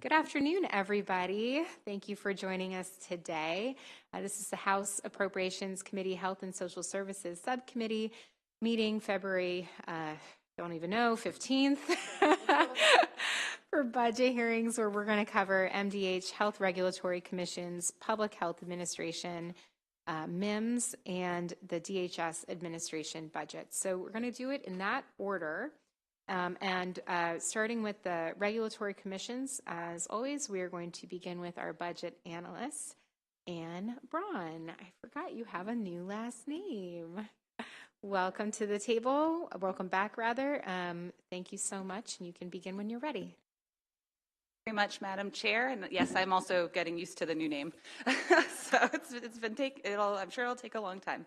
Good afternoon, everybody. Thank you for joining us today. This is the House Appropriations Committee Health and Social Services Subcommittee meeting February, don't even know, 15th for budget hearings where we're going to cover MDH Health Regulatory Commission's Public Health Administration, MIMS, and the DHS administration budget. So we're going to do it in that order. Starting with the regulatory commissions, as always, we are going to begin with our budget analyst, Anne Braun. I forgot you have a new last name. Welcome to the table. Welcome back, rather. Thank you so much, and you can begin when you're ready. Very much, Madam Chair, and yes, I'm also getting used to the new name, so it's been I'm sure it'll take a long time.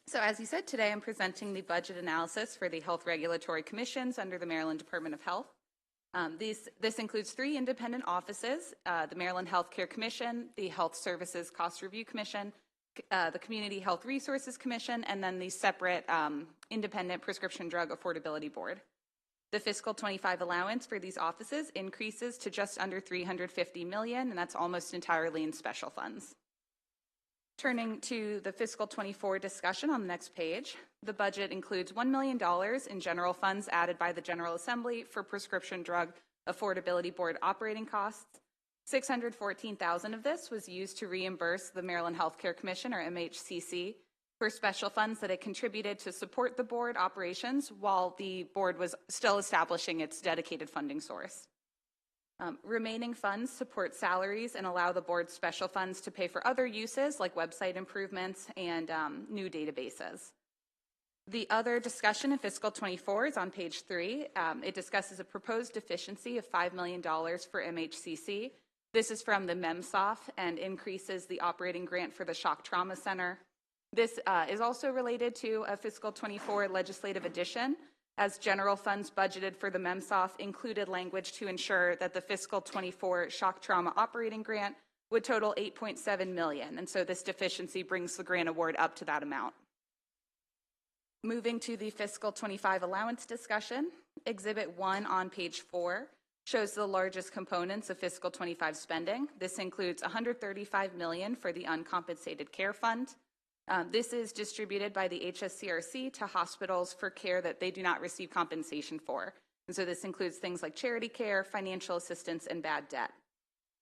So as you said, today I'm presenting the budget analysis for the health regulatory commissions under the Maryland Department of Health. This includes 3 independent offices, the Maryland Healthcare Commission, the Health Services Cost Review Commission, the Community Health Resources Commission, and then the separate independent Prescription Drug Affordability Board. The fiscal 25 allowance for these offices increases to just under $350 million, and that's almost entirely in special funds. Turning to the fiscal 24 discussion on the next page, the budget includes $1 million in general funds added by the General Assembly for Prescription Drug Affordability Board operating costs. $614,000 of this was used to reimburse the Maryland Healthcare Commission, or MHCC, for special funds that it contributed to support the board operations while the board was still establishing its dedicated funding source. Remaining funds support salaries and allow the board's special funds to pay for other uses like website improvements and new databases. The other discussion in fiscal 24 is on page 3. It discusses a proposed deficiency of $5 million for MHCC. This is from the MEMSOF and increases the operating grant for the Shock Trauma Center. This is also related to a fiscal 24 legislative addition, as general funds budgeted for the MEMSOF included language to ensure that the fiscal 24 shock trauma operating grant would total $8.7 million, and so this deficiency brings the grant award up to that amount. Moving to the fiscal 25 allowance discussion, Exhibit 1 on page 4 shows the largest components of fiscal 25 spending. This includes $135 million for the uncompensated care fund. This is distributed by the HSCRC to hospitals for care that they do not receive compensation for. And so this includes things like charity care, financial assistance, and bad debt.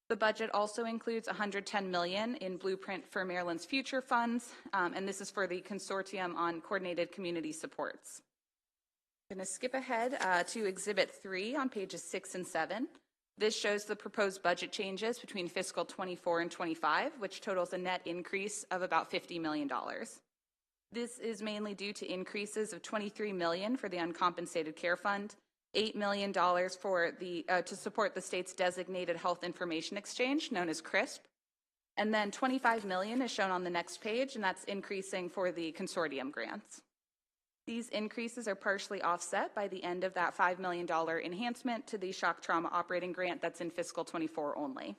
The budget also includes $110 million in Blueprint for Maryland's Future funds, and this is for the Consortium on Coordinated Community Supports. I'm going to skip ahead to Exhibit 3 on pages 6 and 7. This shows the proposed budget changes between fiscal 24 and 25, which totals a net increase of about $50 million. This is mainly due to increases of $23 million for the uncompensated care fund, $8 million for to support the state's designated health information exchange, known as CRISP, and then $25 million is shown on the next page, and that's increasing for the consortium grants. These increases are partially offset by the end of that $5 million enhancement to the shock trauma operating grant that's in fiscal 24 only.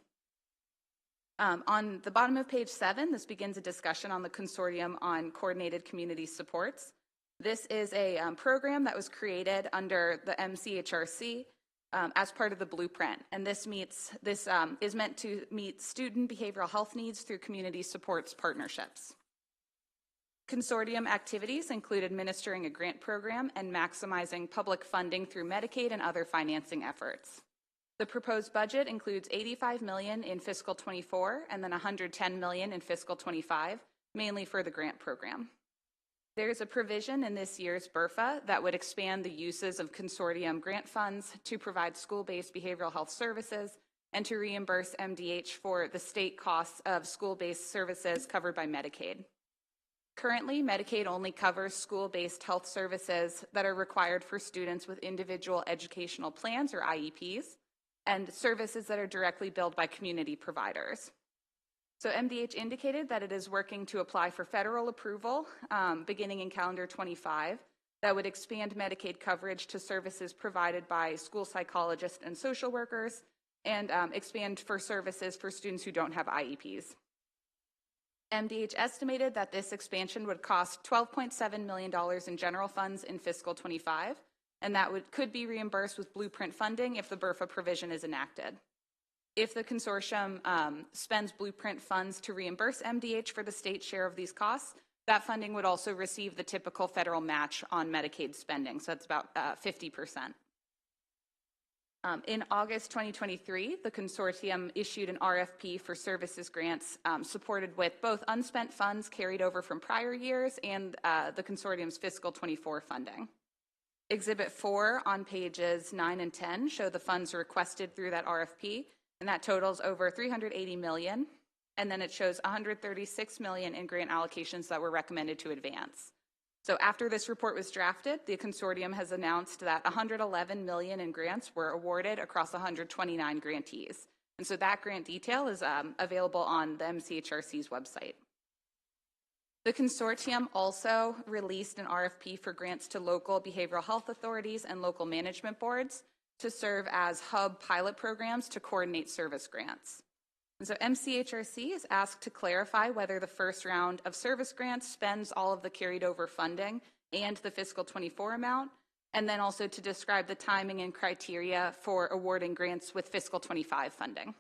On the bottom of page 7, this begins a discussion on the Consortium on Coordinated Community Supports. This is a program that was created under the MCHRC as part of the Blueprint, and this is meant to meet student behavioral health needs through community supports partnerships. Consortium activities include administering a grant program and maximizing public funding through Medicaid and other financing efforts. The proposed budget includes $85 million in fiscal 24 and then $110 million in fiscal 25, mainly for the grant program. There is a provision in this year's BRFA that would expand the uses of consortium grant funds to provide school-based behavioral health services and to reimburse MDH for the state costs of school-based services covered by Medicaid. Currently, Medicaid only covers school-based health services that are required for students with individual educational plans, or IEPs, and services that are directly billed by community providers. So MDH indicated that it is working to apply for federal approval beginning in calendar 25 that would expand Medicaid coverage to services provided by school psychologists and social workers and expand for services for students who don't have IEPs. MDH estimated that this expansion would cost $12.7 million in general funds in fiscal 25 and that could be reimbursed with blueprint funding if the BRFA provision is enacted. If the consortium spends blueprint funds to reimburse MDH for the state share of these costs, that funding would also receive the typical federal match on Medicaid spending, so that's about 50%. In August 2023, the consortium issued an RFP for services grants supported with both unspent funds carried over from prior years and the consortium's fiscal 24 funding. Exhibit 4 on pages 9 and 10 show the funds requested through that RFP, and that totals over $380 million. And then it shows $136 million in grant allocations that were recommended to advance. So after this report was drafted, the consortium has announced that $111 million in grants were awarded across 129 grantees. And so that grant detail is available on the MCHRC's website. The consortium also released an RFP for grants to local behavioral health authorities and local management boards to serve as hub pilot programs to coordinate service grants. And so MCHRC is asked to clarify whether the first round of service grants spends all of the carried over funding and the fiscal 24 amount, and then also to describe the timing and criteria for awarding grants with fiscal 25 funding.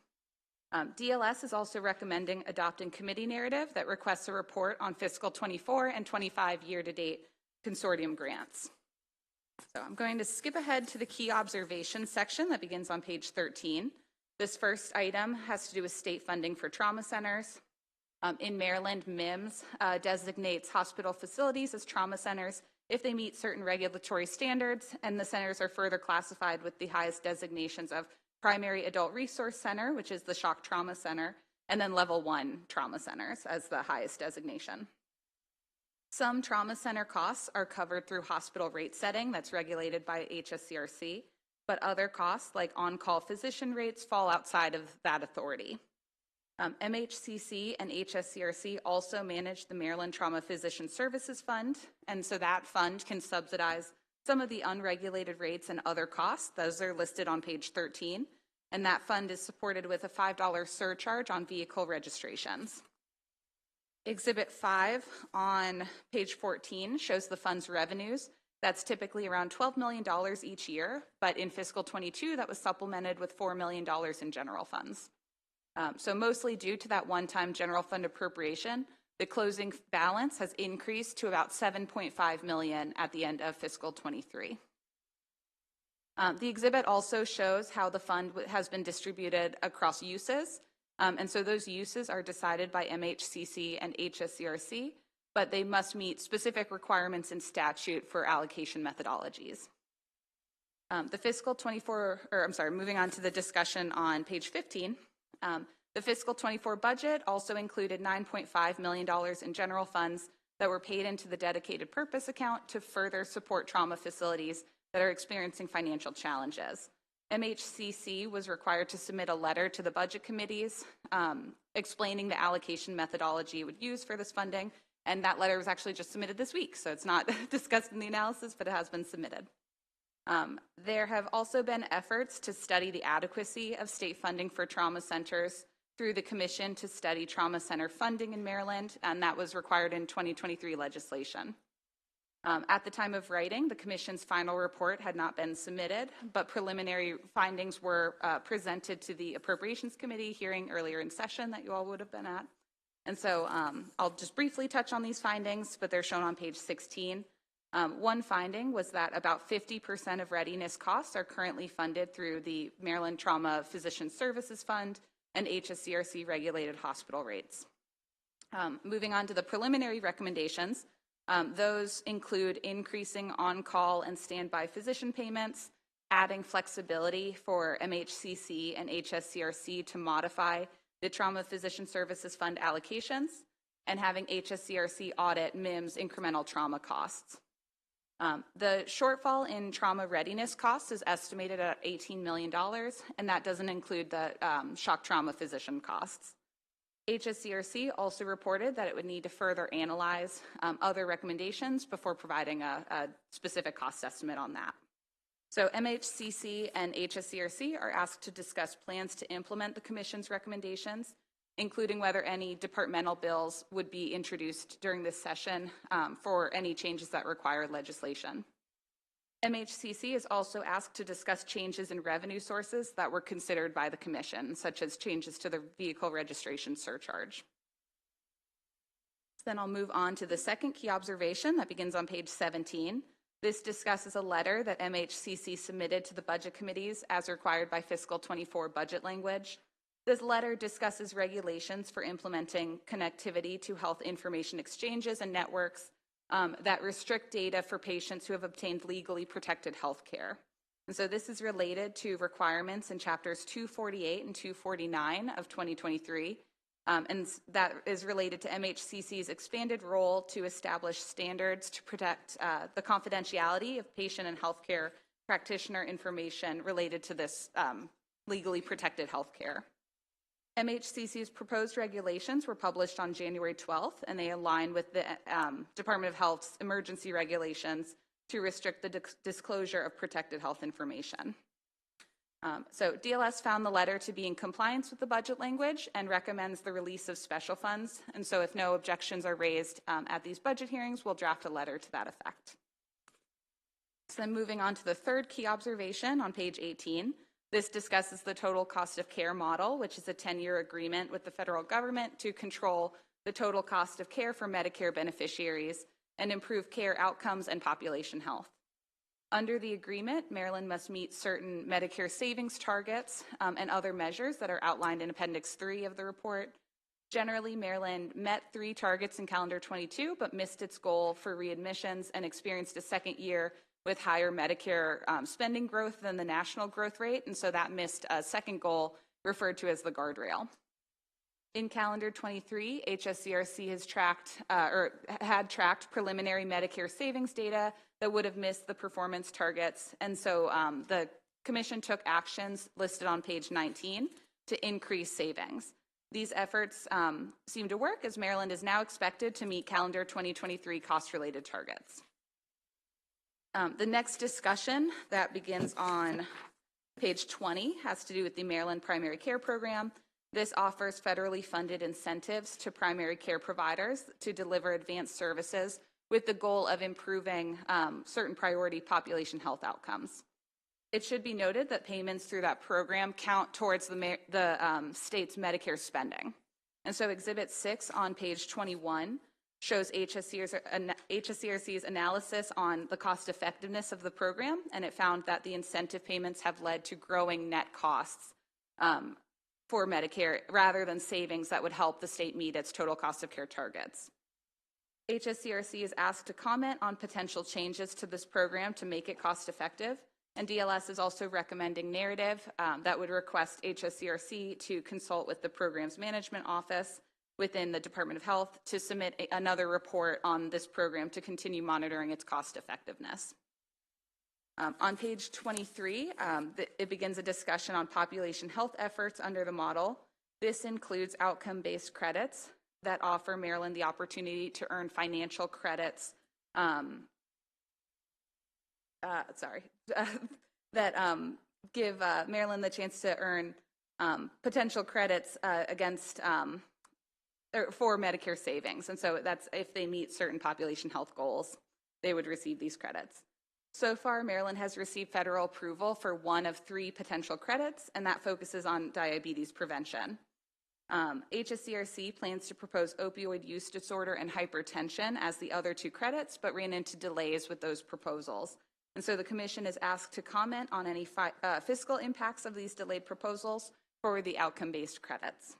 DLS is also recommending adopting committee narrative that requests a report on fiscal 24 and 25 year-to-date consortium grants. So I'm going to skip ahead to the key observations section that begins on page 13. This first item has to do with state funding for trauma centers. In Maryland, MIMS designates hospital facilities as trauma centers if they meet certain regulatory standards, and the centers are further classified with the highest designations of Primary Adult Resource Center, which is the Shock Trauma Center, and then Level 1 trauma centers as the highest designation. Some trauma center costs are covered through hospital rate setting that's regulated by HSCRC, but other costs like on-call physician rates fall outside of that authority. MHCC and HSCRC also manage the Maryland Trauma Physician Services Fund, and so that fund can subsidize some of the unregulated rates and other costs. Those are listed on page 13, and that fund is supported with a $5 surcharge on vehicle registrations. Exhibit 5 on page 14 shows the fund's revenues. That's typically around $12 million each year, but in fiscal 22, that was supplemented with $4 million in general funds. So mostly due to that one-time general fund appropriation, the closing balance has increased to about $7.5 million at the end of fiscal 23. The exhibit also shows how the fund has been distributed across uses. And so those uses are decided by MHCC and HSCRC, but they must meet specific requirements in statute for allocation methodologies. The fiscal 24, moving on to the discussion on page 15, the fiscal 24 budget also included $9.5 million in general funds that were paid into the dedicated purpose account to further support trauma facilities that are experiencing financial challenges. MHCC was required to submit a letter to the budget committees explaining the allocation methodology it would use for this funding, and that letter was actually just submitted this week, so it's not discussed in the analysis, but it has been submitted. There have also been efforts to study the adequacy of state funding for trauma centers through the Commission to Study Trauma Center Funding in Maryland, and that was required in 2023 legislation. At the time of writing, the Commission's final report had not been submitted, but preliminary findings were presented to the Appropriations Committee hearing earlier in session that you all would have been at. And so I'll just briefly touch on these findings, but they're shown on page 16. One finding was that about 50% of readiness costs are currently funded through the Maryland Trauma Physician Services Fund and HSCRC regulated hospital rates. Moving on to the preliminary recommendations, those include increasing on-call and standby physician payments, adding flexibility for MHCC and HSCRC to modify the Trauma Physician Services Fund allocations, and having HSCRC audit MIMS incremental trauma costs. The shortfall in trauma readiness costs is estimated at $18 million, and that doesn't include the shock trauma physician costs. HSCRC also reported that it would need to further analyze other recommendations before providing a specific cost estimate on that. So MHCC and HSCRC are asked to discuss plans to implement the Commission's recommendations, including whether any departmental bills would be introduced during this session for any changes that require legislation. MHCC is also asked to discuss changes in revenue sources that were considered by the Commission, such as changes to the vehicle registration surcharge. Then I'll move on to the second key observation that begins on page 17. This discusses a letter that MHCC submitted to the budget committees as required by fiscal 24 budget language. This letter discusses regulations for implementing connectivity to health information exchanges and networks that restrict data for patients who have obtained legally protected health care. And so this is related to requirements in chapters 248 and 249 of 2023. And that is related to MHCC's expanded role to establish standards to protect the confidentiality of patient and healthcare practitioner information related to this legally protected healthcare. MHCC's proposed regulations were published on January 12th, and they align with the Department of Health's emergency regulations to restrict the disclosure of protected health information. So DLS found the letter to be in compliance with the budget language and recommends the release of special funds. And so if no objections are raised at these budget hearings, we'll draft a letter to that effect. So then moving on to the third key observation on page 18. This discusses the total cost of care model, which is a 10-year agreement with the federal government to control the total cost of care for Medicare beneficiaries and improve care outcomes and population health. Under the agreement, Maryland must meet certain Medicare savings targets and other measures that are outlined in Appendix 3 of the report. Generally, Maryland met 3 targets in calendar 22, but missed its goal for readmissions and experienced a second year with higher Medicare spending growth than the national growth rate, and so that missed a second goal referred to as the guardrail. In calendar 23, HSCRC has had tracked preliminary Medicare savings data that would have missed the performance targets, and so the Commission took actions listed on page 19 to increase savings. These efforts seem to work, as Maryland is now expected to meet calendar 2023 cost-related targets. The next discussion that begins on page 20 has to do with the Maryland Primary Care Program. This offers federally funded incentives to primary care providers to deliver advanced services with the goal of improving certain priority population health outcomes. It should be noted that payments through that program count towards the state's Medicare spending. And so Exhibit 6 on page 21 shows HSCRC's analysis on the cost effectiveness of the program, and it found that the incentive payments have led to growing net costs for Medicare rather than savings that would help the state meet its total cost of care targets. HSCRC is asked to comment on potential changes to this program to make it cost effective, and DLS is also recommending narrative that would request HSCRC to consult with the program's management office within the Department of Health to submit another report on this program to continue monitoring its cost effectiveness. On page 23, it begins a discussion on population health efforts under the model. This includes outcome-based credits that offer Maryland the opportunity to earn financial credits, that give Maryland the chance to earn potential credits against for Medicare savings. And so that's if they meet certain population health goals, they would receive these credits. So far, Maryland has received federal approval for 1 of 3 potential credits, and that focuses on diabetes prevention. HSCRC plans to propose opioid use disorder and hypertension as the other 2 credits, but ran into delays with those proposals. And so the Commission is asked to comment on any fiscal impacts of these delayed proposals for the outcome-based credits.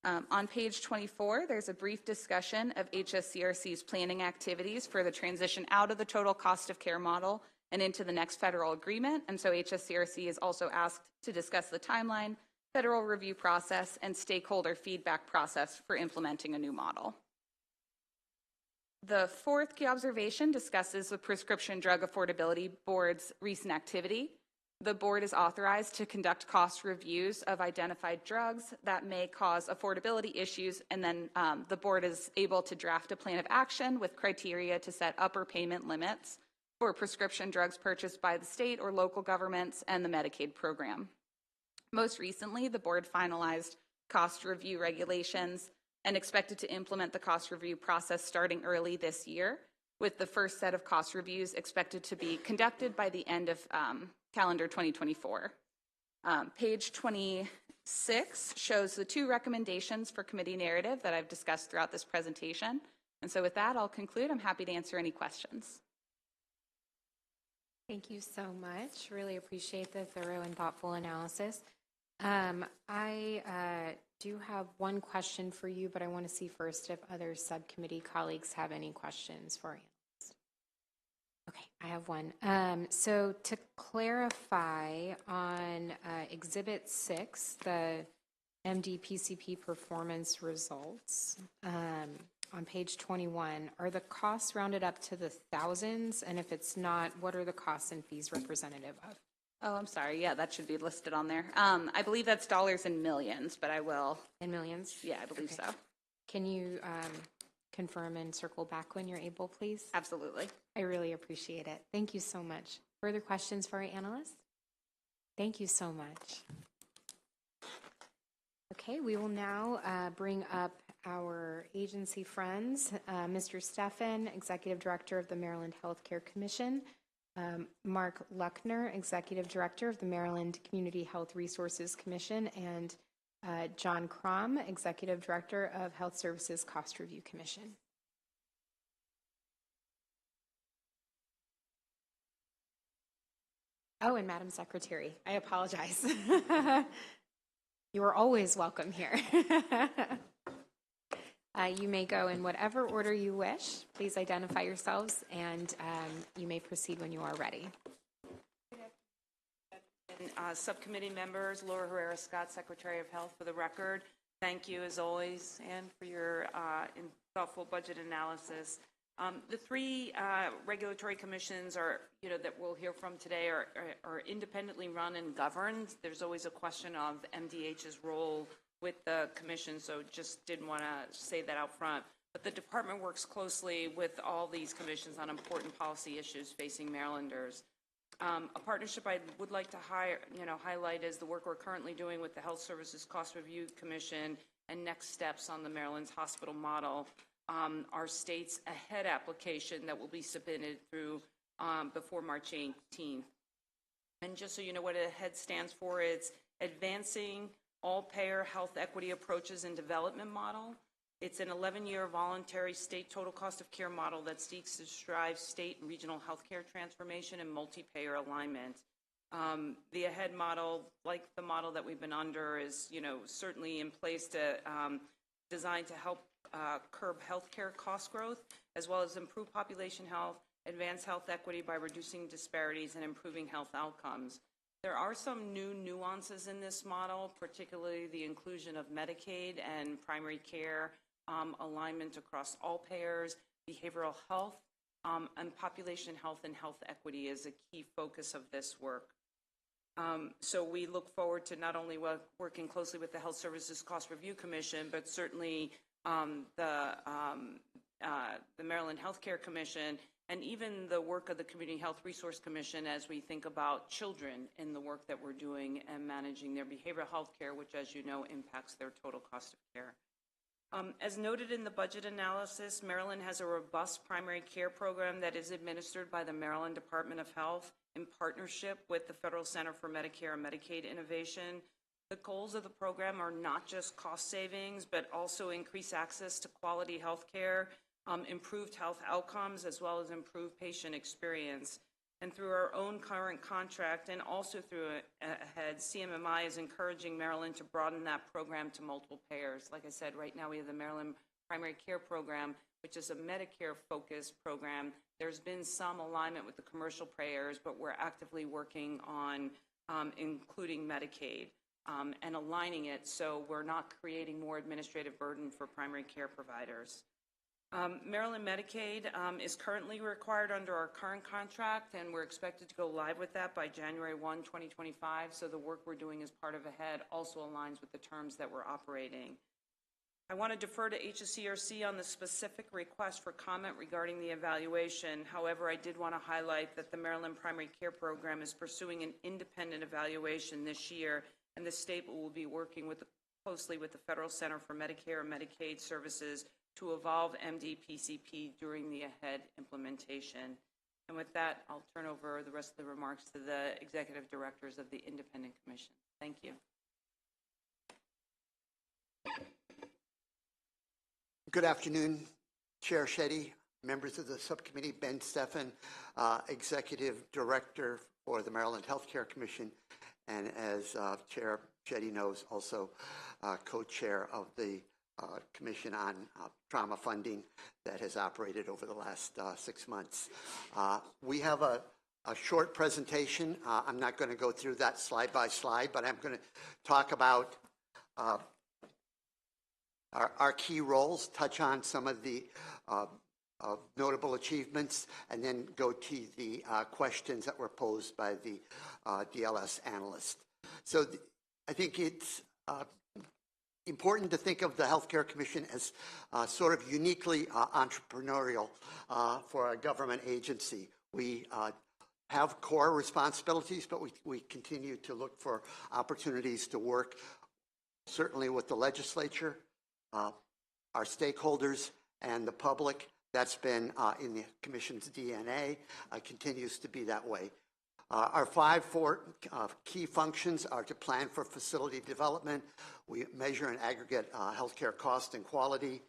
On page 24, there's a brief discussion of HSCRC's planning activities for the transition out of the total cost of care model and into the next federal agreement. And so HSCRC is also asked to discuss the timeline, federal review process, and stakeholder feedback process for implementing a new model. The fourth key observation discusses the Prescription Drug Affordability Board's recent activity. The board is authorized to conduct cost reviews of identified drugs that may cause affordability issues, and then the board is able to draft a plan of action with criteria to set upper payment limits for prescription drugs purchased by the state or local governments and the Medicaid program. Most recently, the board finalized cost review regulations and expected to implement the cost review process starting early this year. with the first set of cost reviews expected to be conducted by the end of calendar 2024. Page 26 shows the 2 recommendations for committee narrative that I've discussed throughout this presentation. And so with that, I'll conclude. I'm happy to answer any questions. Thank you so much. Really appreciate the thorough and thoughtful analysis. I do have one question for you, but I want to see first if other subcommittee colleagues have any questions for analysts. Okay, I have one. So to clarify on Exhibit 6, the MD-PCP performance results, on page 21, are the costs rounded up to the thousands? And if it's not, what are the costs and fees representative of? Oh, I'm sorry. Yeah, that should be listed on there. I believe that's dollars and millions, but I will. In millions? Yeah, I believe so. Can you confirm and circle back when you're able, please? Absolutely. I really appreciate it. Thank you so much. Further questions for our analysts? Thank you so much. Okay, we will now bring up our agency friends, Mr. Steffen, Executive Director of the Maryland Healthcare Commission, Mark Luckner, Executive Director of the Maryland Community Health Resources Commission, and John Crom, Executive Director of Health Services Cost Review Commission. Oh, and Madam Secretary, I apologize. You are always welcome here. You may go in whatever order you wish. Please identify yourselves, and you may proceed when you are ready. Subcommittee members, Laura Herrera-Scott, Secretary of Health, for the record. Thank you, as always, and for your thoughtful budget analysis. The 3 regulatory commissions that we'll hear from today are independently run and governed. There's always a question of MDH's role with the commission, so just didn't want to say that out front. But the department works closely with all these commissions on important policy issues facing Marylanders. A partnership I would like to highlight is the work we're currently doing with the Health Services Cost Review Commission and next steps on the Maryland's hospital model. Our state's AHEAD application that will be submitted through before March 18th. And just so you know what AHEAD stands for, it's Advancing All-Payer Health Equity Approaches and Development Model. It's an 11-year voluntary state total cost of care model that seeks to strive state and regional healthcare transformation and multi-payer alignment. The AHEAD model, like the model that we've been under, is certainly in place to designed to help curb healthcare cost growth, as well as improve population health, advance health equity by reducing disparities and improving health outcomes. There are some new nuances in this model, particularly the inclusion of Medicaid and primary care, alignment across all payers, behavioral health, and population health and health equity is a key focus of this work. So we look forward to not only working closely with the Health Services Cost Review Commission, but certainly the Maryland Healthcare Commission, and even the work of the Community Health Resource Commission as we think about children in the work that we're doing and managing their behavioral health care, which, as you know, impacts their total cost of care. As noted in the budget analysis, Maryland has a robust primary care program that is administered by the Maryland Department of Health in partnership with the Federal Center for Medicare and Medicaid Innovation. The goals of the program are not just cost savings, but also increased access to quality health care, improved health outcomes, as well as improved patient experience. And through our own current contract and also through AHEAD, CMMI is encouraging Maryland to broaden that program to multiple payers. Like I said, right now we have the Maryland Primary Care Program, which is a Medicare-focused program. There's been some alignment with the commercial payers, but we're actively working on including Medicaid and aligning it so we're not creating more administrative burden for primary care providers. Maryland Medicaid is currently required under our current contract, and we're expected to go live with that by January 1, 2025. So the work we're doing as part of AHEAD also aligns with the terms that we're operating. I want to defer to HHCRC on the specific request for comment regarding the evaluation. However, I did want to highlight that the Maryland Primary Care Program is pursuing an independent evaluation this year, and the state will be working closely with the Federal Center for Medicare and Medicaid Services to evolve MDPCP during the AHEAD implementation. And with that, I'll turn over the rest of the remarks to the executive directors of the independent commission. Thank you. Good afternoon, Chair Shetty, members of the subcommittee, Ben Steffen, Executive Director for the Maryland Healthcare Commission, and as Chair Shetty knows, also co-chair of the Commission on Trauma Funding that has operated over the last 6 months. We have a short presentation. I'm not going to go through that slide by slide, but I'm going to talk about our key roles, touch on some of the notable achievements, and then go to the questions that were posed by the DLS analyst. So I think it's important to think of the Healthcare Commission as sort of uniquely entrepreneurial for a government agency. We have core responsibilities, but we continue to look for opportunities to work certainly with the legislature, our stakeholders, and the public. That's been in the Commission's DNA, continues to be that way. Our four key functions are to plan for facility development. We measure and aggregate healthcare cost and quality.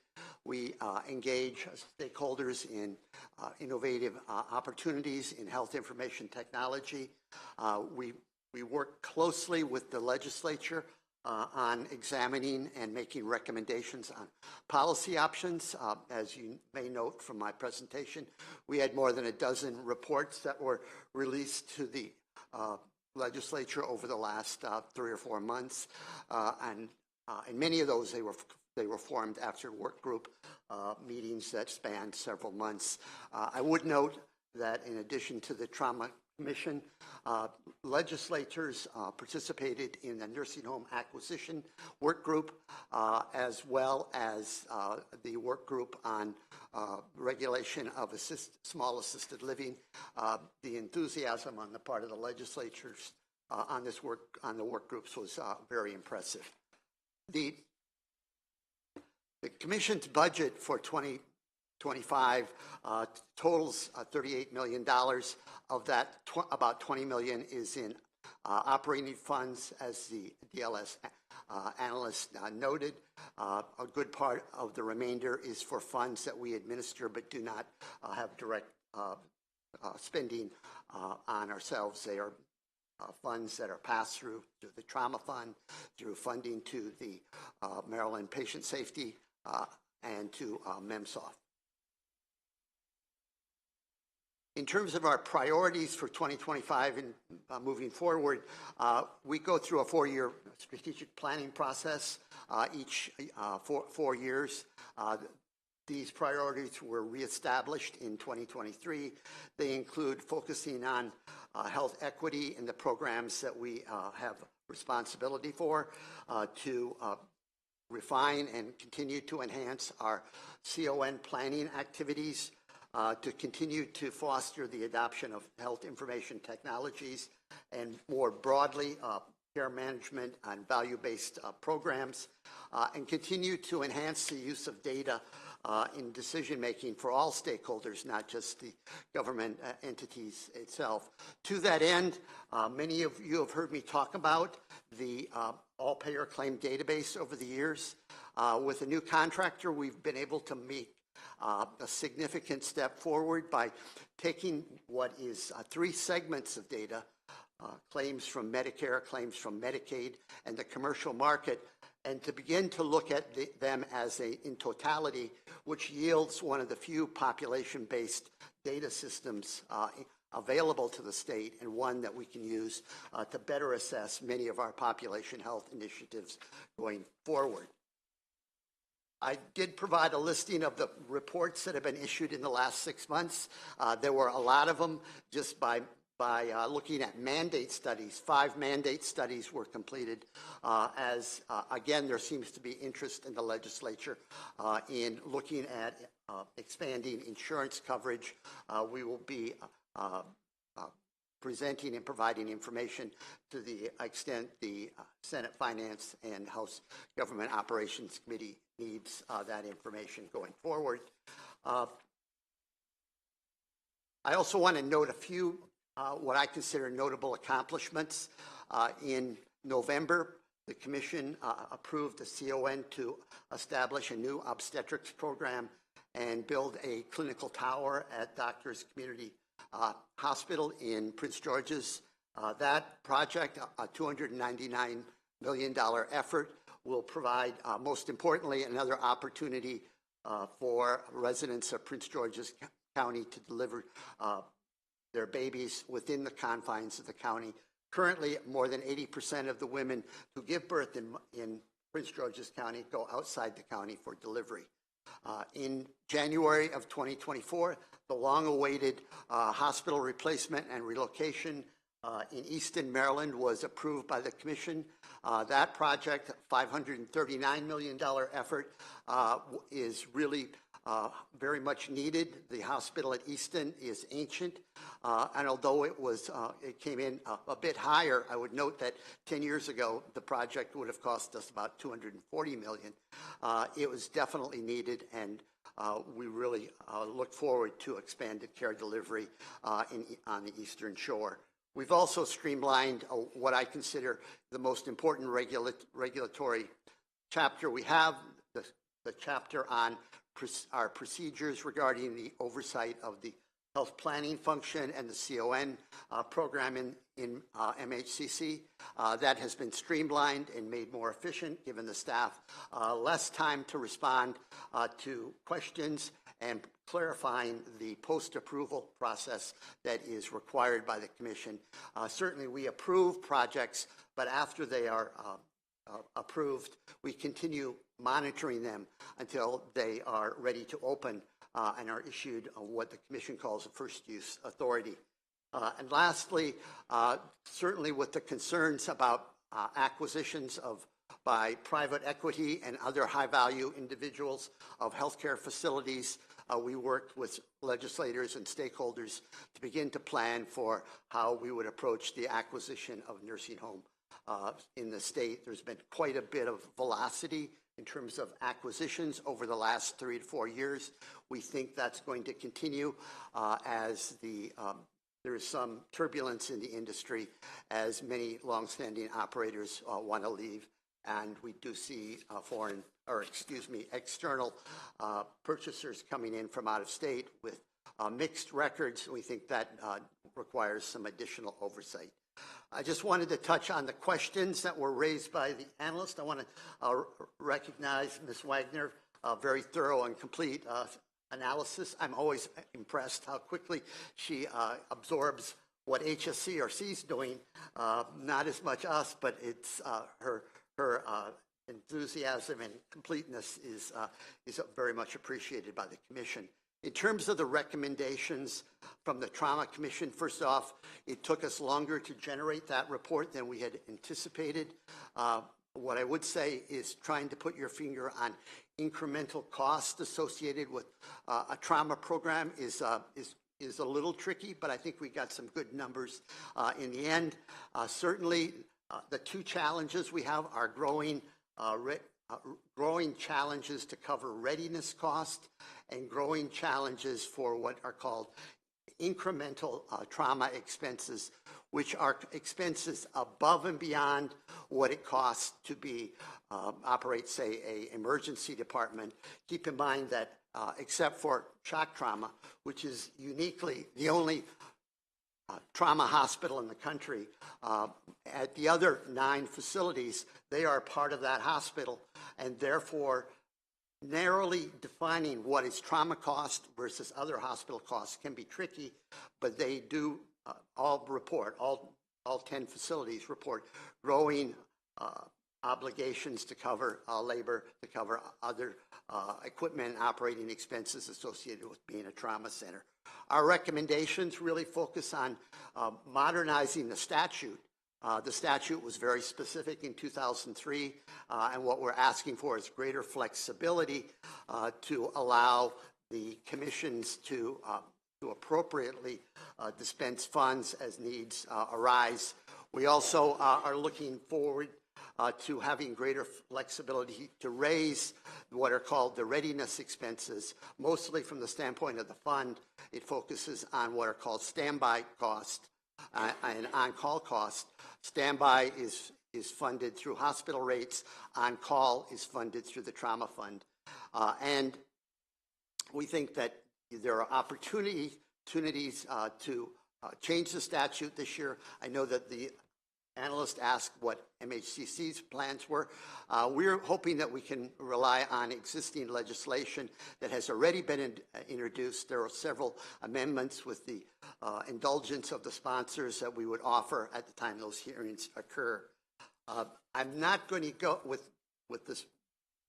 We engage stakeholders in innovative opportunities in health information technology. We work closely with the legislature on examining and making recommendations on policy options. As you may note from my presentation, we had more than a dozen reports that were released to the legislature over the last 3 or 4 months, and many of those they were formed after work group meetings that spanned several months. I would note that in addition to the Trauma Commission, legislators participated in the nursing home acquisition work group, as well as the work group on regulation of small assisted living. The enthusiasm on the part of the legislatures on the work groups was very impressive. The Commission's budget for 2025 totals $38 million. Of that, about $20 million is in operating funds, as the DLS analyst noted. A good part of the remainder is for funds that we administer but do not have direct spending on ourselves. They are funds that are passed through to the Trauma Fund, through funding to the Maryland Patient Safety, and to MEMSOF. In terms of our priorities for 2025 and moving forward, we go through a 4-year strategic planning process each 4 years. These priorities were reestablished in 2023. They include focusing on health equity in the programs that we have responsibility for, to refine and continue to enhance our CON planning activities, to continue to foster the adoption of health information technologies, and more broadly, care management and value-based programs, and continue to enhance the use of data in decision-making for all stakeholders, not just the government entities itself. To that end, many of you have heard me talk about the all-payer claim database over the years. With a new contractor, we've been able to make a significant step forward by taking what is 3 segments of data, claims from Medicare, claims from Medicaid, and the commercial market, and to begin to look at them as in totality, which yields one of the few population-based data systems available to the state, and one that we can use to better assess many of our population health initiatives going forward. I did provide a listing of the reports that have been issued in the last 6 months. There were a lot of them just by looking at mandate studies. 5 mandate studies were completed, as again, there seems to be interest in the legislature in looking at expanding insurance coverage. We will be presenting and providing information to the extent the Senate Finance and House Government Operations Committee needs that information going forward. I also want to note a few what I consider notable accomplishments. In November, the Commission approved a CON to establish a new obstetrics program and build a clinical tower at Doctors Community Hospital in Prince George's. That project, a $299 million effort, will provide, most importantly, another opportunity for residents of Prince George's County to deliver their babies within the confines of the county. Currently, more than 80% of the women who give birth in Prince George's County go outside the county for delivery. In January of 2024, the long-awaited hospital replacement and relocation in Easton, Maryland was approved by the Commission. That project, $539 million effort, is really very much needed. The hospital at Easton is ancient, and although it came in a bit higher, I would note that 10 years ago, the project would have cost us about $240 million. It was definitely needed, and we really look forward to expanded care delivery on the Eastern Shore. We've also streamlined what I consider the most important regulatory chapter we have, the chapter on our procedures regarding the oversight of the health planning function and the CON program in MHCC. That has been streamlined and made more efficient, giving the staff less time to respond to questions and clarifying the post-approval process that is required by the Commission. Certainly, we approve projects, but after they are approved, we continue monitoring them until they are ready to open and are issued what the Commission calls a first use authority. And lastly, certainly with the concerns about acquisitions by private equity and other high-value individuals of healthcare facilities, we worked with legislators and stakeholders to begin to plan for how we would approach the acquisition of nursing home in the state. There's been quite a bit of velocity in terms of acquisitions over the last 3 to 4 years. We think that's going to continue as there is some turbulence in the industry as many longstanding operators want to leave, and we do see external purchasers coming in from out of state with mixed records. We think that requires some additional oversight. I just wanted to touch on the questions that were raised by the analyst. I want to recognize Ms. Wagner, a very thorough and complete analysis. I'm always impressed how quickly she absorbs what HSCRC is doing. Not as much us, but it's her enthusiasm and completeness is very much appreciated by the Commission. In terms of the recommendations from the Trauma Commission, first off, it took us longer to generate that report than we had anticipated. What I would say is trying to put your finger on incremental costs associated with a trauma program is a little tricky, but I think we got some good numbers in the end. Certainly, the two challenges we have are growing challenges to cover readiness cost and growing challenges for what are called incremental trauma expenses, which are expenses above and beyond what it costs to operate, say, an emergency department. Keep in mind that except for shock trauma, which is uniquely the only trauma hospital in the country, at the other 9 facilities, they are part of that hospital, and therefore narrowly defining what is trauma cost versus other hospital costs can be tricky, but they do all 10 facilities report growing obligations to cover labor, to cover other equipment and operating expenses associated with being a trauma center. Our recommendations really focus on modernizing the statute. The statute was very specific in 2003, and what we're asking for is greater flexibility to allow the commissions to appropriately dispense funds as needs arise. We also are looking forward to having greater flexibility to raise what are called the readiness expenses, mostly from the standpoint of the fund. It focuses on what are called standby costs and on-call costs. Standby is funded through hospital rates. On-call is funded through the trauma fund. And we think that there are opportunities to change the statute this year. I know that the analyst asked what MHCC's plans were. We're hoping that we can rely on existing legislation that has already been introduced. There are several amendments with the indulgence of the sponsors that we would offer at the time those hearings occur. I'm not going to go with this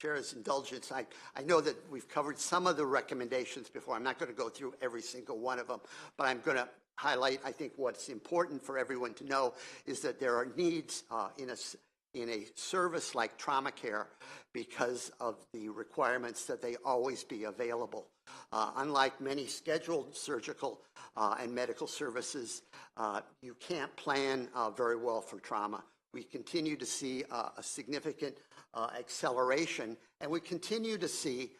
Chair's indulgence. I know that we've covered some of the recommendations before. I'm not going to go through every single one of them, but I'm going to highlight, I think what's important for everyone to know is that there are needs in a service like trauma care because of the requirements that they always be available. Unlike many scheduled surgical and medical services, you can't plan very well for trauma. We continue to see a significant acceleration, and we continue to see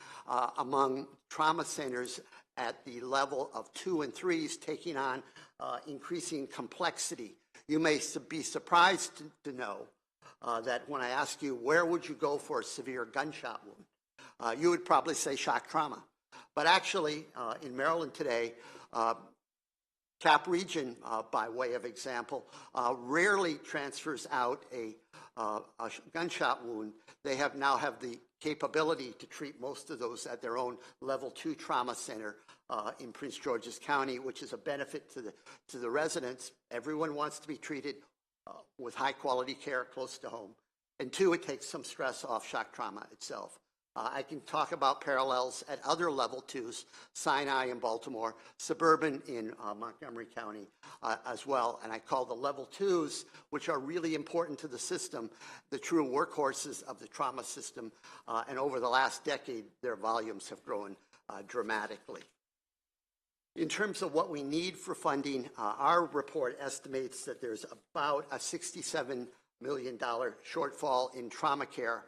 among trauma centers at the level of 2 and 3s taking on increasing complexity. You may be surprised to know that when I ask you, where would you go for a severe gunshot wound? You would probably say shock trauma. But actually, in Maryland today, Cap Region, by way of example, rarely transfers out a gunshot wound. They now have the capability to treat most of those at their own level 2 trauma center in Prince George's County, which is a benefit to the residents. Everyone wants to be treated with high quality care close to home. And 2, it takes some stress off shock trauma itself. I can talk about parallels at other level 2s, Sinai in Baltimore, Suburban in Montgomery County as well. And I call the level 2s, which are really important to the system, the true workhorses of the trauma system. And over the last decade, their volumes have grown dramatically. In terms of what we need for funding, our report estimates that there's about a $67 million shortfall in trauma care.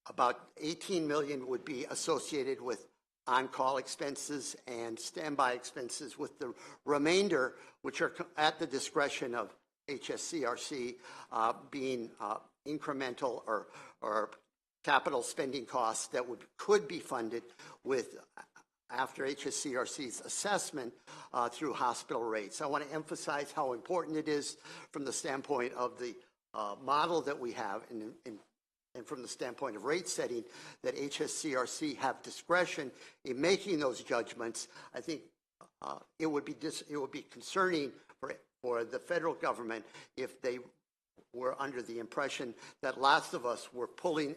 About $18 million would be associated with on-call expenses and standby expenses, with the remainder, which are at the discretion of HSCRC, being incremental or capital spending costs that could be funded with after HSCRC's assessment through hospital rates. I want to emphasize how important it is from the standpoint of the model that we have and from the standpoint of rate setting, that HSCRC have discretion in making those judgments. I think it would be concerning for the federal government if they were under the impression that lots of us were pulling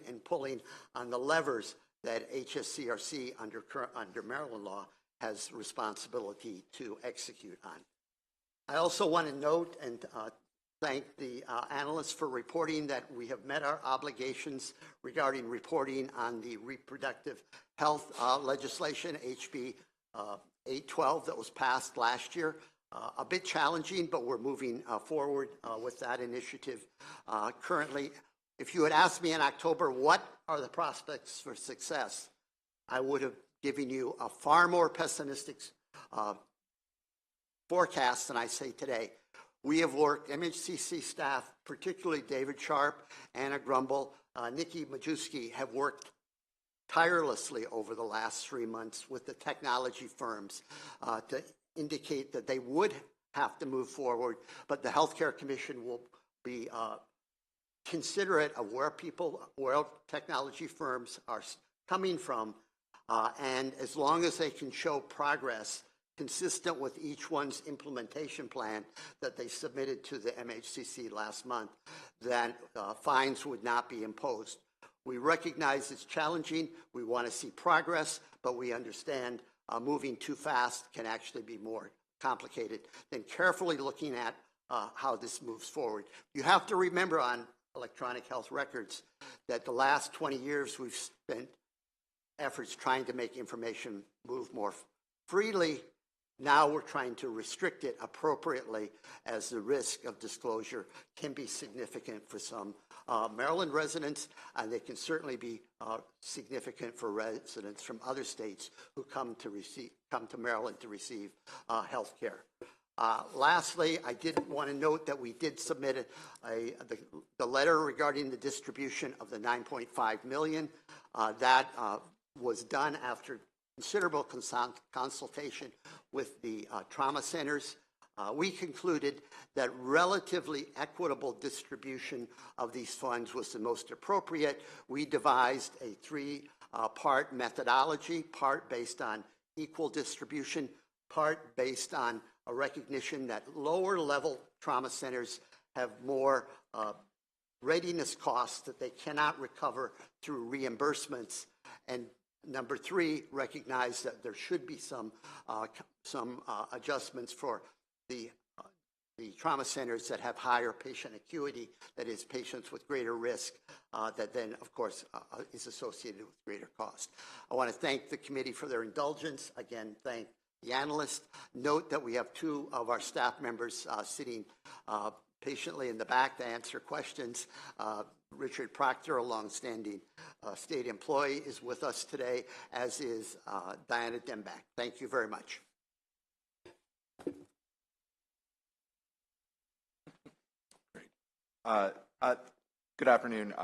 on the levers that HSCRC under Maryland law has responsibility to execute on. I also want to note and thank the analysts for reporting that we have met our obligations regarding reporting on the reproductive health legislation, HB 812, that was passed last year. A bit challenging, but we're moving forward with that initiative currently. If you had asked me in October, what are the prospects for success, I would have given you a far more pessimistic forecast than I say today. We have worked, MHCC staff, particularly David Sharp, Anna Grumble, Nikki Majewski, have worked tirelessly over the last 3 months with the technology firms to indicate that they would have to move forward, but the Healthcare Commission will be considerate of where technology firms are coming from, and as long as they can show progress consistent with each one's implementation plan that they submitted to the MHCC last month, then fines would not be imposed. We recognize it's challenging. We want to see progress, but we understand moving too fast can actually be more complicated than carefully looking at how this moves forward. You have to remember on electronic health records that the last 20 years we've spent efforts trying to make information move more freely Now we're trying to restrict it appropriately, as the risk of disclosure can be significant for some Maryland residents, and they can certainly be significant for residents from other states who come to Maryland to receive health care. Lastly, I did want to note that we did submit the letter regarding the distribution of the $9.5 million. That was done after considerable consultation with the trauma centers. We concluded that relatively equitable distribution of these funds was the most appropriate. We devised a three-part methodology, part based on equal distribution, part based on a recognition that lower-level trauma centers have more readiness costs that they cannot recover through reimbursements, and number three, recognize that there should be some adjustments for the trauma centers that have higher patient acuity, that is, patients with greater risk, that then, of course, is associated with greater cost. I want to thank the committee for their indulgence. Again, thank the analyst. Note that we have two of our staff members sitting patiently in the back to answer questions. Richard Proctor, a longstanding state employee, is with us today, as is Diana Dembach. Thank you very much. Great. Good afternoon,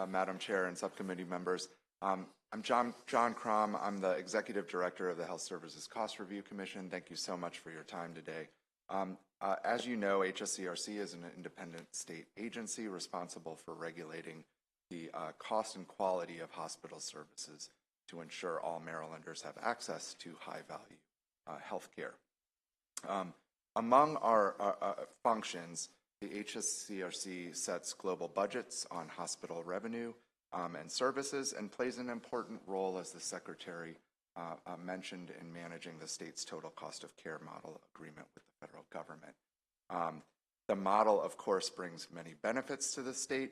Madam Chair and subcommittee members. I'm John Crom. I'm the Executive Director of the Health Services Cost Review Commission. Thank you so much for your time today. As you know, HSCRC is an independent state agency responsible for regulating the cost and quality of hospital services to ensure all Marylanders have access to high-value health care. Among our functions, the HSCRC sets global budgets on hospital revenue and services, and plays an important role, as the Secretary mentioned, in managing the state's total cost of care model agreement with the federal government. The model, of course, brings many benefits to the state.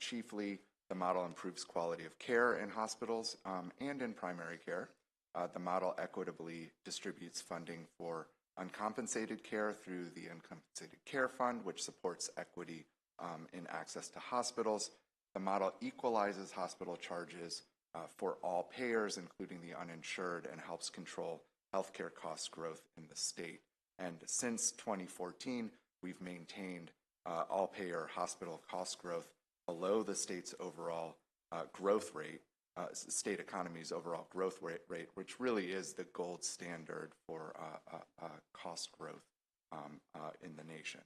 Chiefly, the model improves quality of care in hospitals and in primary care. The model equitably distributes funding for uncompensated care through the Uncompensated Care Fund, which supports equity in access to hospitals. The model equalizes hospital charges for all payers, including the uninsured, and helps control healthcare cost growth in the state. And since 2014, we've maintained all-payer hospital cost growth below the state's overall growth rate, state economy's overall growth rate, which really is the gold standard for cost growth in the nation.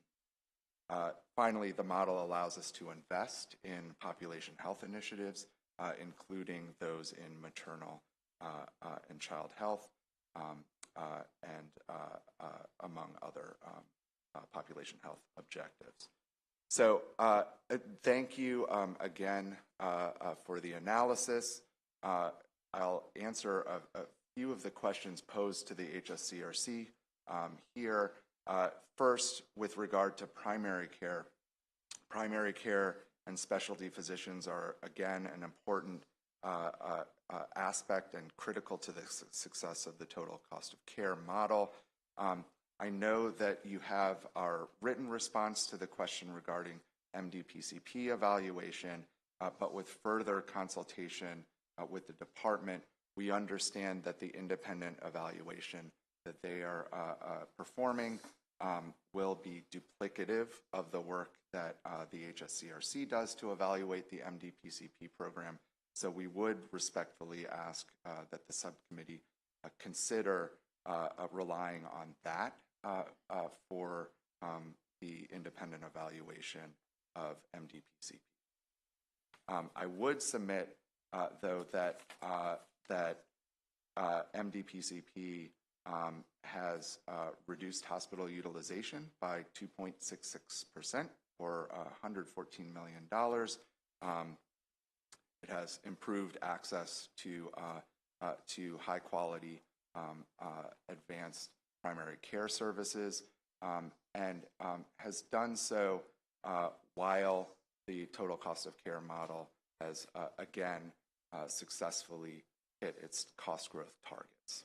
Finally, the model allows us to invest in population health initiatives, including those in maternal and child health, and among other population health objectives. So thank you again for the analysis. I'll answer a few of the questions posed to the HSCRC here. First, with regard to primary care and specialty physicians are, again, an important aspect and critical to the success of the total cost of care model. I know that you have our written response to the question regarding MDPCP evaluation, but with further consultation with the department, we understand that the independent evaluation that they are performing will be duplicative of the work that the HSCRC does to evaluate the MDPCP program. So we would respectfully ask that the subcommittee consider relying on that for the independent evaluation of MDPCP. I would submit, though, that MDPCP has reduced hospital utilization by 2.66%, or $114 million. It has improved access to high-quality advanced primary care services, and has done so while the total cost of care model has, again, successfully hit its cost growth targets.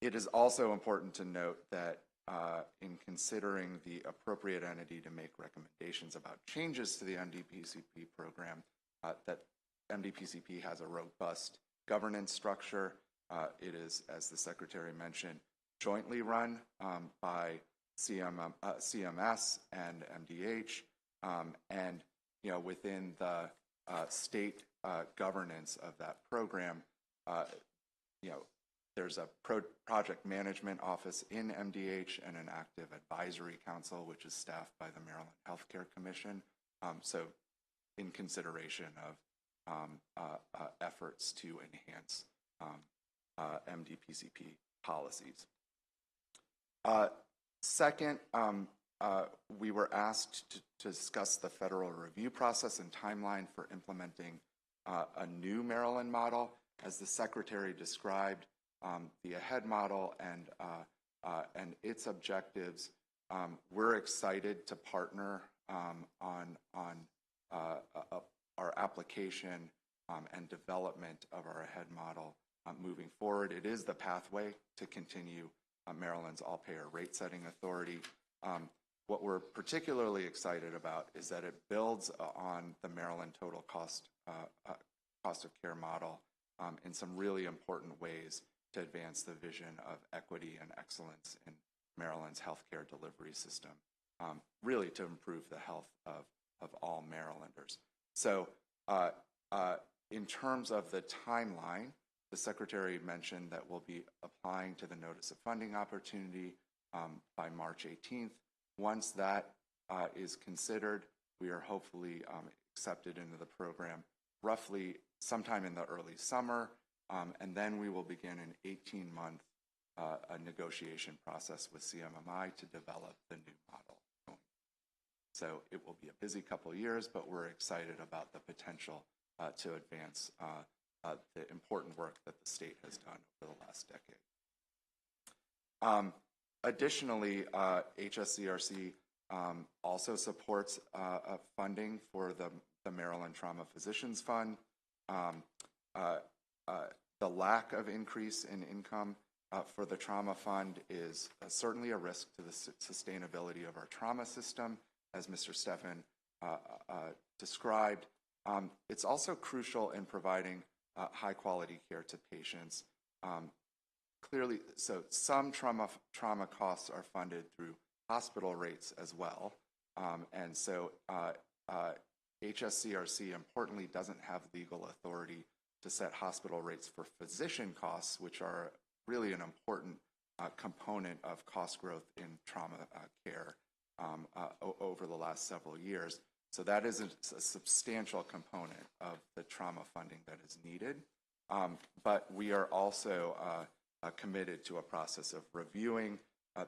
It is also important to note that in considering the appropriate entity to make recommendations about changes to the MDPCP program, that MDPCP has a robust governance structure. It is, as the Secretary mentioned, jointly run by CMS and MDH, and within the state governance of that program, there's a project management office in MDH and an active advisory council, which is staffed by the Maryland Healthcare Commission. So in consideration of efforts to enhance MDPCP policies. Second, we were asked to discuss the federal review process and timeline for implementing a new Maryland model. As the Secretary described, the AHEAD model and its objectives, we're excited to partner on our application and development of our AHEAD model moving forward. It is the pathway to continue Maryland's all-payer rate-setting authority. What we're particularly excited about is that it builds on the Maryland total cost of care model in some really important ways to advance the vision of equity and excellence in Maryland's healthcare delivery system, really to improve the health of all Marylanders. So in terms of the timeline, the Secretary mentioned that we'll be applying to the Notice of Funding Opportunity by March 18th. Once that is considered, we are hopefully accepted into the program roughly sometime in the early summer, and then we will begin an 18-month negotiation process with CMMI to develop the new model. So it will be a busy couple of years, but we're excited about the potential to advance the important work that the state has done over the last decade. Additionally, HSCRC also supports funding for the Maryland Trauma Physicians Fund. The lack of increase in income for the trauma fund is certainly a risk to the sustainability of our trauma system, as Mr. Steffen described. It's also crucial in providing high quality care to patients. Clearly, so some trauma costs are funded through hospital rates as well. And so HSCRC importantly doesn't have legal authority to set hospital rates for physician costs, which are really an important component of cost growth in trauma care over the last several years. So that is a substantial component of the trauma funding that is needed. But we are also committed to a process of reviewing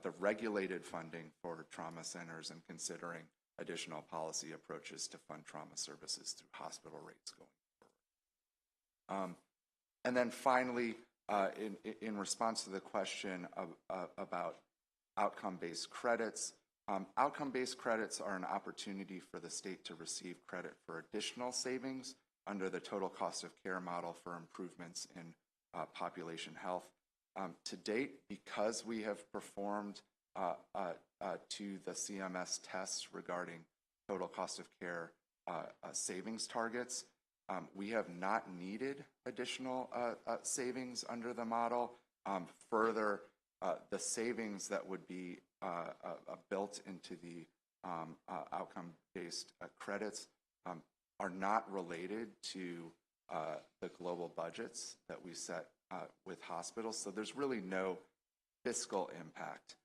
the regulated funding for trauma centers and considering additional policy approaches to fund trauma services through hospital rates going forward. And then finally, in response to the question about outcome-based credits, outcome-based credits are an opportunity for the state to receive credit for additional savings under the total cost of care model for improvements in population health. To date, because we have performed to the CMS tests regarding total cost of care savings targets, we have not needed additional savings under the model. Further, the savings that would be built into the outcome-based credits are not related to the global budgets that we set with hospitals. So there's really no fiscal impact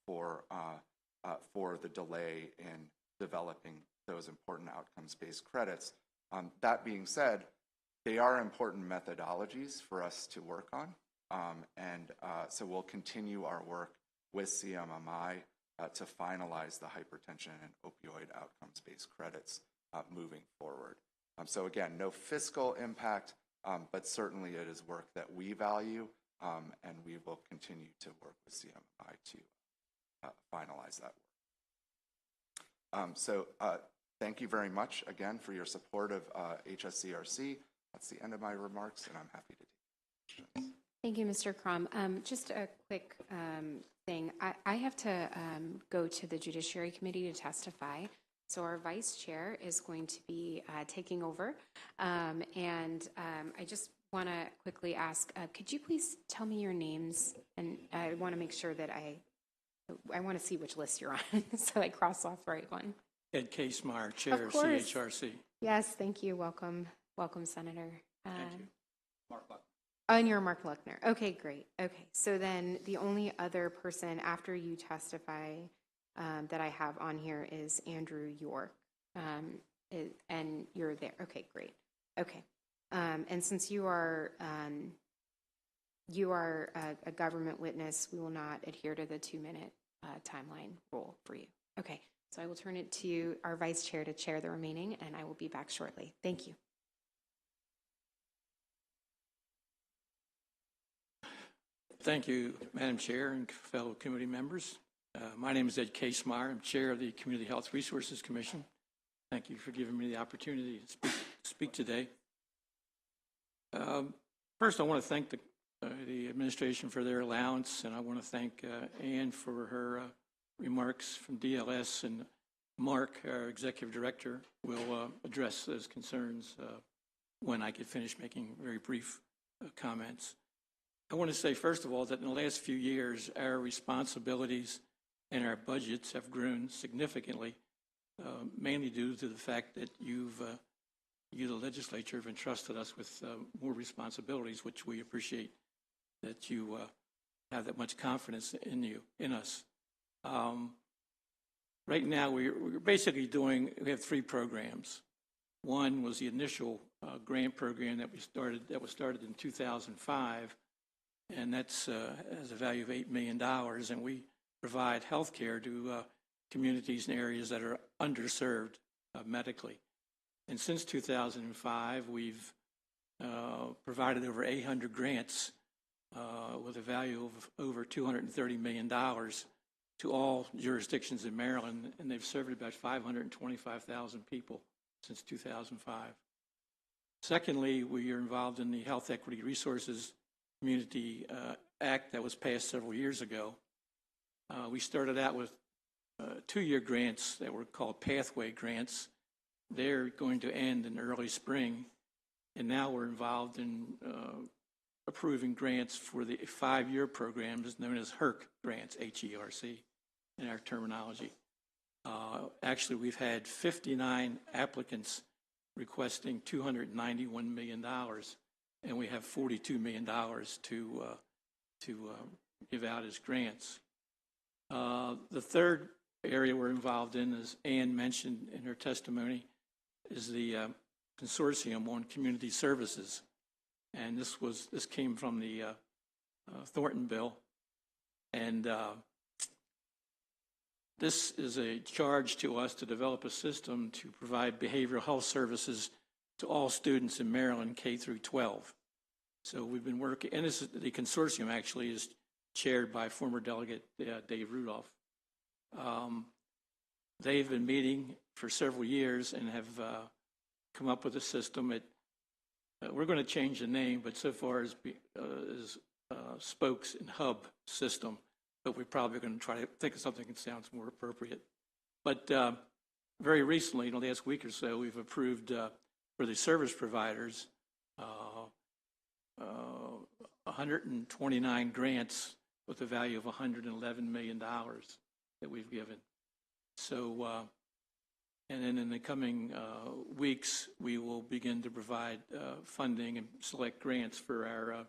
for the delay in developing those important outcomes-based credits. That being said, they are important methodologies for us to work on. So we'll continue our work with CMMI to finalize the hypertension and opioid outcomes-based credits moving forward. So again, no fiscal impact, but certainly it is work that we value, and we will continue to work with CMMI to finalize that work. So thank you very much again for your support of HSCRC. That's the end of my remarks, and I'm happy to take questions. Thank you, Mr. Crom. Just a quick thing. I have to go to the Judiciary Committee to testify. So our vice chair is going to be taking over. I just want to quickly ask, could you please tell me your names? And I want to make sure that I want to see which list you're on, so I cross off the right one. Ed Casemeyer, Chair of course. CHRC. Yes, thank you. Welcome, Senator. Thank you. Mark Buck. Oh, and you're Mark Luckner. Okay, great. Okay, so then the only other person after you testify that I have on here is Andrew York, and you're there. Okay, great. Okay, and since you are a government witness, we will not adhere to the 2-minute timeline rule for you. Okay, so I will turn it to our vice chair to chair the remaining, and I will be back shortly. Thank you. Thank you, Madam Chair and fellow committee members. My name is Ed Casemeyer. I'm Chair of the Community Health Resources Commission. Thank you for giving me the opportunity to speak today. First, I want to thank the administration for their allowance, and I want to thank Ann for her remarks from DLS, and Mark, our Executive Director, will address those concerns when I get finished making very brief comments. I want to say, first of all, that in the last few years, our responsibilities and our budgets have grown significantly, mainly due to the fact that you, the legislature, have entrusted us with more responsibilities, which we appreciate that you have that much confidence in us. Right now, we're basically we have 3 programs. One was the initial grant program that was started in 2005. And that's has a value of $8 million, and we provide health care to communities and areas that are underserved medically. And since 2005, we've provided over 800 grants with a value of over $230 million to all jurisdictions in Maryland, and they've served about 525,000 people since 2005. Secondly, we are involved in the Health Equity Resources Community Act that was passed several years ago. We started out with 2-year grants that were called pathway grants. They're going to end in early spring, and now we're involved in approving grants for the 5-year programs known as HERC grants, H-E-R-C, in our terminology. Actually, we've had 59 applicants requesting $291 million. And we have $42 million to give out as grants. The third area we're involved in, as Ann mentioned in her testimony, is the consortium on community services. And this came from the Thornton bill. And this is a charge to us to develop a system to provide behavioral health services to all students in Maryland, K through 12. So we've been working, and the consortium actually is chaired by former delegate Dave Rudolph. They've been meeting for several years and have come up with a system. We're going to change the name, but so far as spokes and hub system, but we're probably going to try to think of something that sounds more appropriate. But very recently, in the last week or so, we've approved for the service providers 129 grants with a value of $111 million that we've given. So, and then in the coming weeks, we will begin to provide funding and select grants for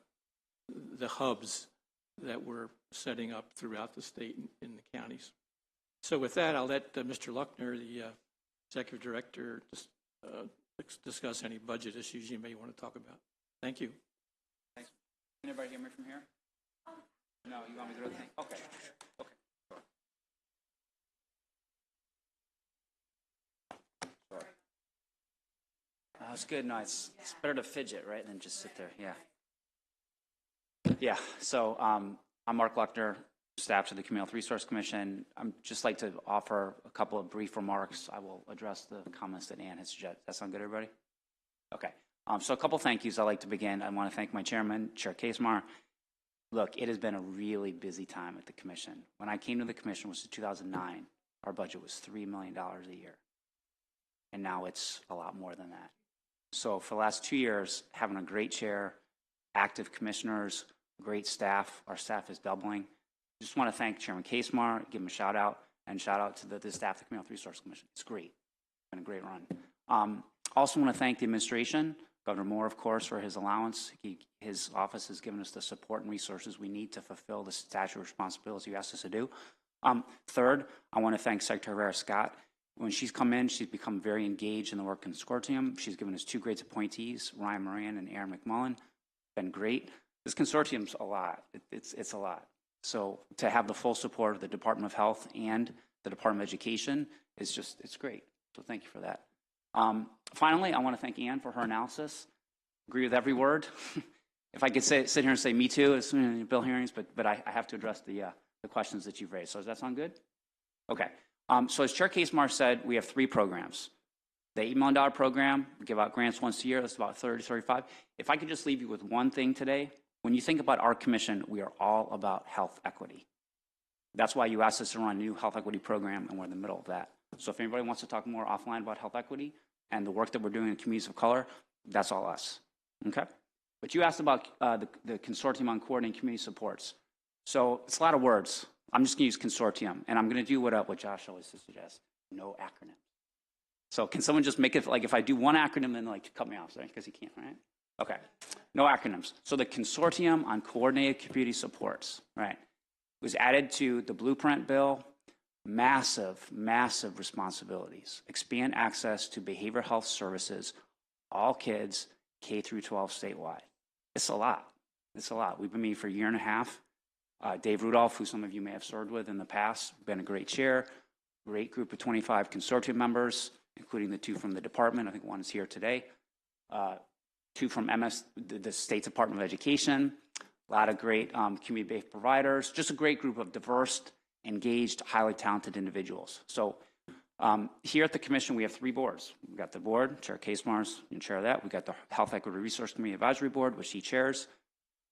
the hubs that we're setting up throughout the state and in the counties. So with that, I'll let Mr. Luckner, the Executive Director, discuss any budget issues you may want to talk about. Thank you. Thanks. Can everybody hear me from here? No, you want me to do the thing? Okay. Okay. Sorry. It's good. No, it's better to fidget, right, than just sit there. Yeah. Yeah. So I'm Mark Luckner, staff to the Community Health Resource Commission. I'm just like to offer a couple of brief remarks. I will address the comments that Ann has suggested. That sound good, everybody? Okay. So a couple thank yous. I'd like to begin. I want to thank my chairman, Chair Casemeyer, Look, it has been a really busy time at the commission. When I came to the commission, which was 2009, our budget was $3 million a year. And now it's a lot more than that. So for the last 2 years, having a great chair, active commissioners, great staff, our staff is doubling. Just want to thank Chairman Casemar, give him a shout out, and shout out to the staff of the Community Health Resource Commission. It's great. It's been a great run. Also want to thank the administration, Governor Moore, of course, for his allowance. His office has given us the support and resources we need to fulfill the statutory responsibilities you asked us to do. Third, I want to thank Secretary Rivera Scott. When she's come in, she's become very engaged in the work consortium. She's given us 2 great appointees, Ryan Moran and Aaron McMullen. Been great. This consortium's a lot. It's a lot. So to have the full support of the Department of Health and the Department of Education is just, it's great. So thank you for that. Finally, I want to thank Ann for her analysis. Agree with every word. If I could sit here and say me too, as soon as bill hearings, but I have to address the questions that you've raised. So does that sound good? Okay. So as Chair Casemar said, we have 3 programs. The $8 million program, we give out grants once a year. That's about 30, 35. If I could just leave you with one thing today, when you think about our commission, we are all about health equity. That's why you asked us to run a new health equity program, and we're in the middle of that. So if anybody wants to talk more offline about health equity and the work that we're doing in communities of color, that's all us. Okay? But you asked about the consortium on coordinating community supports. So it's a lot of words. I'm just going to use consortium, and I'm going to do what Josh always suggests, no acronym. So can someone just make it, like if I do one acronym, then like cut me off, right? Because you can't, right? Okay, no acronyms. So the consortium on coordinated community supports, right, was added to the blueprint bill. Massive, massive responsibilities. Expand access to behavioral health services, all kids, K through 12 statewide. It's a lot. It's a lot. We've been meeting for a year and a half. Dave Rudolph, who some of you may have served with in the past, been a great chair. Great group of 25 consortium members, including the 2 from the department. I think one is here today. 2 from the State Department of Education. A lot of great community-based providers. Just a great group of diverse, engaged, highly talented individuals. So here at the commission, we have 3 boards. We've got the board, Chair Casemar's in chair of that. We've got the Health Equity Resource Committee Advisory Board, which he chairs.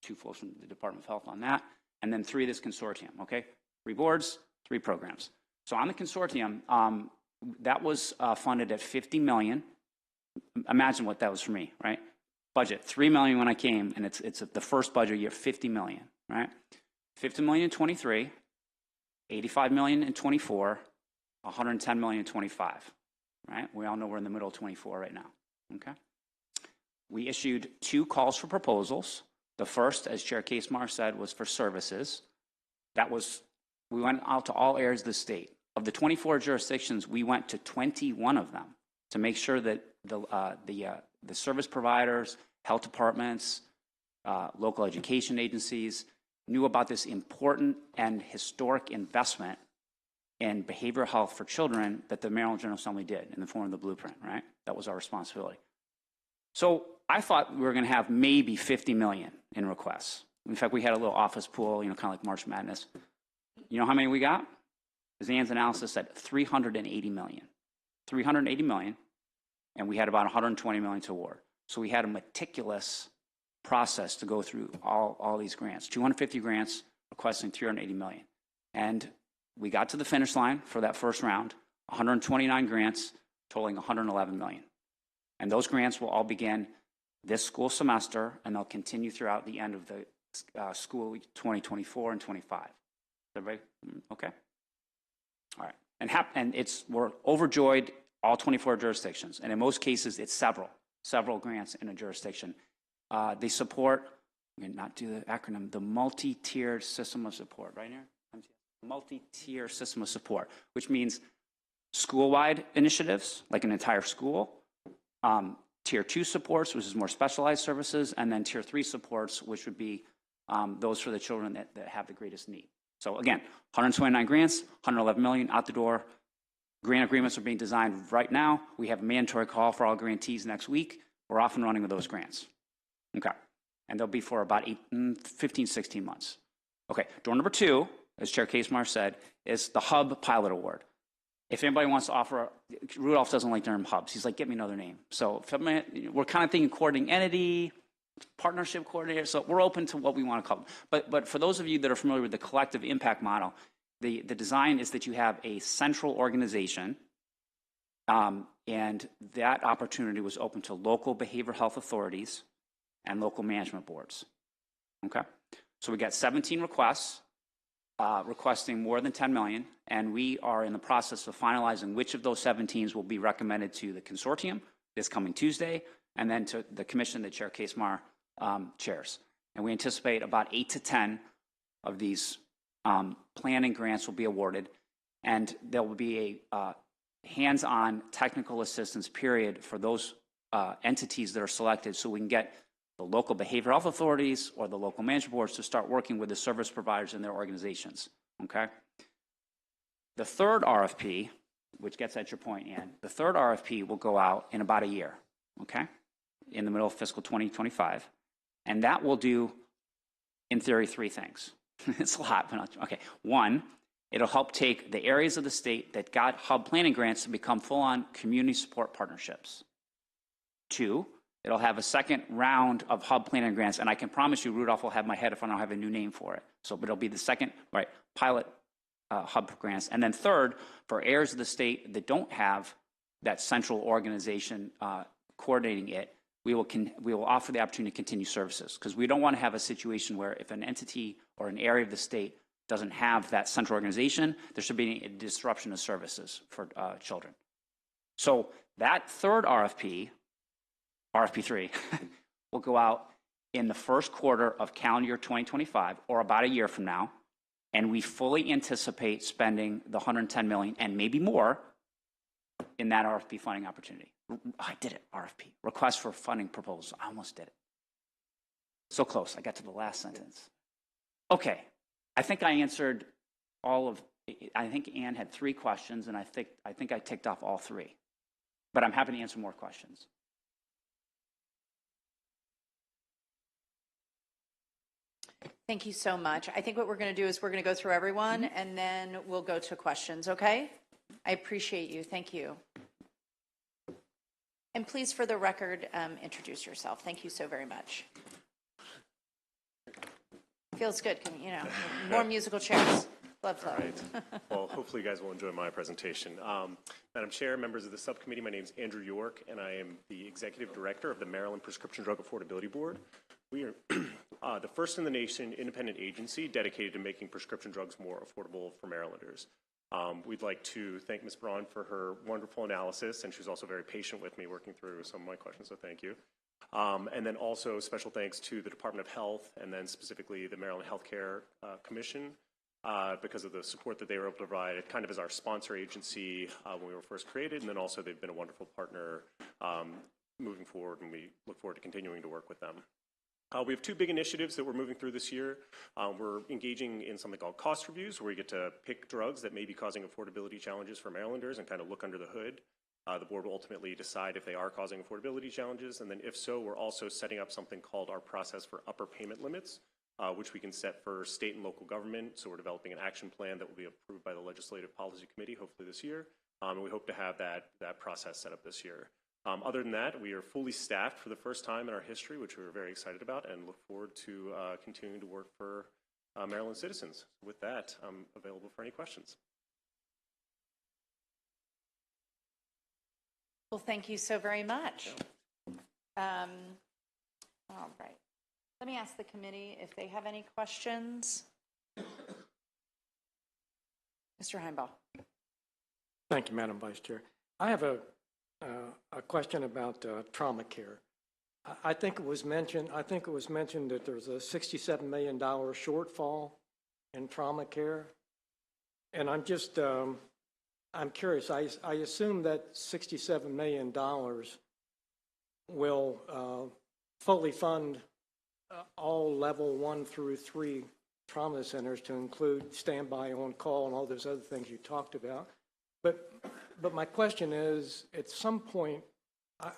2 folks from the Department of Health on that. And then 3 of this consortium, okay? 3 boards, 3 programs. So on the consortium, that was funded at $50 million. Imagine what that was for me, right? Budget, $3 million when I came, and it's the first budget year, $50 million, right? $50 million in 23, $85 million in 24, $110 million in 25, right? We all know we're in the middle of 24 right now, okay? We issued 2 calls for proposals. The first, as Chair Casemar said, was for services. We went out to all areas of the state. Of the 24 jurisdictions, we went to 21 of them to make sure that the service providers, health departments, local education agencies knew about this important and historic investment in behavioral health for children that the Maryland General Assembly did in the form of the blueprint, right? That was our responsibility. So I thought we were going to have maybe $50 million in requests. In fact, we had a little office pool, kind of like March Madness. You know how many we got? Zan's analysis said $380 million. $380 million, and we had about $120 million to award. So we had a meticulous process to go through all these grants. 250 grants requesting $380 million. And we got to the finish line for that first round, 129 grants totaling $111 million. And those grants will all begin this school semester, and they'll continue throughout the end of the school 2024 and 25. Everybody okay? All right. And we're overjoyed, all 24 jurisdictions. And in most cases, it's several grants in a jurisdiction. They support, I'm going to not do the acronym, the multi-tiered system of support, right here? Multi-tier system of support, which means school-wide initiatives, like an entire school, Tier 2 supports, which is more specialized services, and then Tier 3 supports, which would be those for the children that have the greatest need. So again, 129 grants, 111 million out the door. Grant agreements are being designed right now. We have a mandatory call for all grantees next week. We're off and running with those grants. Okay. And they'll be for about 15, 16 months. Okay. Door number 2, as Chair Casemar said, is the Hub Pilot Award. If anybody wants to offer, Rudolph doesn't like the term hubs. He's like, get me another name. So we're kind of thinking coordinating entity, partnership coordinator. So we're open to what we want to call them. But for those of you that are familiar with the collective impact model, the design is that you have a central organization, and that opportunity was open to local behavioral health authorities and local management boards. Okay? So we got 17 requests, requesting more than 10 million, and we are in the process of finalizing which of those 17s will be recommended to the consortium this coming Tuesday, and then to the commission that Chair Kasemar chairs. And we anticipate about 8 to 10 of these planning grants will be awarded, and there will be a hands-on technical assistance period for those entities that are selected, so we can get the local behavioral health authorities or the local management boards to start working with the service providers in their organizations, okay? The third RFP, which gets at your point, Ann, the third RFP will go out in about a year, okay? In the middle of fiscal 2025. And that will do, in theory, 3 things. It's a lot, but not, okay. 1, it'll help take the areas of the state that got hub planning grants to become full-on community support partnerships. 2, it'll have a second round of hub planning grants, and I can promise you Rudolph will have my head if I don't have a new name for it. So, but it'll be the second, right, pilot hub grants. And then third, for areas of the state that don't have that central organization coordinating it, we will offer the opportunity to continue services, because we don't want to have a situation where if an entity or an area of the state doesn't have that central organization, there should be a disruption of services for children. So that third RFP, RFP 3, will go out in the first quarter of calendar year 2025, or about a year from now, and we fully anticipate spending the $110 million and maybe more in that RFP funding opportunity. I did it, RFP, request for funding proposal. I almost did it. So close, I got to the last sentence. Okay, I think I answered all of, I think Ann had 3 questions, and I think I ticked off all 3. But I'm happy to answer more questions. Thank you so much. I think what we're going to do is we're going to go through everyone, and then we'll go to questions, okay? I appreciate you. Thank you. And please, for the record, introduce yourself. Thank you so very much. Feels good, you know, more musical chairs. Blood flow. All right. Well, hopefully you guys will enjoy my presentation. Madam Chair, members of the subcommittee, my name is Andrew York, and I am the Executive Director of the Maryland Prescription Drug Affordability Board. We are the first in the nation independent agency dedicated to making prescription drugs more affordable for Marylanders. We'd like to thank Ms. Braun for her wonderful analysis, and she was also very patient with me working through some of my questions, so thank you. And then also special thanks to the Department of Health, and then specifically the Maryland Healthcare Commission, because of the support that they were able to provide, kind of as our sponsor agency when we were first created, and then also they've been a wonderful partner moving forward, and we look forward to continuing to work with them. We have 2 big initiatives that we're moving through this year. We're engaging in something called cost reviews, where we get to pick drugs that may be causing affordability challenges for Marylanders and kind of look under the hood. The board will ultimately decide if they are causing affordability challenges, and then if so, we're also setting up something called our process for upper payment limits, which we can set for state and local government. So we're developing an action plan that will be approved by the Legislative Policy Committee, hopefully this year, and we hope to have that process set up this year. Other than that, we are fully staffed for the first time in our history, which we're very excited about, and look forward to continuing to work for Maryland citizens. With that, I'm available for any questions. Well, thank you so very much. All right. Let me ask the committee if they have any questions. Mr. Heimbaugh. Thank you, Madam Vice Chair. I have a question about trauma care. I think it was mentioned that there's a $67 million shortfall in trauma care, and I'm just I'm curious. I assume that $67 million will fully fund all level 1 through 3 trauma centers, to include standby, on call, and all those other things you talked about. But my question is, at some point,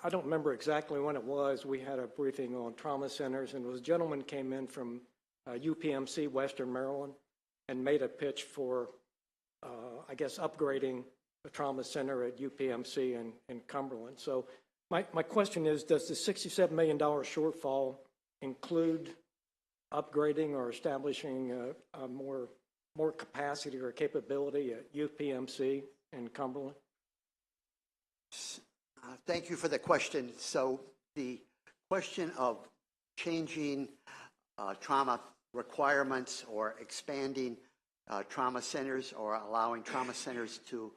I don't remember exactly when it was, we had a briefing on trauma centers, and a gentleman came in from UPMC, Western Maryland, and made a pitch for, I guess, upgrading the trauma center at UPMC in Cumberland. So my question is, does the $67 million shortfall include upgrading or establishing a more capacity or capability at UPMC in Cumberland? Thank you for the question. So the question of changing trauma requirements or expanding trauma centers or allowing trauma centers to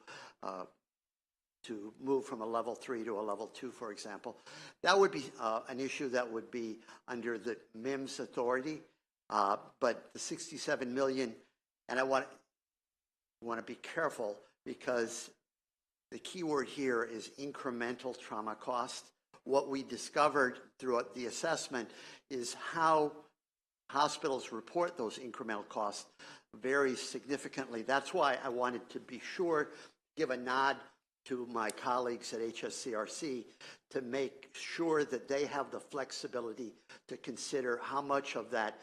move from a level 3 to a level 2, for example, that would be an issue that would be under the MIMS authority. But the 67 million, and I want to be careful because the key word here is incremental trauma cost. What we discovered throughout the assessment is how hospitals report those incremental costs varies significantly. That's why I wanted to be sure to give a nod to my colleagues at HSCRC to make sure that they have the flexibility to consider how much of that,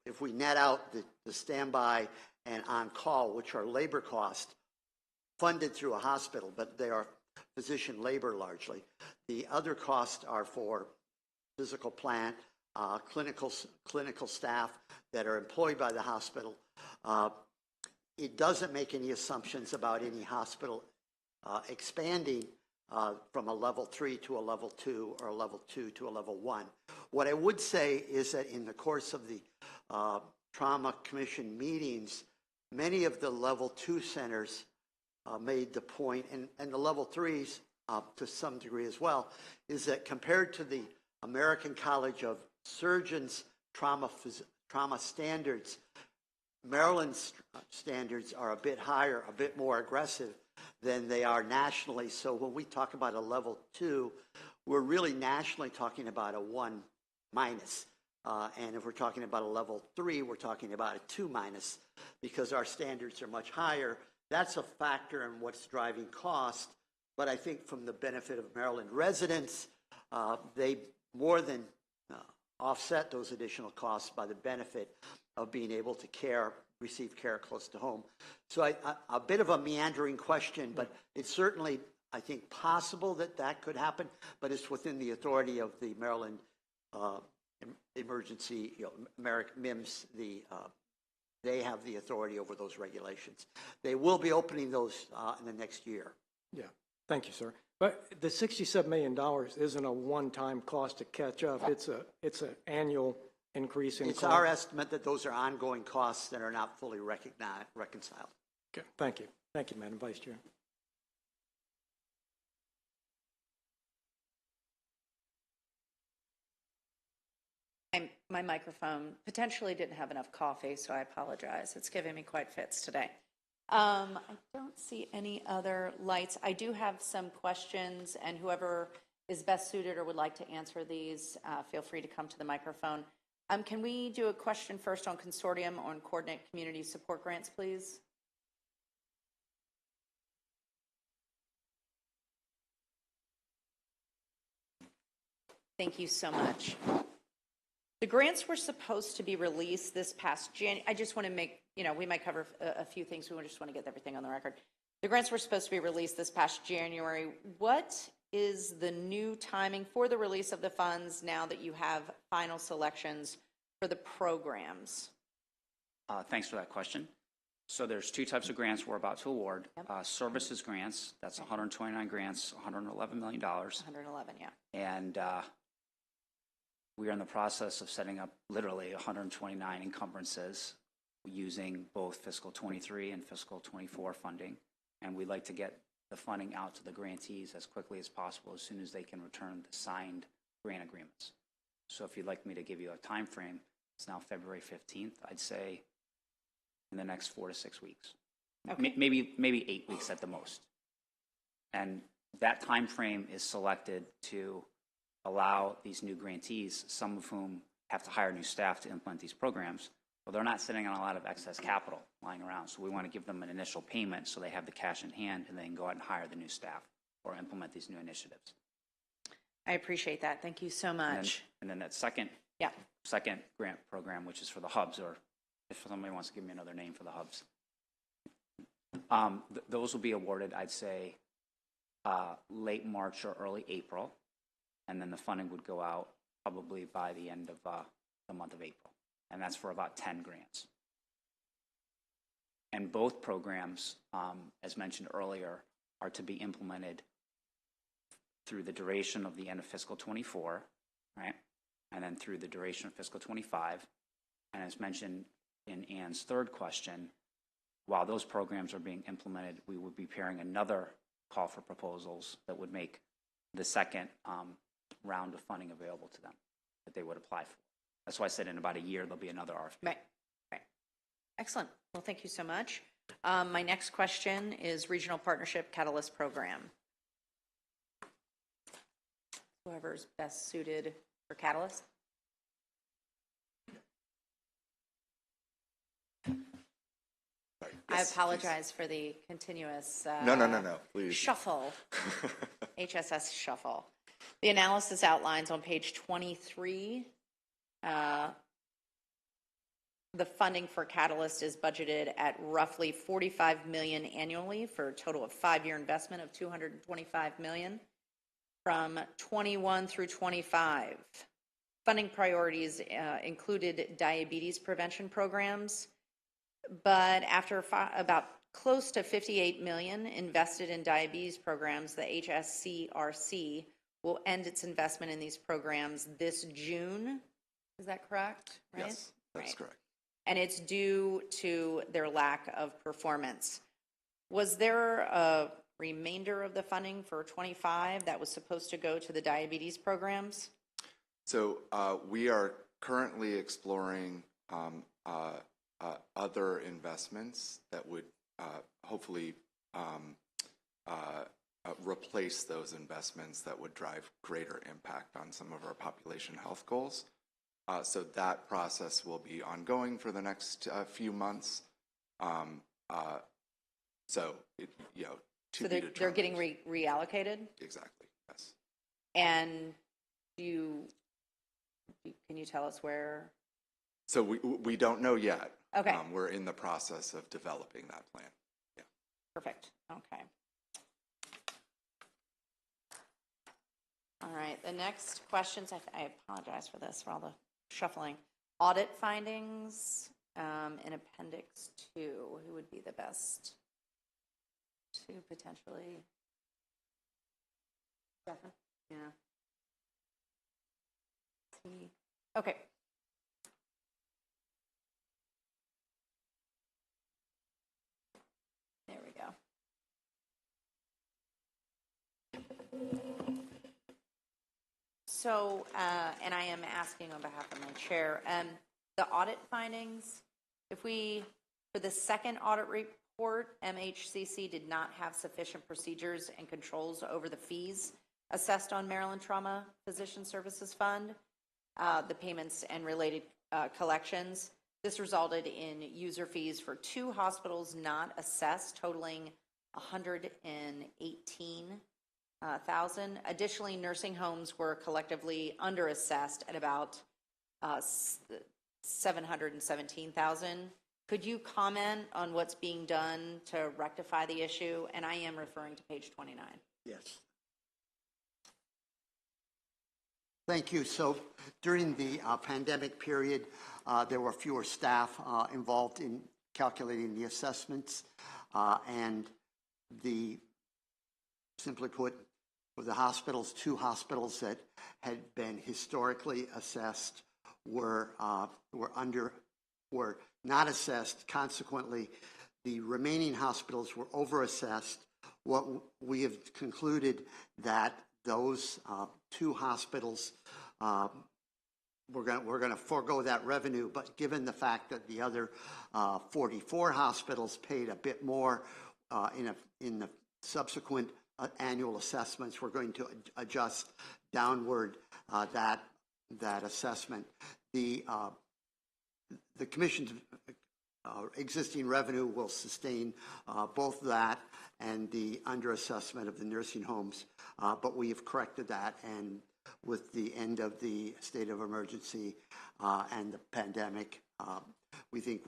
if we net out the standby and on-call, which are labor costs, funded through a hospital, but they are physician labor largely. The other costs are for physical plant, clinical staff that are employed by the hospital. It doesn't make any assumptions about any hospital expanding from a level 3 to a level 2 or a level 2 to a level 1. What I would say is that in the course of the Trauma Commission meetings, many of the level 2 centers made the point, and the level 3s to some degree as well, is that compared to the American College of Surgeons trauma standards, Maryland's standards are a bit higher, a bit more aggressive than they are nationally. So when we talk about a level 2, we're really nationally talking about a 1 minus. And if we're talking about a level 3, we're talking about a 2 minus because our standards are much higher. That's a factor in what's driving cost. But I think from the benefit of Maryland residents, they more than offset those additional costs by the benefit of being able to receive care close to home. So a bit of a meandering question, but it's certainly, I think, possible that could happen, but it's within the authority of the Maryland emergency, American MIMS, they have the authority over those regulations. They will be opening those in the next year. Yeah, thank you, sir. But the $67 million isn't a one-time cost to catch up. It's an annual increase in It's cost. our estimate that those are ongoing costs that are not fully reconciled. Okay, thank you. Thank you, Madam Vice Chair. My microphone potentially didn't have enough coffee, so I apologize. It's giving me quite fits today. I don't see any other lights. I do have some questions, and whoever is best suited or would like to answer these, feel free to come to the microphone. Can we do a question first on consortium or on coordinate community support grants, please? Thank you so much. The grants were supposed to be released this past January. I just want to make, we might cover a few things. We just want to get everything on the record. The grants were supposed to be released this past January. What is the new timing for the release of the funds now that you have final selections for the programs? Thanks for that question. So there's two types of grants we're about to award. Yep. Services grants, that's 129 grants, $111 million. 111, yeah. And we are in the process of setting up literally 129 encumbrances using both fiscal 23 and fiscal 24 funding. And we'd like to get the funding out to the grantees as quickly as possible, as soon as they can return the signed grant agreements. So if you'd like me to give you a time frame, it's now February 15th. I'd say in the next 4 to 6 weeks, Okay. maybe 8 weeks at the most. And that time frame is selected to allow these new grantees, some of whom have to hire new staff to implement these programs, but they're not sitting on a lot of excess capital lying around. So we want to give them an initial payment so they have the cash in hand and then go out and hire the new staff or implement these new initiatives. I appreciate that. Thank you so much. And then that second grant program, which is for the hubs, or if somebody wants to give me another name for the hubs, those will be awarded, I'd say, late March or early April. And then the funding would go out probably by the end of the month of April. And that's for about 10 grants. And both programs, as mentioned earlier, are to be implemented through the duration of the end of fiscal 24, right? And then through the duration of fiscal 25. And as mentioned in Ann's third question, while those programs are being implemented, we would be preparing another call for proposals that would make the second round of funding available to them that they would apply for. That's why I said in about a year there'll be another RFP. Right. Excellent. Well, thank you so much. My next question is Regional Partnership Catalyst Program. Whoever's best suited for Catalyst. Sorry. I Yes, apologize for the continuous No, please. shuffle, HSS shuffle. The analysis outlines on page 23. The funding for Catalyst is budgeted at roughly $45 million annually for a total of 5-year investment of $225 million from 21 through 25. Funding priorities included diabetes prevention programs, but after about close to $58 million invested in diabetes programs, the HSCRC will end its investment in these programs this June. Is that correct? Right? Yes, that's correct. And it's due to their lack of performance. Was there a remainder of the funding for 25 that was supposed to go to the diabetes programs? So we are currently exploring other investments that would hopefully replace those investments that would drive greater impact on some of our population health goals. So that process will be ongoing for the next few months. So they're getting reallocated? Exactly, yes. And can you tell us where? So we don't know yet. Okay. We're in the process of developing that plan. Yeah. Perfect. Okay. All right. The next questions, I apologize for this, for all the shuffling. Audit findings in Appendix 2. Who would be the best to potentially? Stefan? Yeah. Okay. There we go. So, and I am asking on behalf of my chair, the audit findings, for the second audit report, MHCC did not have sufficient procedures and controls over the fees assessed on Maryland Trauma Physician Services Fund, the payments and related collections. This resulted in user fees for 2 hospitals not assessed, totaling $118,000. Additionally, nursing homes were collectively underassessed at about $717,000. Could you comment on what's being done to rectify the issue? And I am referring to page 29. Yes. Thank you. So during the pandemic period, there were fewer staff involved in calculating the assessments, and simply put, for the hospitals, 2 hospitals that had been historically assessed were not assessed. Consequently, the remaining hospitals were overassessed. What we have concluded that those 2 hospitals, we're going to forego that revenue, but given the fact that the other 44 hospitals paid a bit more in the subsequent annual assessments, we're going to adjust downward that assessment. The Commission's existing revenue will sustain both that and the underassessment of the nursing homes, but we have corrected that, and with the end of the state of emergency and the pandemic, we think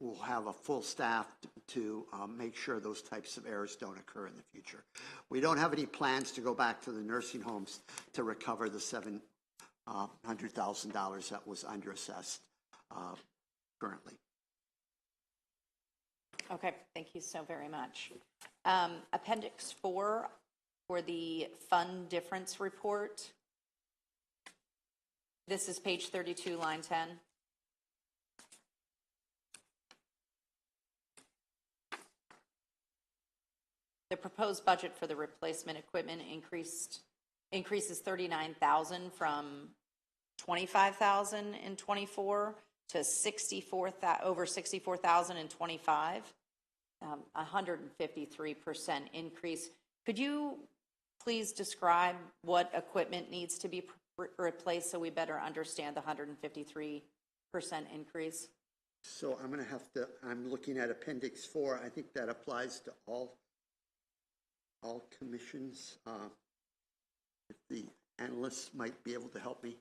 we'll have a full staff to make sure those types of errors don't occur in the future. We don't have any plans to go back to the nursing homes to recover the $100,000 that was underassessed currently. Okay, thank you so very much. Appendix 4 for the fund difference report. This is page 32, line 10. The proposed budget for the replacement equipment increases 39,000 from 25,000 in 24 to over 64,000 in 25. 153% increase. Could you please describe what equipment needs to be replaced so we better understand the 153% increase? So I'm going to have to, I'm looking at Appendix 4. I think that applies to all commissions. If the analysts might be able to help me.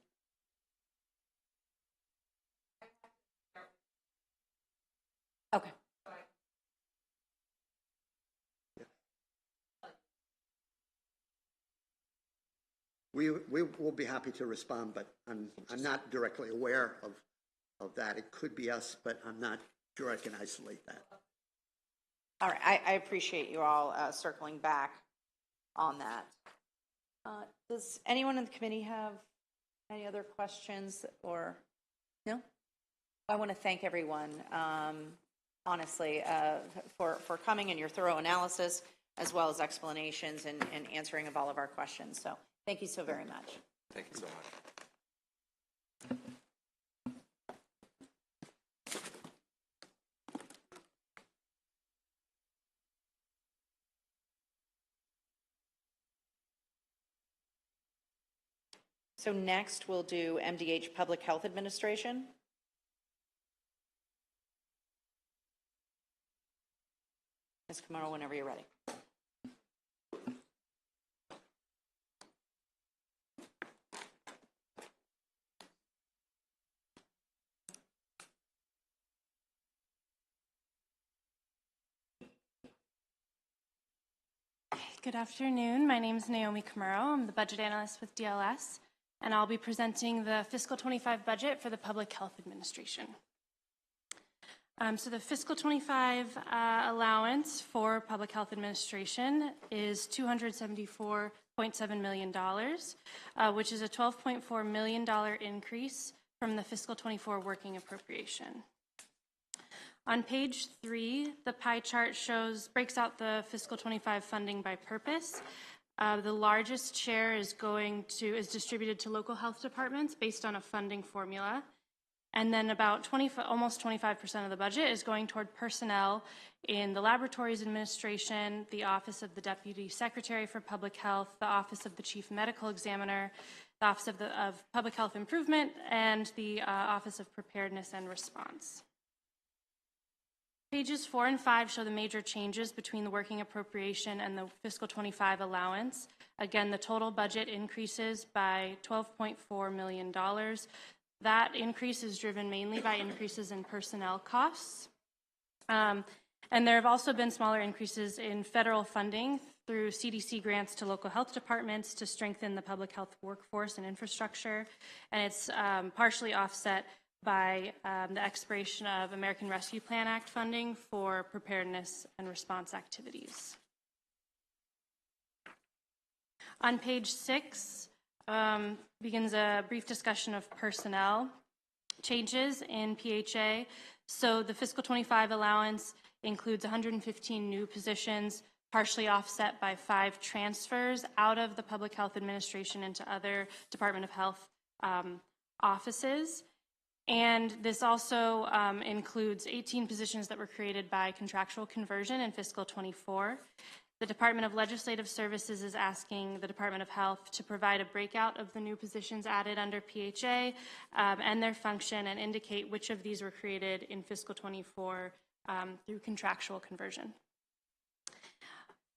Okay. We will be happy to respond, but I'm not directly aware of that. It could be us, but I'm not sure I can isolate that. All right, I appreciate you all circling back on that. Does anyone in the committee have any other questions or no? I want to thank everyone, honestly, for coming and your thorough analysis, as well as explanations and answering of all of our questions. So thank you so very much. Thank you so much. So next we'll do MDH Public Health Administration. Ms. Camaro, whenever you're ready. Good afternoon. My name is Naomi Camaro. I'm the budget analyst with DLS, and I'll be presenting the fiscal 25 budget for the Public Health Administration. So the fiscal 25 allowance for Public Health Administration is $274.7 million, which is a $12.4 million increase from the fiscal 24 working appropriation. On page 3, the pie chart breaks out the fiscal 25 funding by purpose. The largest share is distributed to local health departments based on a funding formula. And then about almost 25% of the budget is going toward personnel in the Laboratories Administration, the Office of the Deputy Secretary for Public Health, the Office of the Chief Medical Examiner, the Office of Public Health Improvement, and the Office of Preparedness and Response. Pages 4 and 5 show the major changes between the working appropriation and the fiscal 25 allowance. Again, the total budget increases by $12.4 million. That increase is driven mainly by increases in personnel costs. And there have also been smaller increases in federal funding through CDC grants to local health departments to strengthen the public health workforce and infrastructure. And it's partially offset by the expiration of American Rescue Plan Act funding for preparedness and response activities. On page 6 begins a brief discussion of personnel changes in PHA. So the fiscal 25 allowance includes 115 new positions, partially offset by 5 transfers out of the Public Health Administration into other Department of Health offices. And this also includes 18 positions that were created by contractual conversion in fiscal 24. The Department of Legislative Services is asking the Department of Health to provide a breakout of the new positions added under PHA and their function, and indicate which of these were created in fiscal 24 through contractual conversion.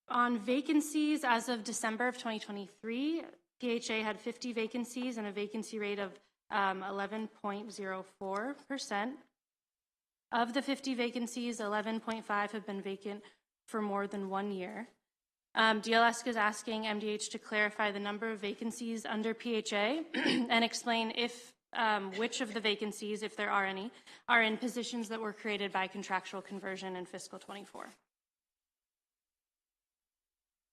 On vacancies, as of December of 2023, PHA had 50 vacancies and a vacancy rate of 11.04%. Of the 50 vacancies, 11.5 have been vacant for more than 1 year. DLS is asking MDH to clarify the number of vacancies under PHA and explain if which of the vacancies, if there are any, are in positions that were created by contractual conversion in fiscal 24.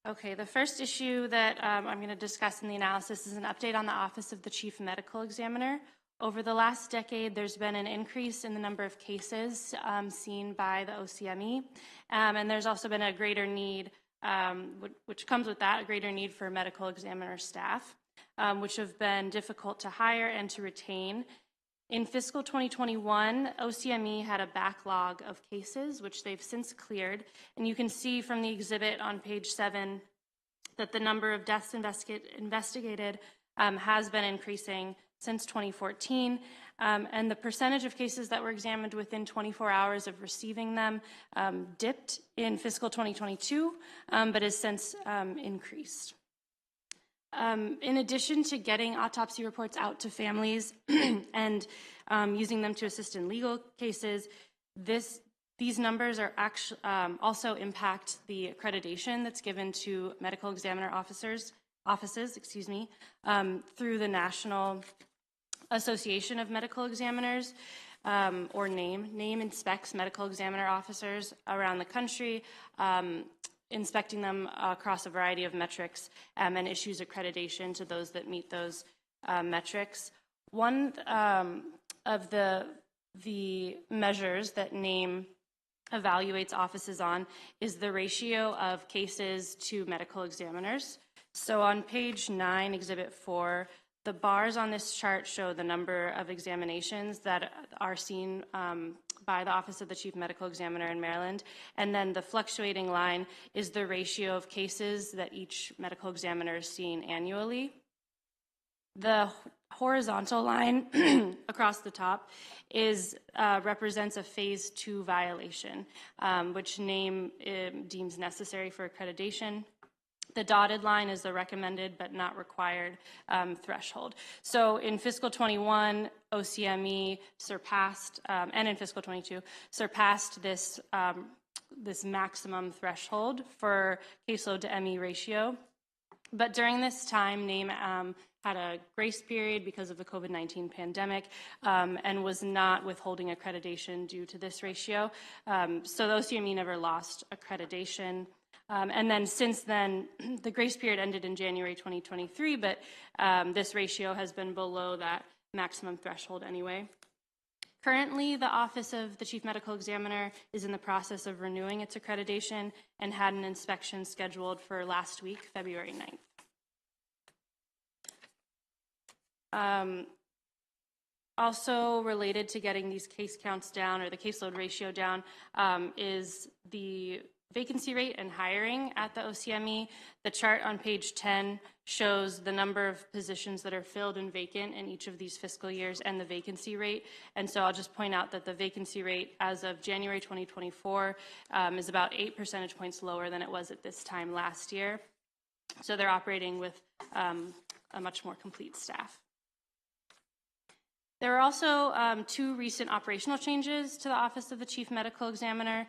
Okay, the first issue that I'm going to discuss in the analysis is an update on the Office of the Chief Medical Examiner. Over the last decade, there's been an increase in the number of cases seen by the OCME, and there's also been a greater need, which comes with that, a greater need for medical examiner staff, which have been difficult to hire and to retain. In fiscal 2021, OCME had a backlog of cases, which they've since cleared, and you can see from the exhibit on page 7 that the number of deaths investigated has been increasing since 2014, and the percentage of cases that were examined within 24 hours of receiving them dipped in fiscal 2022, but has since increased. In addition to getting autopsy reports out to families and using them to assist in legal cases, these numbers are actually also impact the accreditation that's given to medical examiner offices, through the National Association of Medical Examiners, or NAME inspects medical examiner officers around the country, inspecting them across a variety of metrics, and issues accreditation to those that meet those metrics. One of the measures that NAME evaluates offices on is the ratio of cases to medical examiners. So on page 9, Exhibit 4, the bars on this chart show the number of examinations that are seen by the Office of the Chief Medical Examiner in Maryland, and then the fluctuating line is the ratio of cases that each medical examiner is seeing annually. The horizontal line across the top represents a phase 2 violation, which NAME deems necessary for accreditation. The dotted line is the recommended but not required threshold. So in fiscal 21, OCME surpassed, and in fiscal 22, surpassed this maximum threshold for caseload to ME ratio. But during this time, NAME had a grace period because of the COVID-19 pandemic and was not withholding accreditation due to this ratio. So the OCME never lost accreditation. And then since then, the grace period ended in January 2023, but this ratio has been below that maximum threshold anyway. Currently, the Office of the Chief Medical Examiner is in the process of renewing its accreditation and had an inspection scheduled for last week, February 9th. Also related to getting these case counts down, or the caseload ratio down, is the vacancy rate and hiring at the OCME. The chart on page 10 shows the number of positions that are filled and vacant in each of these fiscal years and the vacancy rate. And so I'll just point out that the vacancy rate as of January 2024 is about 8 percentage points lower than it was at this time last year. So they're operating with a much more complete staff. There are also 2 recent operational changes to the Office of the Chief Medical Examiner.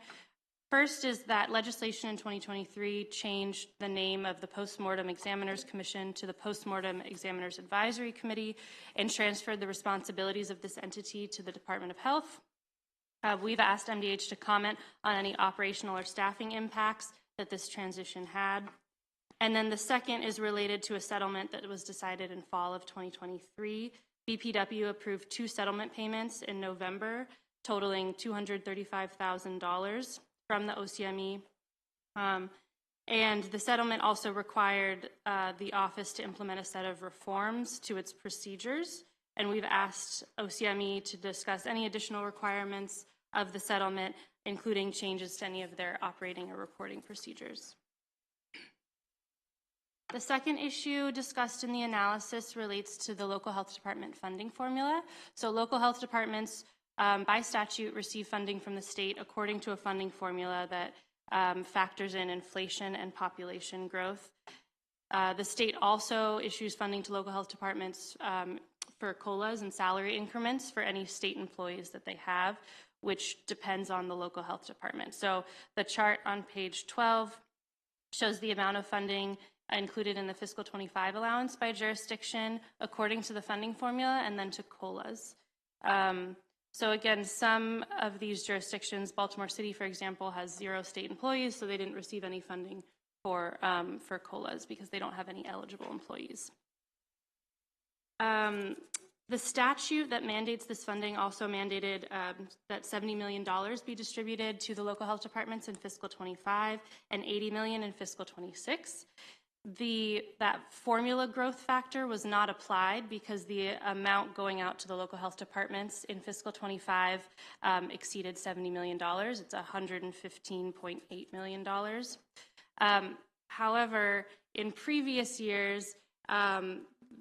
First is that legislation in 2023 changed the name of the Postmortem Examiners Commission to the Postmortem Examiners Advisory Committee and transferred the responsibilities of this entity to the Department of Health. We've asked MDH to comment on any operational or staffing impacts that this transition had. And then the second is related to a settlement that was decided in fall of 2023. BPW approved 2 settlement payments in November, totaling $235,000 from the OCME. And the settlement also required the office to implement a set of reforms to its procedures. And we've asked OCME to discuss any additional requirements of the settlement, including changes to any of their operating or reporting procedures. The second issue discussed in the analysis relates to the local health department funding formula. So local health departments, by statute, receive funding from the state according to a funding formula that factors in inflation and population growth. The state also issues funding to local health departments for COLAs and salary increments for any state employees that they have, which depends on the local health department. So the chart on page 12 shows the amount of funding included in the fiscal 25 allowance by jurisdiction according to the funding formula and then to COLAs. So again, some of these jurisdictions, Baltimore City, for example, has 0 state employees, so they didn't receive any funding for COLAs because they don't have any eligible employees. The statute that mandates this funding also mandated that $70 million be distributed to the local health departments in fiscal 25 and $80 million in fiscal 26. That formula growth factor was not applied because the amount going out to the local health departments in fiscal 25 exceeded $70 million. It's $115.8 million. However, in previous years,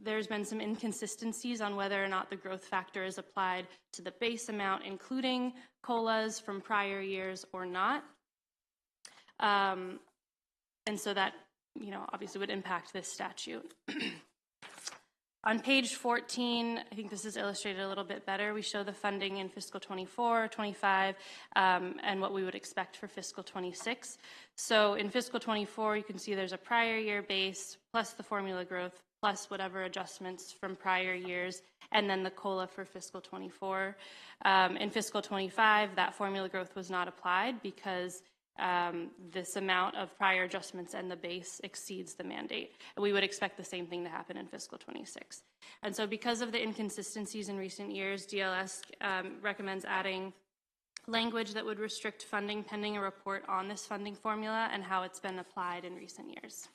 there's been some inconsistencies on whether or not the growth factor is applied to the base amount, including COLAs from prior years or not. And so that, obviously would impact this statute. On page 14, I think this is illustrated a little bit better. We show the funding in fiscal 24, 25, and what we would expect for fiscal 26. So in fiscal 24, you can see there's a prior year base plus the formula growth plus whatever adjustments from prior years, and then the COLA for fiscal 24. In fiscal 25, that formula growth was not applied because this amount of prior adjustments and the base exceeds the mandate. And we would expect the same thing to happen in fiscal 26. And so because of the inconsistencies in recent years, DLS recommends adding language that would restrict funding pending a report on this funding formula and how it's been applied in recent years.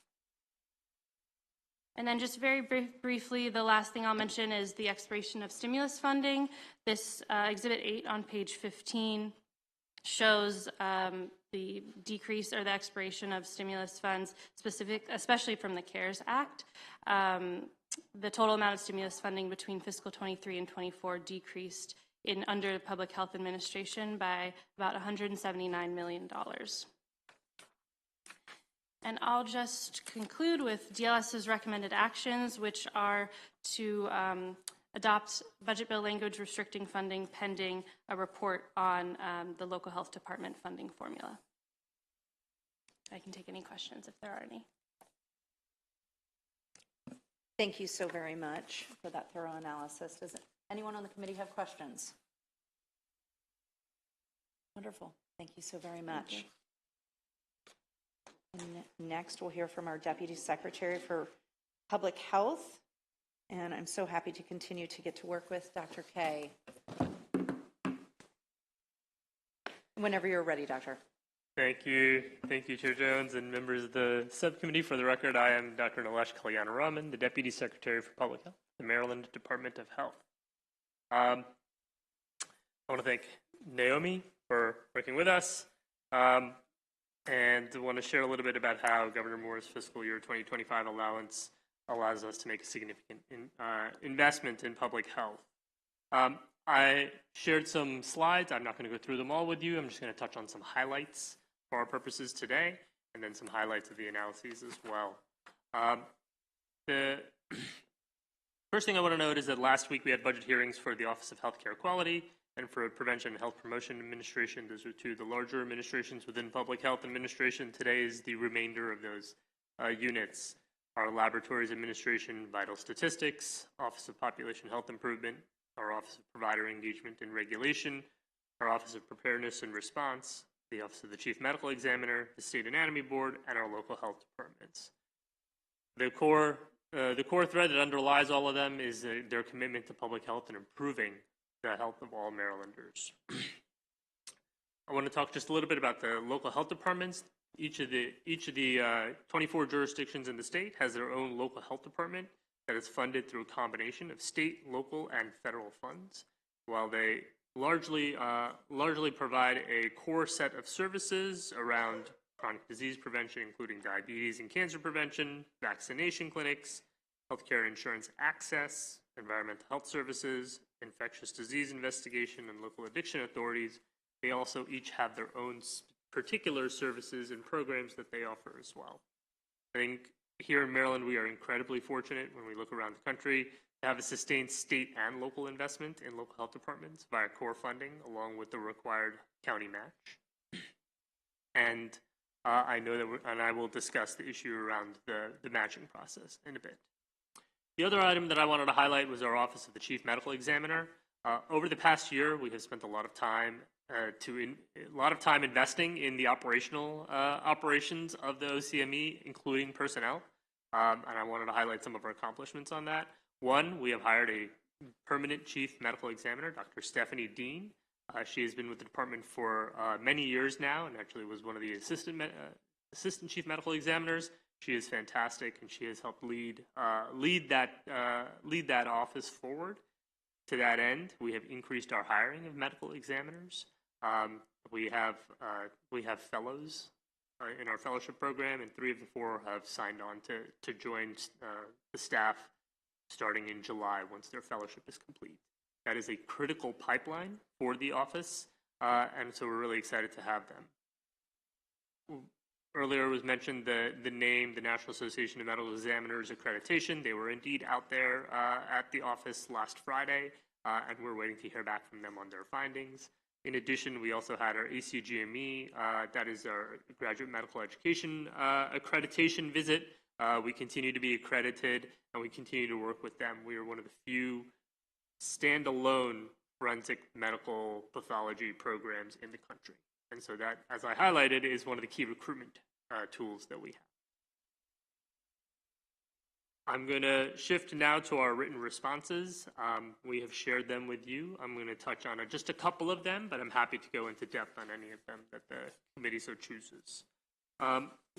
And then just very briefly, the last thing I'll mention is the expiration of stimulus funding. This Exhibit 8 on page 15 shows the decrease or the expiration of stimulus funds, especially from the CARES Act. The total amount of stimulus funding between fiscal 23 and 24 decreased under Public Health Administration by about $179 million. And I'll just conclude with DLS's recommended actions, which are to adopt budget bill language restricting funding pending a report on the local health department funding formula. I can take any questions if there are any. Thank you so very much for that thorough analysis. Does anyone on the committee have questions? Wonderful. Thank you so very much. And next, we'll hear from our Deputy Secretary for Public Health. And I'm so happy to continue to get to work with Dr. Kay. Whenever you're ready, Doctor. Thank you. Thank you, Chair Jones and members of the subcommittee. For the record, I am Dr. Nilesh Kalyana-Raman, the Deputy Secretary for Public Health, the Maryland Department of Health. I want to thank Naomi for working with us. And I want to share a little bit about how Governor Moore's fiscal year 2025 allowance allows us to make a significant investment in public health. I shared some slides. I'm not going to go through them all with you. I'm just going to touch on some highlights for our purposes today, and then some highlights of the analyses as well. The first thing I want to note is that last week we had budget hearings for the Office of Healthcare Quality and for Prevention and Health Promotion Administration. Those are two of the larger administrations within Public Health Administration. Today is the remainder of those units. Our Laboratories Administration, Vital Statistics, Office of Population Health Improvement, our Office of Provider Engagement and Regulation, our Office of Preparedness and Response, the Office of the Chief Medical Examiner, the State Anatomy Board, and our local health departments. The core thread that underlies all of them is their commitment to public health and improving the health of all Marylanders. I want to talk just a little bit about the local health departments. Each of the 24 jurisdictions in the state has their own local health department that is funded through a combination of state, local, and federal funds. While they largely provide a core set of services around chronic disease prevention, including diabetes and cancer prevention, vaccination clinics, healthcare insurance access, environmental health services, infectious disease investigation, and local addiction authorities, they also each have their own particular services and programs that they offer as well. I think here in Maryland, we are incredibly fortunate when we look around the country to have a sustained state and local investment in local health departments via core funding, along with the required county match. And I know that, and I will discuss the issue around the matching process in a bit. The other item that I wanted to highlight was our Office of the Chief Medical Examiner. Over the past year, we have spent a lot of time investing in the operations of the OCME, including personnel. And I wanted to highlight some of our accomplishments on that. One, we have hired a permanent Chief Medical Examiner, Dr. Stephanie Dean. She has been with the department for many years now, and actually was one of the assistant Chief Medical Examiners. She is fantastic, and she has helped lead that office forward. To that end, we have increased our hiring of medical examiners. We have fellows in our fellowship program, and 3 of the 4 have signed on to join the staff starting in July once their fellowship is complete. That is a critical pipeline for the office, and so we're really excited to have them. Earlier was mentioned the name, the National Association of Medical Examiners accreditation. They were indeed out there at the office last Friday, and we're waiting to hear back from them on their findings. In addition, we also had our ACGME, that is our graduate medical education accreditation visit. We continue to be accredited, and we continue to work with them. We are one of the few standalone forensic medical pathology programs in the country. And so that, as I highlighted, is one of the key recruitment tools that we have. I'm going to shift now to our written responses. We have shared them with you. I'm going to touch on just a couple of them, but I'm happy to go into depth on any of them that the committee so chooses.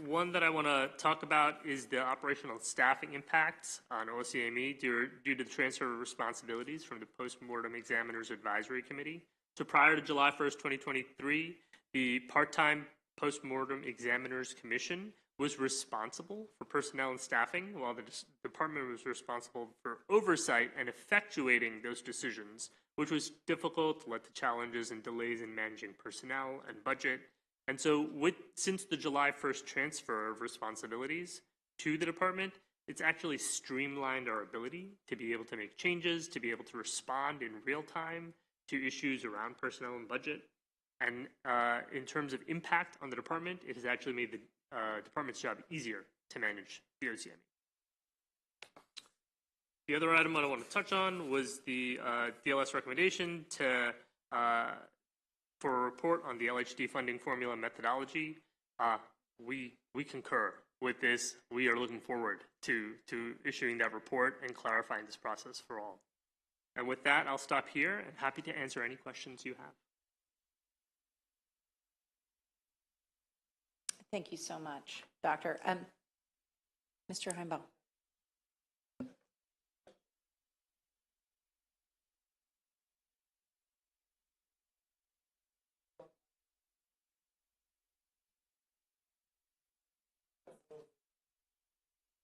One that I want to talk about is the operational staffing impacts on OCME due to the transfer of responsibilities from the Postmortem Examiners Advisory Committee. So prior to July 1st, 2023, the part-time Postmortem Examiners Commission was responsible for personnel and staffing, while the department was responsible for oversight and effectuating those decisions, which was difficult, led to challenges and delays in managing personnel and budget. And so since the July 1st transfer of responsibilities to the department, it's actually streamlined our ability to be able to make changes, to be able to respond in real time to issues around personnel and budget. And in terms of impact on the department, it has actually made the department's job easier to manage the OCME. The other item I want to touch on was the DLS recommendation for a report on the LHD funding formula methodology. We concur with this. We are looking forward to issuing that report and clarifying this process for all. And with that, I'll stop here and happy to answer any questions you have. Thank you so much, Doctor. Mr. Heimbaugh.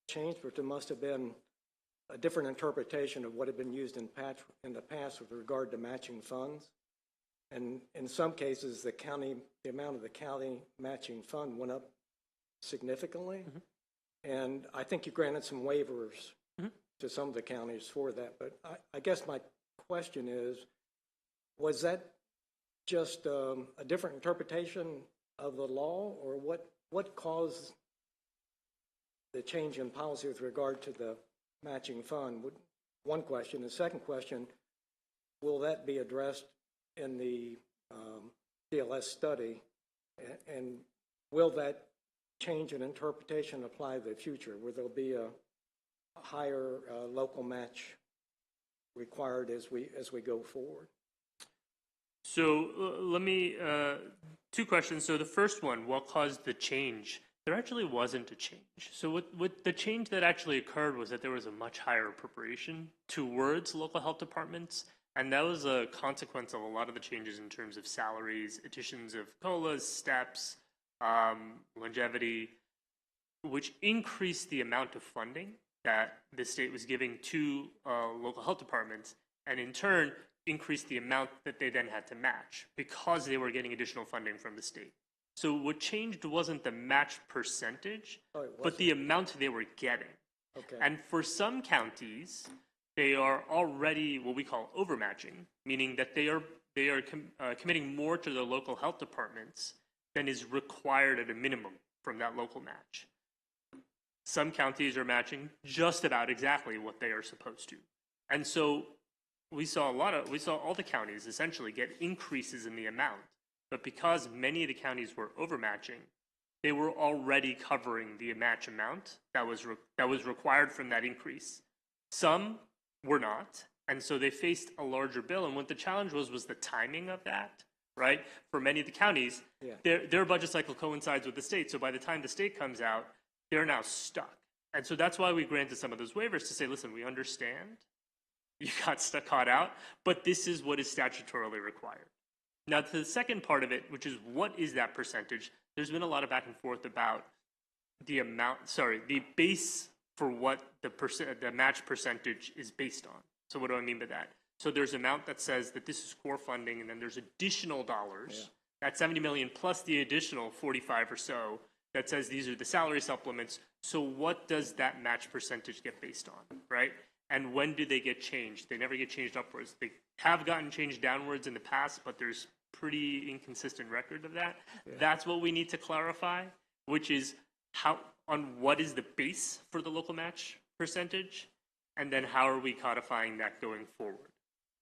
Changed, but there must have been a different interpretation of what had been used in the past with regard to matching funds. And in some cases, the amount of the county matching fund went up significantly. Mm-hmm. And I think you granted some waivers to some of the counties for that. But I guess my question is, was that just a different interpretation of the law, or what caused the change in policy with regard to the matching fund? One question. The second question, will that be addressed in the DLS study, and will that change in interpretation apply to the future? Will there be a higher local match required as we go forward? So let me, 2 questions. So the first one, what caused the change? There actually wasn't a change. So what the change that actually occurred was that there was a much higher appropriation towards local health departments, and that was a consequence of a lot of the changes in terms of salaries, additions of COLAs, steps, longevity, which increased the amount of funding that the state was giving to local health departments, and in turn increased the amount that they then had to match because they were getting additional funding from the state. So what changed wasn't the match percentage, but the amount they were getting. Okay. And for some counties, they are already what we call overmatching, meaning that they are committing more to their local health departments than is required at a minimum from that local match. Some counties are matching just about exactly what they are supposed to. And so we saw all the counties essentially get increases in the amount, but because many of the counties were overmatching, they were already covering the match amount that was required from that increase. Some were not, and so they faced a larger bill. And what the challenge was the timing of that, right? For many of the counties, their budget cycle coincides with the state. So by the time the state comes out, they're now stuck. And so that's why we granted some of those waivers to say, listen, we understand you got caught out, but this is what is statutorily required. Now, to the second part of it, which is what is that percentage, there's been a lot of back and forth about the base for what the match percentage is based on. So what do I mean by that? So there's an amount that says that this is core funding, and then there's additional dollars, that 70 million plus the additional 45 or so, that says these are the salary supplements. So what does that match percentage get based on, right? And when do they get changed? They never get changed upwards. They have gotten changed downwards in the past, but there's pretty inconsistent record of that. That's what we need to clarify, which is what is the base for the local match percentage, and then how are we codifying that going forward?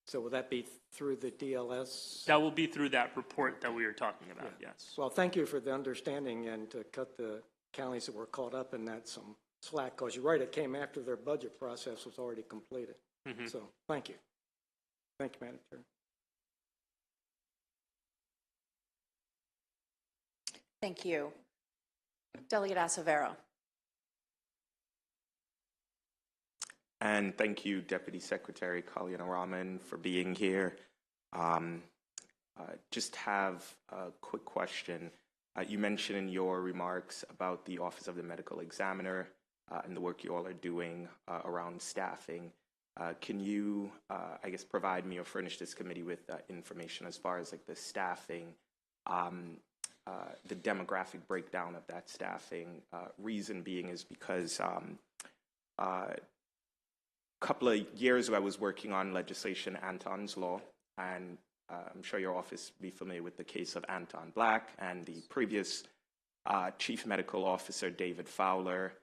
So will that be through the DLS? That will be through that report that we were talking about, yes. Well, thank you for the understanding and to cut the counties that were caught up in that some slack, because you're right, it came after their budget process was already completed. So thank you. Thank you, Madam Chair. Thank you. Delegate Acevero. And thank you, Deputy Secretary Kalyana Raman, for being here. Just have a quick question. You mentioned in your remarks about the Office of the Medical Examiner and the work you all are doing around staffing. Can you, I guess, provide me or furnish this committee with information as far as like the staffing, the demographic breakdown of that staffing? Reason being is because couple of years ago, I was working on legislation, Anton's Law, and I'm sure your office will be familiar with the case of Anton Black and the previous Chief Medical Officer, David Fowler,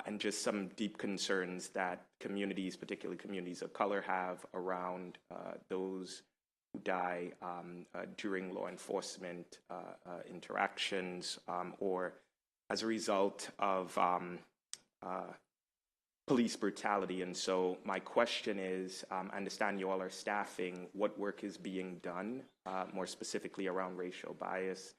and just some deep concerns that communities, particularly communities of color, have around those who die during law enforcement interactions or as a result of police brutality. And so my question is, I understand you all are staffing. What work is being done, more specifically around racial bias?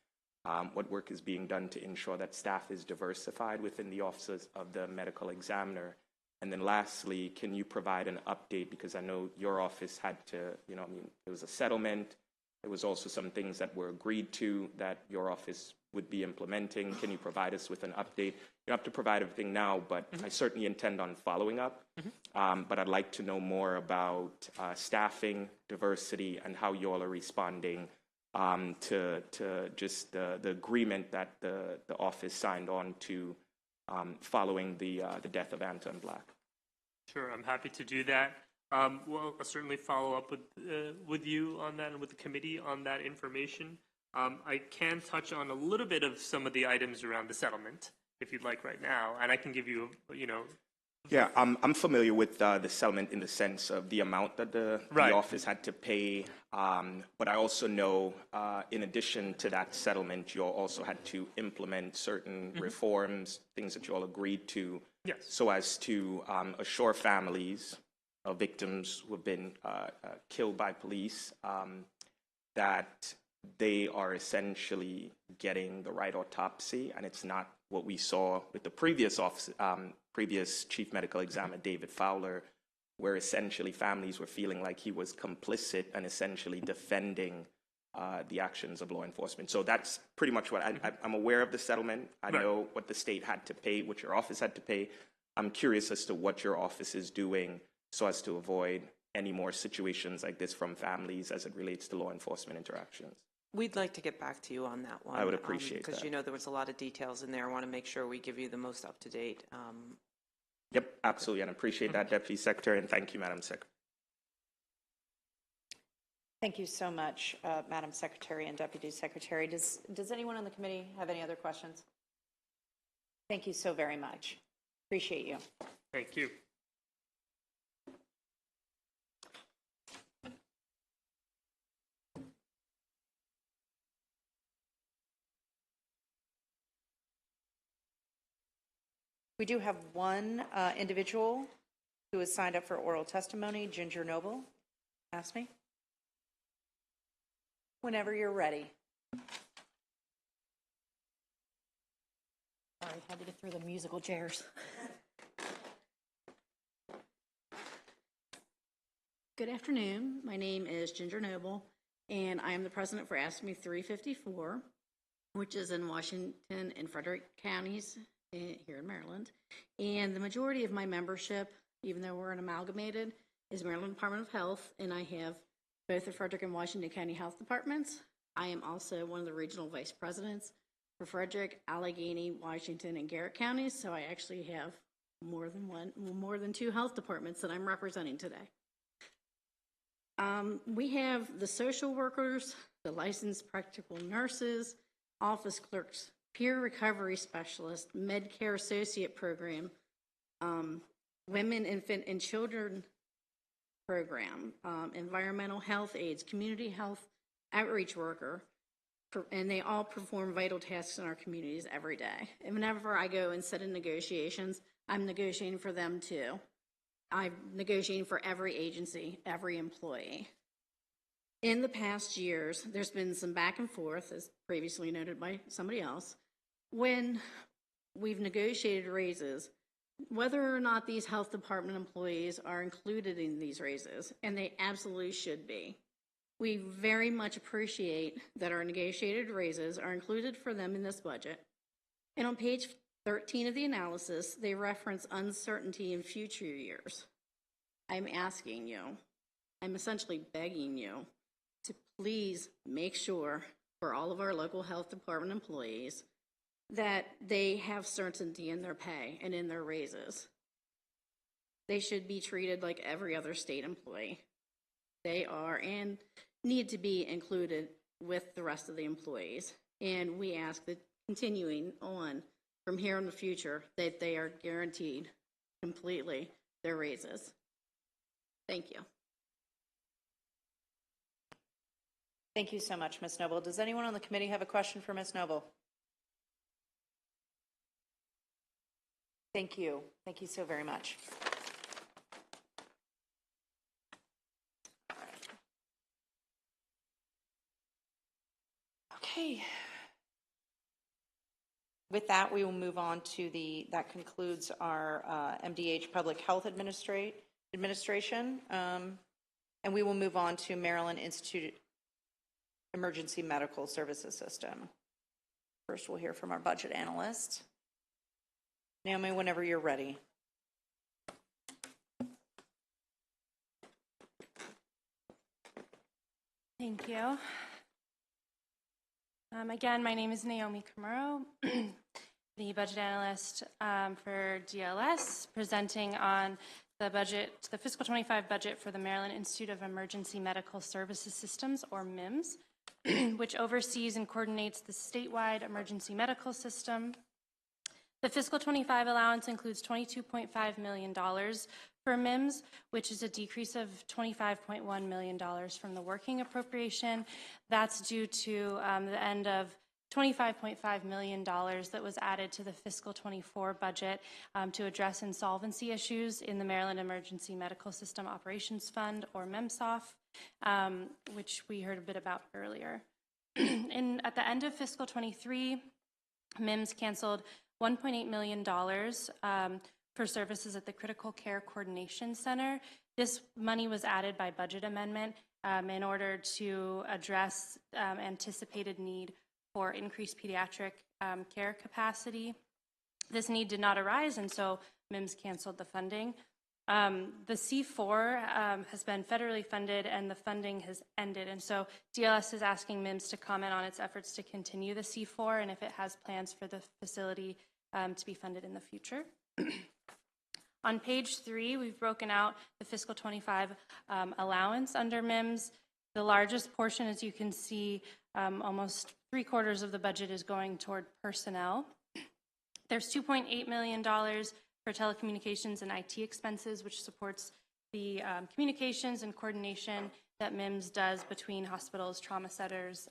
What work is being done to ensure that staff is diversified within the offices of the medical examiner? And then lastly, can you provide an update? Because I know your office had to, there was a settlement. There was also some things that were agreed to that your office would be implementing. Can you provide us with an update? You don't have to provide everything now, but I certainly intend on following up. But I'd like to know more about staffing, diversity, and how you all are responding to just the agreement that the office signed on to following the death of Anton Black. Sure, I'm happy to do that. We'll certainly follow up with you on that and with the committee on that information. I can touch on a little bit of some of the items around the settlement, if you'd like right now, and I can give you, Yeah, I'm familiar with the settlement in the sense of the amount that the office had to pay, but I also know, in addition to that settlement, you all also had to implement certain reforms, things that you all agreed to, so as to assure families of victims who have been killed by police that they are essentially getting the right autopsy, and it's not what we saw with the previous chief medical examiner, David Fowler, where essentially families were feeling like he was complicit and essentially defending the actions of law enforcement. So that's pretty much what I'm aware of the settlement. I know what the state had to pay, what your office had to pay. I'm curious as to what your office is doing so as to avoid any more situations like this from families as it relates to law enforcement interactions. We'd like to get back to you on that one. I would appreciate that. Because there was a lot of details in there. I want to make sure we give you the most up-to-date. Yep, absolutely, and I appreciate that, Deputy Secretary, and thank you, Madam Secretary. Thank you so much, Madam Secretary and Deputy Secretary. Does anyone on the committee have any other questions? Thank you so very much. Appreciate you. Thank you. We do have one individual who has signed up for oral testimony, Ginger Noble. Ask me. Whenever you're ready. Sorry, had to get through the musical chairs. Good afternoon. My name is Ginger Noble, and I am the president for Ask Me 354, which is in Washington and Frederick counties here in Maryland. And the majority of my membership, even though we're an amalgamated, is Maryland Department of Health, and I have both the Frederick and Washington County Health Departments. I am also one of the regional vice presidents for Frederick, Allegheny, Washington, and Garrett counties, so I actually have more than two health departments that I'm representing today. We have the social workers, the licensed practical nurses, office clerks, peer recovery specialists, Medcare associate program, women, infant, and children program, environmental health aides, community health outreach worker, and they all perform vital tasks in our communities every day. And whenever I go and sit in negotiations, I'm negotiating for them too. I'm negotiating for every agency, every employee. In the past years, there's been some back and forth, as previously noted by somebody else, when we've negotiated raises, whether or not these health department employees are included in these raises, and they absolutely should be. We very much appreciate that our negotiated raises are included for them in this budget. And on page 13 of the analysis, they reference uncertainty in future years. I'm asking you, I'm essentially begging you to please make sure for all of our local health department employees that they have certainty in their pay and in their raises. They should be treated like every other state employee. They are and need to be included with the rest of the employees. And we ask that continuing on from here in the future that they are guaranteed completely their raises. Thank you. Thank you so much, Ms. Noble. Does anyone on the committee have a question for Ms. Noble? Thank you. Thank you so very much. Okay. With that, we will move on to that concludes our MDH Public Health Administration, and we will move on to Maryland Institute Emergency Medical Services System. First, we'll hear from our budget analyst. Naomi, whenever you're ready. Thank you. Again, my name is Naomi Camaro, the budget analyst for DLS, presenting on the budget, the fiscal 25 budget for the Maryland Institute of Emergency Medical Services Systems, or MIMS, which oversees and coordinates the statewide emergency medical system. The fiscal 25 allowance includes $22.5 million for MIMS, which is a decrease of $25.1 million from the working appropriation. That's due to the end of $25.5 million that was added to the fiscal 24 budget to address insolvency issues in the Maryland Emergency Medical System Operations Fund, or MEMSOF, which we heard a bit about earlier. At the end of fiscal 23, MIMS canceled $1.8 million for services at the Critical Care Coordination Center. This money was added by budget amendment in order to address anticipated need for increased pediatric care capacity. This need did not arise, and so MIMS canceled the funding. The C4 has been federally funded, and the funding has ended, and so DLS is asking MIMS to comment on its efforts to continue the C4 and if it has plans for the facility to be funded in the future. On page 3, we've broken out the fiscal 25 allowance under MIMS. The largest portion, as you can see, almost 3/4 of the budget is going toward personnel. There's $2.8 million for telecommunications and IT expenses, which supports the communications and coordination that MIMS does between hospitals, trauma centers,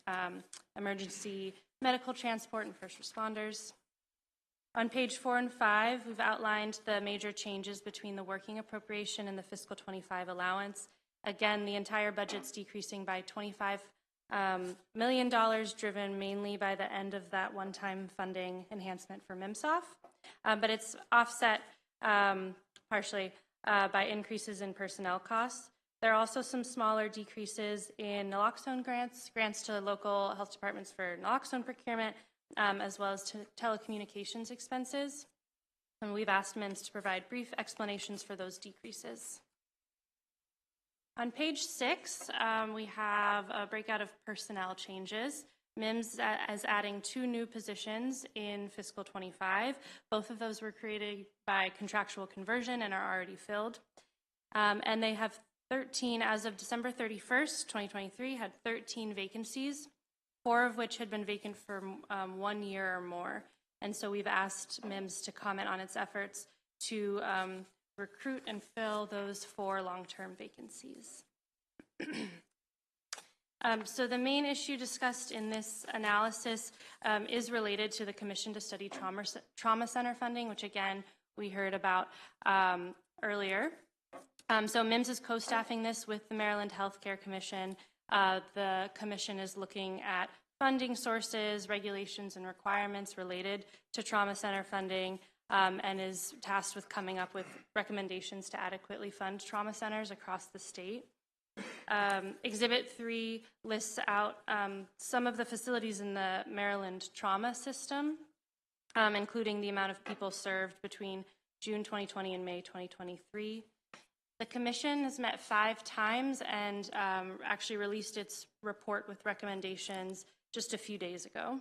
emergency medical transport, and first responders. On page 4 and 5, we've outlined the major changes between the working appropriation and the fiscal 25 allowance. Again, the entire budget's decreasing by $25 million, driven mainly by the end of that one-time funding enhancement for MIMSOF, but it's offset partially by increases in personnel costs. There are also some smaller decreases in naloxone grants to local health departments for naloxone procurement, as well as to telecommunications expenses. And we've asked MIMS to provide brief explanations for those decreases. On page 6, we have a breakout of personnel changes. MIMS is adding 2 new positions in fiscal 25. Both of those were created by contractual conversion and are already filled. And they have 13, as of December 31st, 2023, had 13 vacancies, 4 of which had been vacant for 1 year or more. And so we've asked MIMS to comment on its efforts to recruit and fill those 4 long-term vacancies. So the main issue discussed in this analysis is related to the Commission to Study Trauma Center funding, which again, we heard about earlier. So MIMS is co-staffing this with the Maryland Healthcare Commission. The Commission is looking at funding sources, regulations, and requirements related to trauma center funding, and is tasked with coming up with recommendations to adequately fund trauma centers across the state. Exhibit 3 lists out some of the facilities in the Maryland trauma system, including the amount of people served between June 2020 and May 2023. The Commission has met 5 times and actually released its report with recommendations just a few days ago.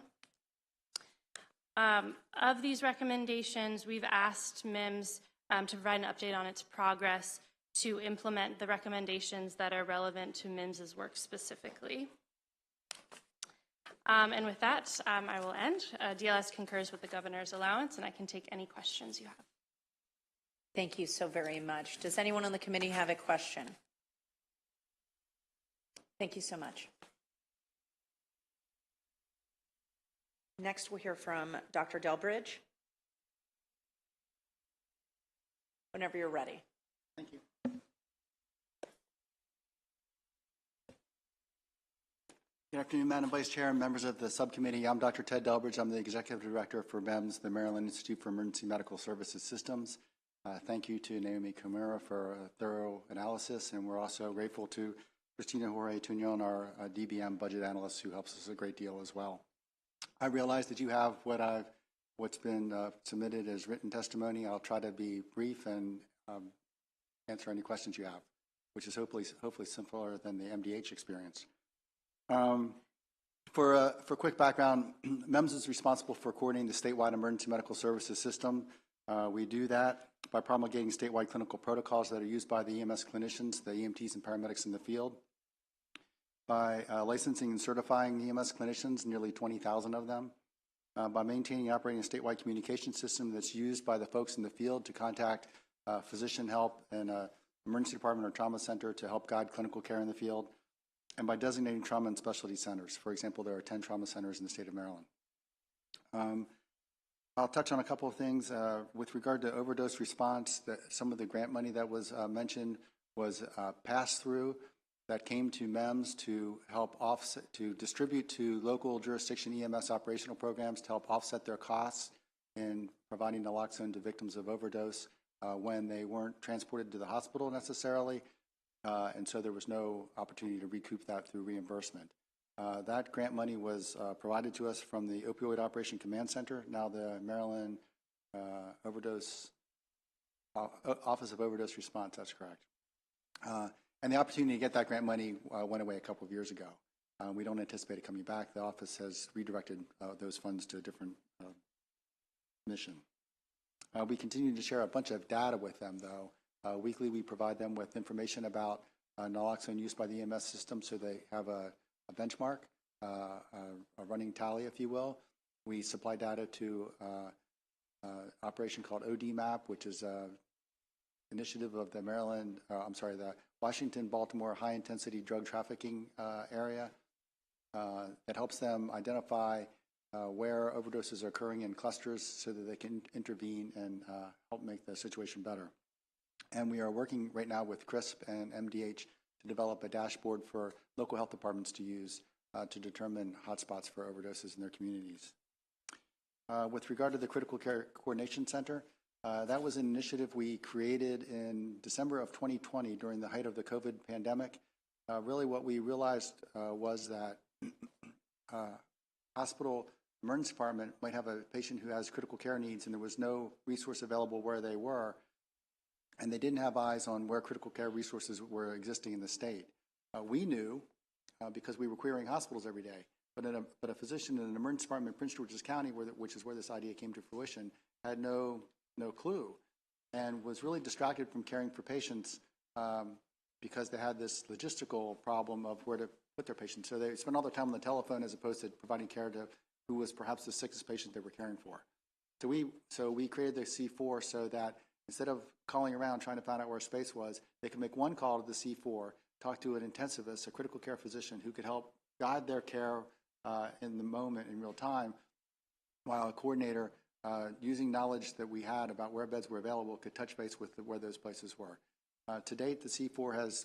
Of these recommendations, we've asked MIMS to provide an update on its progress to implement the recommendations that are relevant to MIMS's work specifically. And with that, I will end. DLS concurs with the governor's allowance, and I can take any questions you have. Thank you so very much. Does anyone on the committee have a question? Thank you so much. Next, we'll hear from Dr. Delbridge. Whenever you're ready. Thank you. Good afternoon, Madam Vice Chair and members of the subcommittee. I'm Dr. Ted Delbridge. I'm the Executive Director for MEMS, the Maryland Institute for Emergency Medical Services Systems. Thank you to Naomi Kimura for a thorough analysis, and we're also grateful to Christina Jorge-Tuñon, our DBM budget analyst, who helps us a great deal as well. I realize that you have what's been submitted as written testimony. I'll try to be brief and answer any questions you have, which is hopefully simpler than the MDH experience. For quick background, MEMS is responsible for coordinating the statewide emergency medical services system. We do that by promulgating statewide clinical protocols that are used by the EMS clinicians, the EMTs and paramedics in the field, by licensing and certifying EMS clinicians, nearly 20,000 of them, by maintaining and operating a statewide communication system that's used by the folks in the field to contact physician help in an emergency department or trauma center to help guide clinical care in the field, and by designating trauma and specialty centers. For example, there are 10 trauma centers in the state of Maryland. I'll touch on a couple of things. With regard to overdose response, some of the grant money that was mentioned was passed through that came to MEMS to help offset, to distribute to local jurisdiction EMS operational programs to help offset their costs in providing naloxone to victims of overdose when they weren't transported to the hospital necessarily, and so there was no opportunity to recoup that through reimbursement. That grant money was provided to us from the Opioid Operation Command Center, now the Maryland Office of Overdose Response, that's correct. And the opportunity to get that grant money went away a couple of years ago. We don't anticipate it coming back. The office has redirected those funds to a different mission. We continue to share a bunch of data with them, though. Weekly, we provide them with information about naloxone use by the EMS system, so they have a benchmark, a running tally, if you will. We supply data to operation called ODMAP, which is an initiative of the the Washington-Baltimore high-intensity drug trafficking area that helps them identify where overdoses are occurring in clusters so that they can intervene and help make the situation better. And we are working right now with CRISP and MDH to develop a dashboard for local health departments to use to determine hotspots for overdoses in their communities. With regard to the Critical Care Coordination Center, that was an initiative we created in December of 2020 during the height of the COVID pandemic. Really what we realized was that hospital emergency department might have a patient who has critical care needs and there was no resource available where they were, and they didn't have eyes on where critical care resources were existing in the state. We knew, because we were querying hospitals every day, but a physician in an emergency department in Prince George's County, which is where this idea came to fruition, had no clue and was really distracted from caring for patients because they had this logistical problem of where to put their patients. So they spent all their time on the telephone as opposed to providing care to who was perhaps the sickest patient they were caring for. So we created the C4 so that instead of calling around trying to find out where space was, they could make one call to the C4, talk to an intensivist, a critical care physician who could help guide their care in the moment in real time, while a coordinator, using knowledge that we had about where beds were available, could touch base with where those places were. To date, the C4 has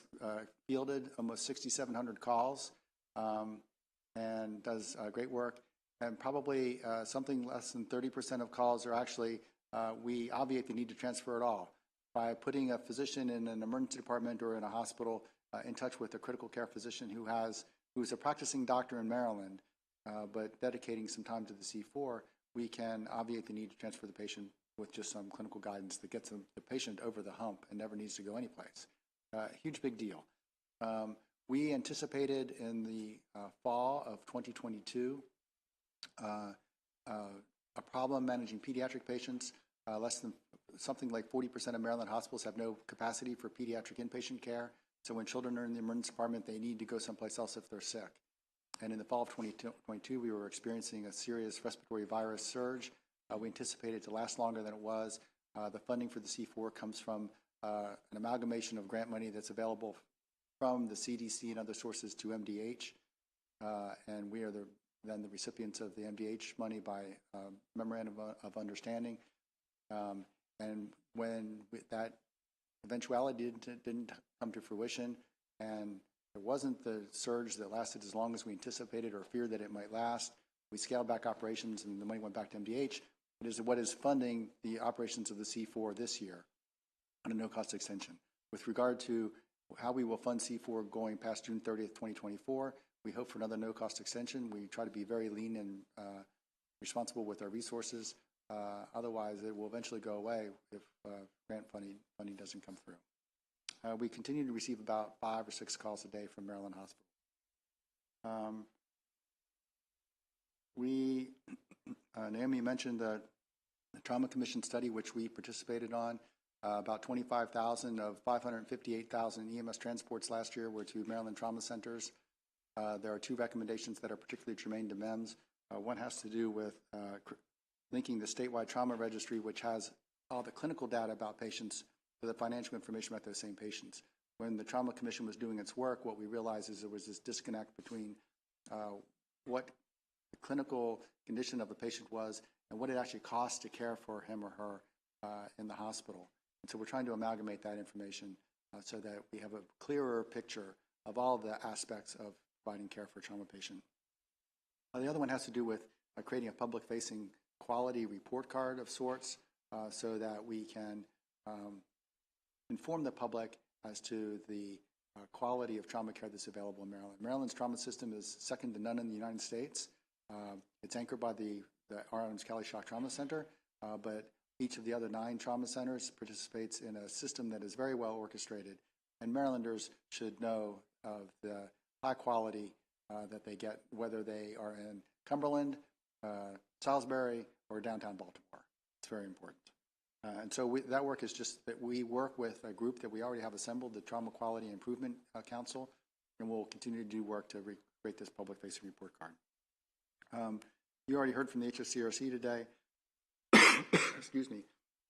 fielded almost 6,700 calls and does great work. And probably something less than 30% of calls are actually, we obviate the need to transfer at all. By putting a physician in an emergency department or in a hospital in touch with a critical care physician who's a practicing doctor in Maryland, but dedicating some time to the C4, we can obviate the need to transfer the patient with just some clinical guidance that gets the patient over the hump and never needs to go anyplace. Huge big deal. We anticipated in the fall of 2022 a problem managing pediatric patients. Less than something like 40% of Maryland hospitals have no capacity for pediatric inpatient care. So when children are in the emergency department, they need to go someplace else if they're sick. And in the fall of 2022, we were experiencing a serious respiratory virus surge. We anticipated it to last longer than it was. The funding for the C4 comes from an amalgamation of grant money that's available from the CDC and other sources to MDH. And we are then the recipients of the MDH money by memorandum of understanding. And when that eventuality didn't come to fruition, and there wasn't the surge that lasted as long as we anticipated or feared that it might last, we scaled back operations and the money went back to MDH. It is what is funding the operations of the C4 this year on a no-cost extension. With regard to how we will fund C4 going past June 30th, 2024, we hope for another no-cost extension. We try to be very lean and responsible with our resources. Otherwise, it will eventually go away if grant funding doesn't come through. We continue to receive about 5 or 6 calls a day from Maryland hospitals. Naomi mentioned the Trauma Commission study, which we participated on. About 25,000 of 558,000 EMS transports last year were to Maryland trauma centers. There are 2 recommendations that are particularly germane to MEMS. One has to do with linking the statewide trauma registry, which has all the clinical data about patients, to the financial information about those same patients. When the Trauma Commission was doing its work, what we realized is there was this disconnect between what the clinical condition of the patient was and what it actually cost to care for him or her in the hospital. And so we're trying to amalgamate that information so that we have a clearer picture of all the aspects of providing care for a trauma patient. The other one has to do with creating a public-facing quality report card of sorts so that we can inform the public as to the quality of trauma care that's available in Maryland. Maryland's trauma system is second to none in the United States. It's anchored by the R. Adams Kelly Shock Trauma Center, but each of the other 9 trauma centers participates in a system that is very well orchestrated. And Marylanders should know of the high quality that they get, whether they are in Cumberland, Salisbury, or downtown Baltimore. It's very important. And so that work is just that we work with a group that we already have assembled, the Trauma Quality Improvement Council, and we'll continue to do work to create this public-facing report card. You already heard from the HSCRC today. excuse me,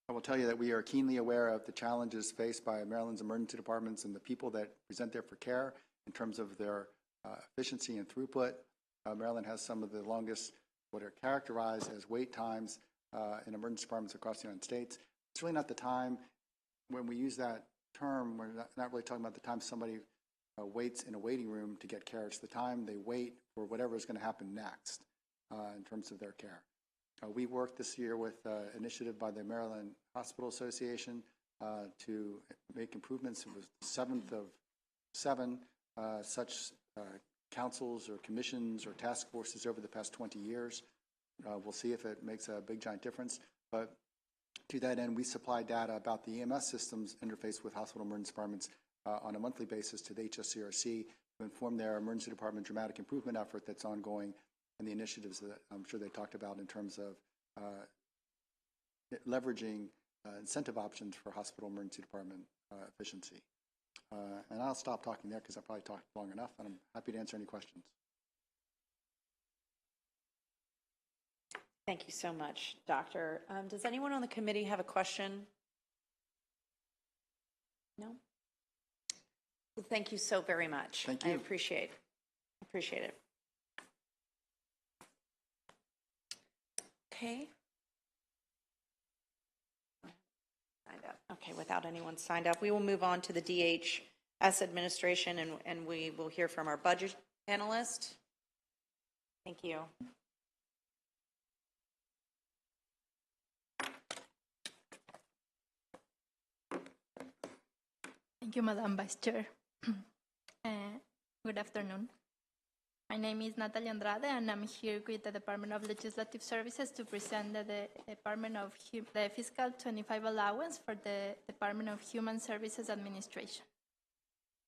I will tell you that we are keenly aware of the challenges faced by Maryland's emergency departments and the people that present there for care in terms of their efficiency and throughput. Maryland has some of the longest, what are characterized as wait times in emergency departments across the United States. It's really not the time, when we use that term, we're not really talking about the time somebody waits in a waiting room to get care. It's the time they wait for whatever is going to happen next in terms of their care. We worked this year with an initiative by the Maryland Hospital Association to make improvements. It was the 7th of 7 such councils or commissions or task forces over the past 20 years. We'll see if it makes a big, giant difference. But to that end, we supply data about the EMS systems interface with hospital emergency departments on a monthly basis to the HSCRC to inform their emergency department dramatic improvement effort that's ongoing and the initiatives that I'm sure they talked about in terms of leveraging incentive options for hospital emergency department efficiency. And I'll stop talking there because I probably talked long enough, and I'm happy to answer any questions. Thank you so much, Doctor. Does anyone on the committee have a question? No? Well, thank you so very much. Thank you. I appreciate it. Okay. Signed up. Okay, without anyone signed up, we will move on to the DHS administration, and we will hear from our budget analyst. Thank you. Thank you, Madam Vice Chair. Good afternoon. My name is Natalia Andrade, and I'm here with the Department of Legislative Services to present the Department of the Fiscal 25 allowance for the Department of Human Services Administration.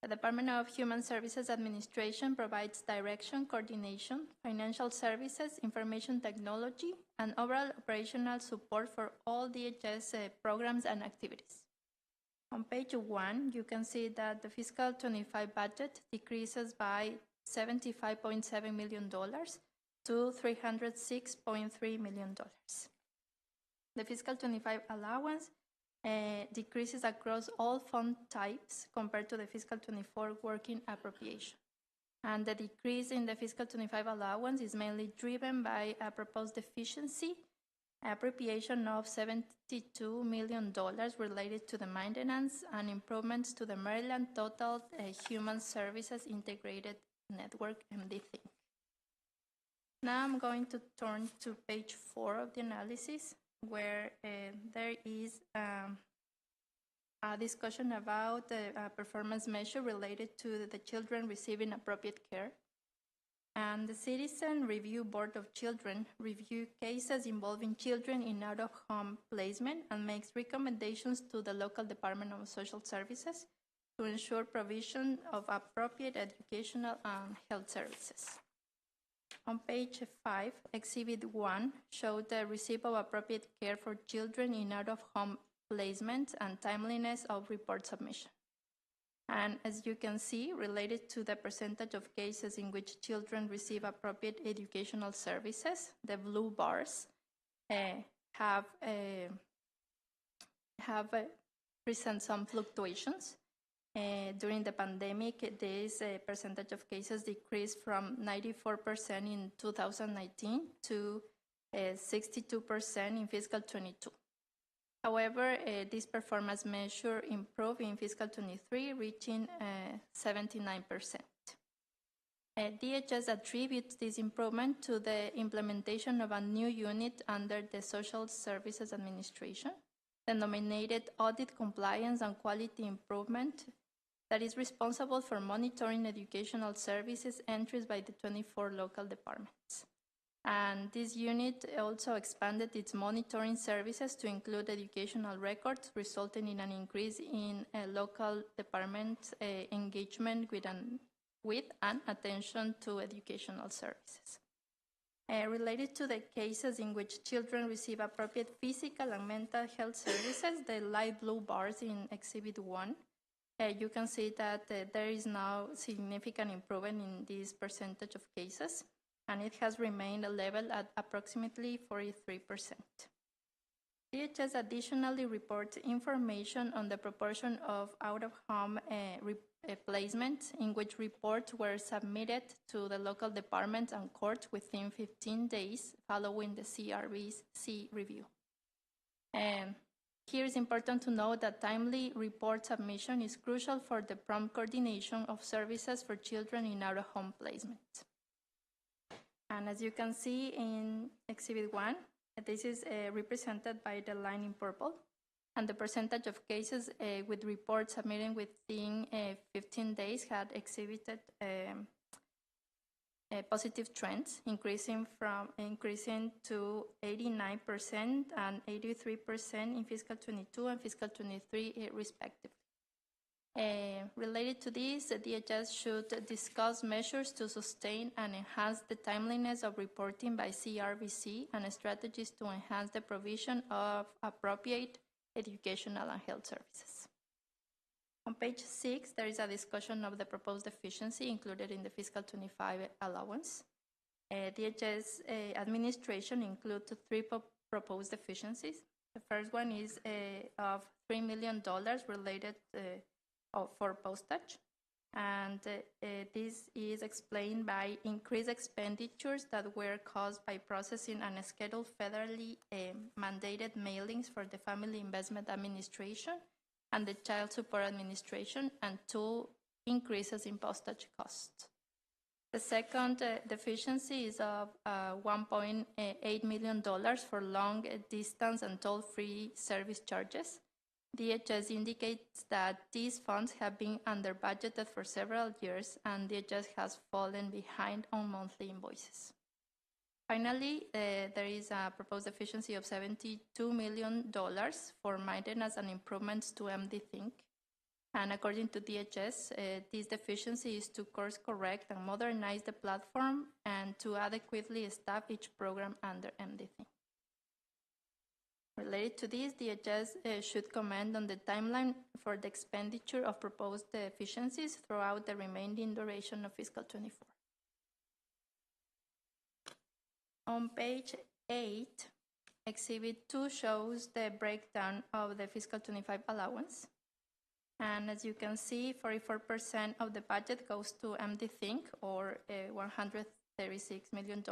The Department of Human Services Administration provides direction, coordination, financial services, information technology, and overall operational support for all DHS programs and activities. On page 1, you can see that the fiscal 25 budget decreases by $75.7 million to $306.3 million. The fiscal 25 allowance decreases across all fund types compared to the fiscal 24 working appropriation. And the decrease in the fiscal 25 allowance is mainly driven by a proposed deficiency appropriation of $72 million related to the maintenance and improvements to the Maryland Total Human Services Integrated Network, MD-THINK. Now I'm going to turn to page 4 of the analysis, where there is a discussion about the performance measure related to the children receiving appropriate care. And the Citizen Review Board of Children review cases involving children in out-of-home placement and makes recommendations to the local Department of Social Services to ensure provision of appropriate educational and health services. On page 5, Exhibit 1 showed the receipt of appropriate care for children in out-of-home placement and timeliness of report submission. And as you can see, related to the percentage of cases in which children receive appropriate educational services, the blue bars present some fluctuations. During the pandemic, this percentage of cases decreased from 94% in 2019 to 62% in fiscal 22. However, this performance measure improved in fiscal 23, reaching 79%. DHS attributes this improvement to the implementation of a new unit under the Social Services Administration, denominated Audit Compliance and Quality Improvement, that is responsible for monitoring educational services entries by the 24 local departments. And this unit also expanded its monitoring services to include educational records, resulting in an increase in local department engagement with and attention to educational services. Related to the cases in which children receive appropriate physical and mental health services, the light blue bars in Exhibit 1, you can see that there is now significant improvement in this percentage of cases, and it has remained a level at approximately 43%. DHS additionally reports information on the proportion of out-of-home placements in which reports were submitted to the local departments and courts within 15 days following the CRBC review. Here it's important to note that timely report submission is crucial for the prompt coordination of services for children in out-of-home placement. And as you can see in Exhibit 1, this is represented by the line in purple, and the percentage of cases with reports submitted within 15 days had exhibited positive trends, increasing to 89% and 83% in fiscal 22 and fiscal 23 respectively. Related to this, the DHS should discuss measures to sustain and enhance the timeliness of reporting by CRBC and strategies to enhance the provision of appropriate educational and health services. On page 6, there is a discussion of the proposed deficiency included in the fiscal 25 allowance. DHS administration includes 3 proposed deficiencies. The first one is of $3 million related for postage, and this is explained by increased expenditures that were caused by processing unscheduled federally mandated mailings for the Family Investment Administration and the Child Support Administration, and 2 increases in postage costs. The second deficiency is of $1.8 million for long distance and toll-free service charges. DHS indicates that these funds have been under budgeted for several years, and DHS has fallen behind on monthly invoices. Finally, there is a proposed deficiency of $72 million for maintenance and improvements to MD-Think. And according to DHS, this deficiency is to course correct and modernize the platform and to adequately staff each program under MD-Think. Related to this, DHS should comment on the timeline for the expenditure of proposed deficiencies throughout the remaining duration of fiscal 24. On page 8, Exhibit 2 shows the breakdown of the fiscal 25 allowance. And as you can see, 44% of the budget goes to MD-Think, or $136 million.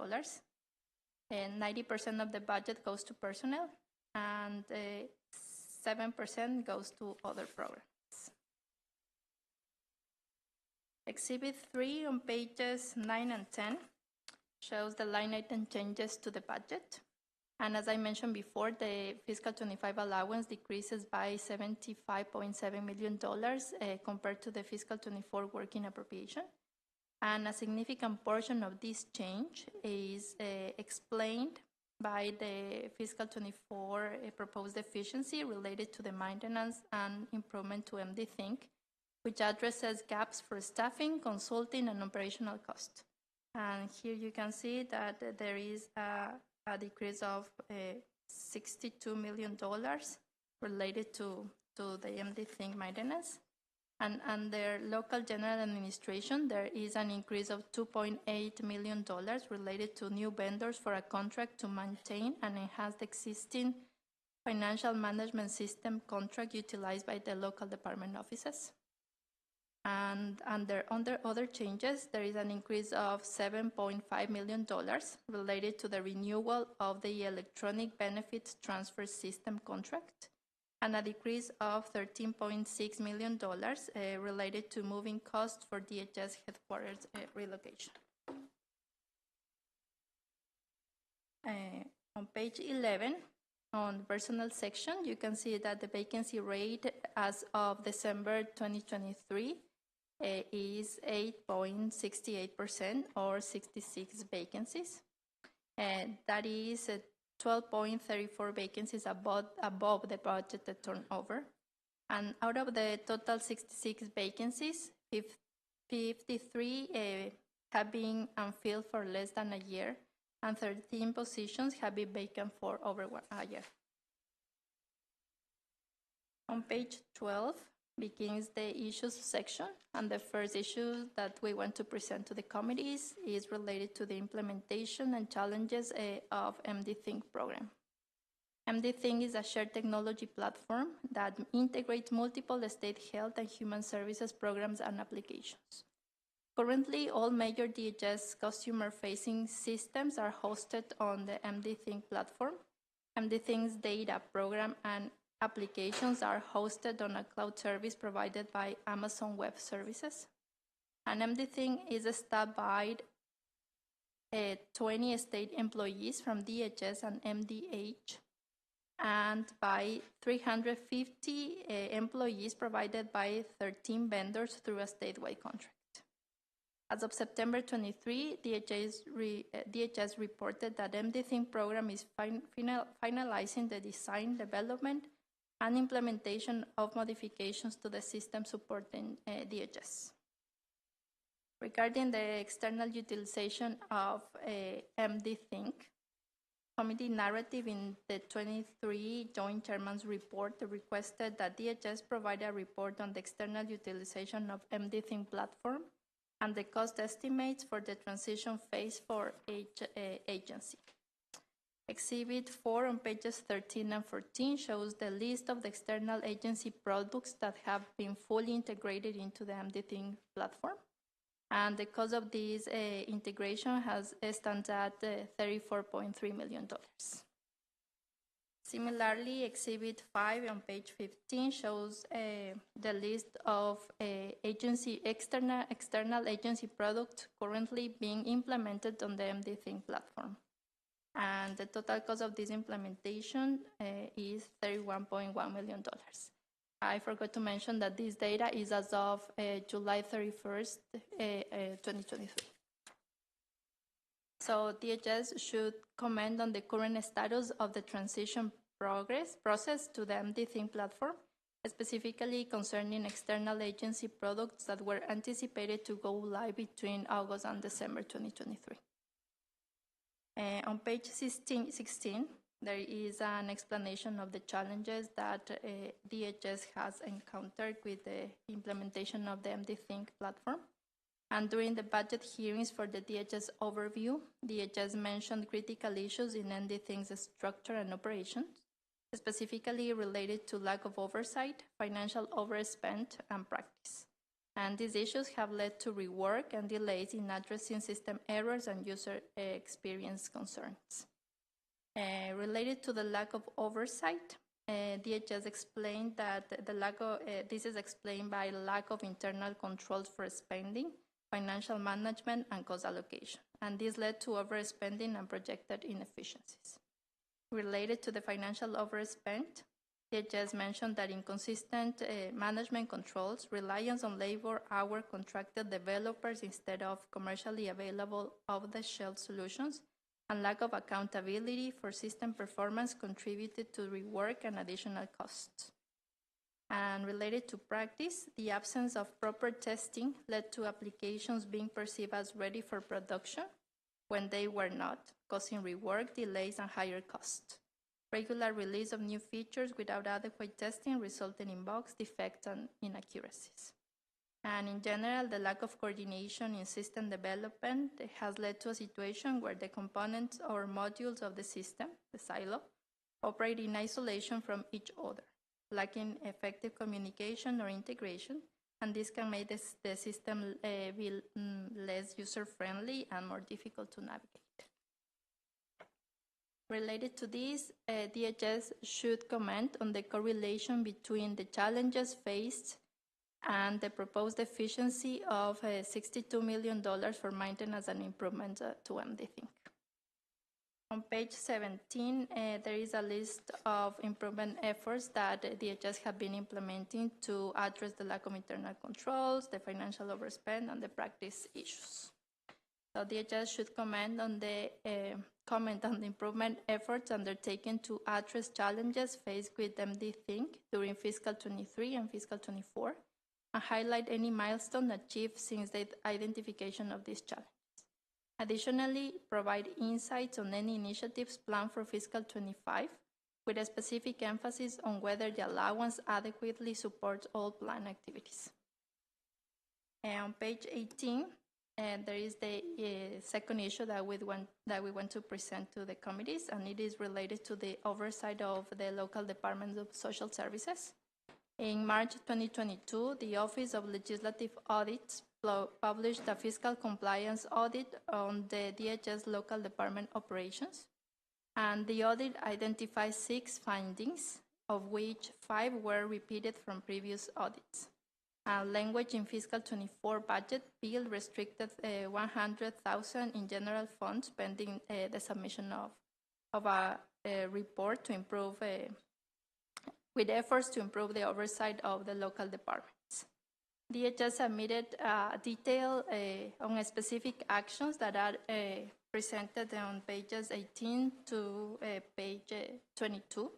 And 90% of the budget goes to personnel, and 7% goes to other programs. Exhibit 3 on pages 9 and 10 shows the line item changes to the budget. And as I mentioned before, the fiscal 25 allowance decreases by $75.7 million compared to the fiscal 24 working appropriation. And a significant portion of this change is explained by the fiscal 24 proposed deficiency related to the maintenance and improvement to MD-Think, which addresses gaps for staffing, consulting, and operational costs. And here you can see that there is a decrease of $62 million related to the MD-Think maintenance. And under local general administration, there is an increase of $2.8 million related to new vendors for a contract to maintain and enhance the existing financial management system contract utilized by the local department offices. And under other changes, there is an increase of $7.5 million related to the renewal of the electronic benefits transfer system contract, and a decrease of $13.6 million related to moving costs for DHS headquarters relocation. On page 11, on the personnel section, you can see that the vacancy rate as of December 2023 is 8.68%, or 66 vacancies. And that is 12.34 vacancies above the budgeted turnover. And out of the total 66 vacancies, 53 have been unfilled for less than a year, and 13 positions have been vacant for over a year. On page 12 begins the issues section, and the first issue that we want to present to the committees is related to the implementation and challenges of MD-Think program. MDThink is a shared technology platform that integrates multiple state health and human services programs and applications. Currently, all major DHS customer-facing systems are hosted on the MDThink platform. MDThink's data, program, and applications are hosted on a cloud service provided by Amazon Web Services. And MDThink is staffed by 20 state employees from DHS and MDH, and by 350 employees provided by 13 vendors through a statewide contract. As of September 23, DHS reported that MDThink program is finalizing the design, development, and implementation of modifications to the system supporting DHS. Regarding the external utilization of MDThink, committee narrative in the 23 Joint Chairman's report requested that DHS provide a report on the external utilization of MDThink platform and the cost estimates for the transition phase for each agency. Exhibit 4 on pages 13 and 14 shows the list of the external agency products that have been fully integrated into the MDThink platform. And the cost of this integration stands at $34.3 million. Similarly, Exhibit 5 on page 15 shows the list of external agency products currently being implemented on the MDThink platform. And the total cost of this implementation is $31.1 million. I forgot to mention that this data is as of July 31st, 2023. So DHS should comment on the current status of the transition process to the MDThink platform, specifically concerning external agency products that were anticipated to go live between August and December 2023. On page 16, there is an explanation of the challenges that DHS has encountered with the implementation of the MDThink platform. And during the budget hearings for the DHS overview, DHS mentioned critical issues in MDThink's structure and operations, specifically related to lack of oversight, financial overspend, and practice. And these issues have led to rework and delays in addressing system errors and user experience concerns. Related to the lack of oversight, DHS explained that this is explained by lack of internal controls for spending, financial management, and cost allocation, and this led to overspending and projected inefficiencies. Related to the financial overspend, DHS mentioned that inconsistent management controls, reliance on labor hour contracted developers instead of commercially available off-the-shelf solutions, and lack of accountability for system performance contributed to rework and additional costs. And related to practice, the absence of proper testing led to applications being perceived as ready for production when they were not, causing rework, delays, and higher costs. Regular release of new features without adequate testing resulted in bugs, defects, and inaccuracies. And in general, the lack of coordination in system development has led to a situation where the components or modules of the system, the silo, operate in isolation from each other, lacking effective communication or integration, and this can make the system be less user-friendly and more difficult to navigate. Related to this, DHS should comment on the correlation between the challenges faced and the proposed efficiency of $62 million for maintenance and improvement to MDThink. On page 17, there is a list of improvement efforts that DHS have been implementing to address the lack of internal controls, the financial overspend, and the practice issues. So DHS should comment on the improvement efforts undertaken to address challenges faced with MDThink during fiscal 23 and fiscal 24, and highlight any milestone achieved since the identification of these challenges. Additionally, provide insights on any initiatives planned for fiscal 25, with a specific emphasis on whether the allowance adequately supports all planned activities. And on page 18, And there is the second issue that we want to present to the committees, and it is related to the oversight of the local departments of social services. In March 2022, the Office of Legislative Audits published a fiscal compliance audit on the DHS local department operations. And the audit identified 6 findings, of which 5 were repeated from previous audits. Language in fiscal 24 budget bill restricted $100,000 in general funds pending the submission of a report to improve, with efforts to improve the oversight of the local departments. DHS submitted detail on specific actions that are presented on pages 18 to page 22.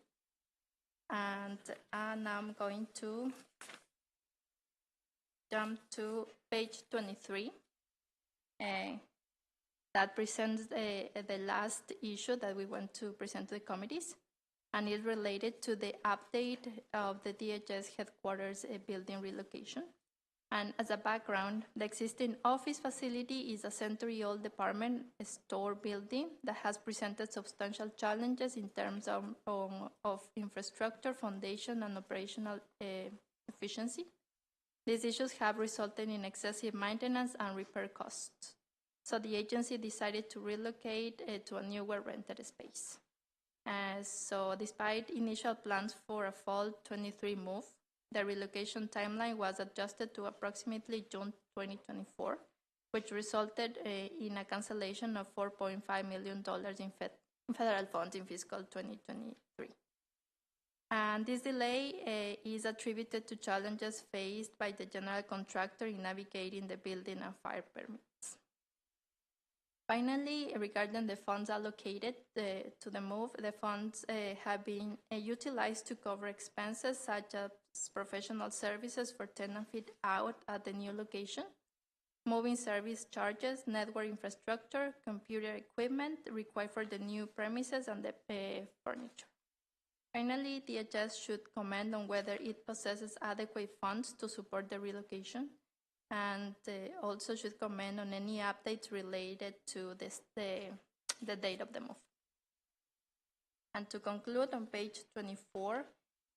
And I'm going to jump to page 23. That presents the last issue that we want to present to the committees, and is related to the update of the DHS headquarters building relocation. And as a background, the existing office facility is a century-old department store building that has presented substantial challenges in terms of infrastructure, foundation, and operational efficiency. These issues have resulted in excessive maintenance and repair costs. So the agency decided to relocate to a newer rented space. So despite initial plans for a fall 23 move, the relocation timeline was adjusted to approximately June 2024, which resulted in a cancellation of $4.5 million in federal funds in fiscal 2023. And this delay is attributed to challenges faced by the general contractor in navigating the building and fire permits. Finally, regarding the funds allocated to the move, the funds have been utilized to cover expenses such as professional services for tenant fit out at the new location, moving service charges, network infrastructure, computer equipment required for the new premises, and the furniture. Finally, DHS should comment on whether it possesses adequate funds to support the relocation, and also should comment on any updates related to the date of the move. And to conclude, on page 24,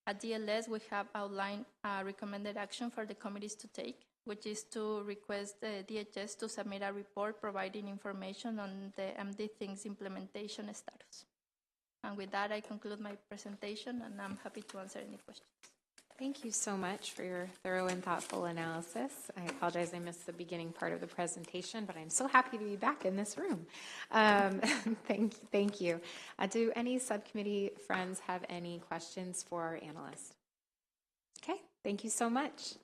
at DLS, we have outlined a recommended action for the committees to take, which is to request the DHS to submit a report providing information on the MD Things implementation status. And with that, I conclude my presentation, and I'm happy to answer any questions. Thank you so much for your thorough and thoughtful analysis. I apologize I missed the beginning part of the presentation, but I'm so happy to be back in this room. Thank you. Do any subcommittee friends have any questions for our analyst? Okay, thank you so much.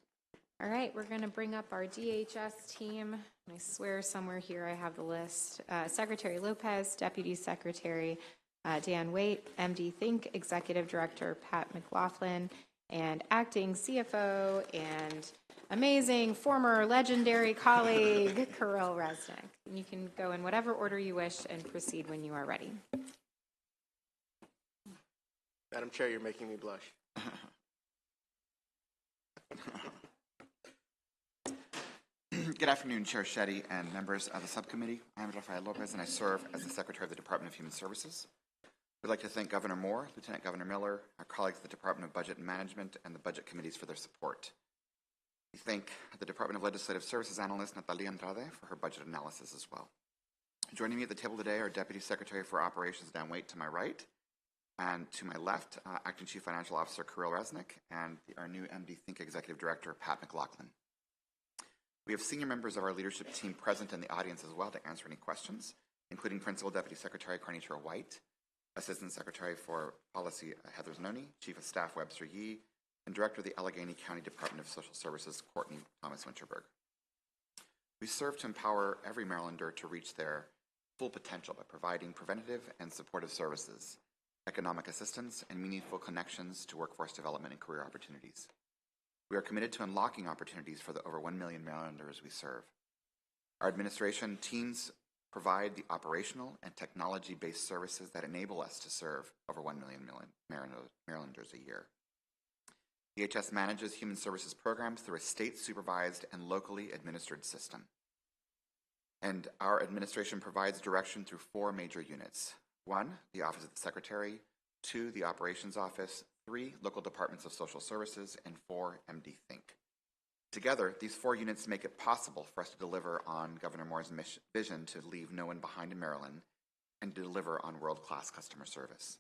All right, we're going to bring up our DHS team. I swear somewhere here I have the list. Secretary Lopez, Deputy Secretary Dan Waite, MD Think, Executive Director Pat McLaughlin, and Acting CFO and amazing former legendary colleague Kirill Resnick. You can go in whatever order you wish and proceed when you are ready. Madam Chair, you're making me blush. Good afternoon, Chair Shetty and members of the subcommittee. I'm Rafael Lopez, and I serve as the Secretary of the Department of Human Services. We'd like to thank Governor Moore, Lieutenant Governor Miller, our colleagues at the Department of Budget and Management, and the budget committees for their support. We thank the Department of Legislative Services analyst Natalia Andrade for her budget analysis as well. Joining me at the table today are Deputy Secretary for Operations Dan Waite to my right, and to my left, Acting Chief Financial Officer Kirill Resnick, and our new MD Think Executive Director Pat McLaughlin. We have senior members of our leadership team present in the audience as well to answer any questions, including Principal Deputy Secretary Carnitra White, Assistant Secretary for Policy Heather Zanoni, Chief of Staff Webster Yee, and Director of the Allegheny County Department of Social Services Courtney Thomas Winterberg. We serve to empower every Marylander to reach their full potential by providing preventative and supportive services, economic assistance, and meaningful connections to workforce development and career opportunities. We are committed to unlocking opportunities for the over 1 million Marylanders we serve. Our administration teams provide the operational and technology-based services that enable us to serve over 1 million Marylanders a year. DHS manages human services programs through a state-supervised and locally administered system. And our administration provides direction through 4 major units. 1, the Office of the Secretary, 2, the Operations Office, 3, local departments of social services, and 4, MD Think. Together, these 4 units make it possible for us to deliver on Governor Moore's vision to leave no one behind in Maryland and deliver on world-class customer service.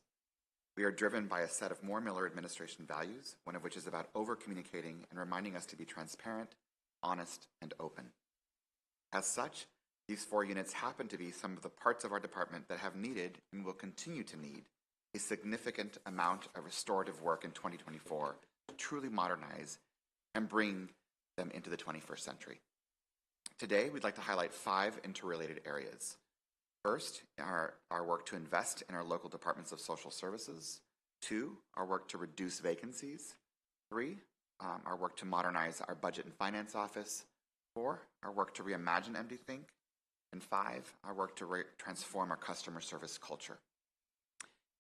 We are driven by a set of Moore Miller administration values, one of which is about over-communicating and reminding us to be transparent, honest, and open. As such, these 4 units happen to be some of the parts of our department that have needed and will continue to need a significant amount of restorative work in 2024 to truly modernize and bring them into the 21st century. Today, we'd like to highlight 5 interrelated areas. First, our work to invest in our local departments of social services. 2, our work to reduce vacancies. 3, our work to modernize our budget and finance office. 4, our work to reimagine MD Think. And 5, our work to transform our customer service culture.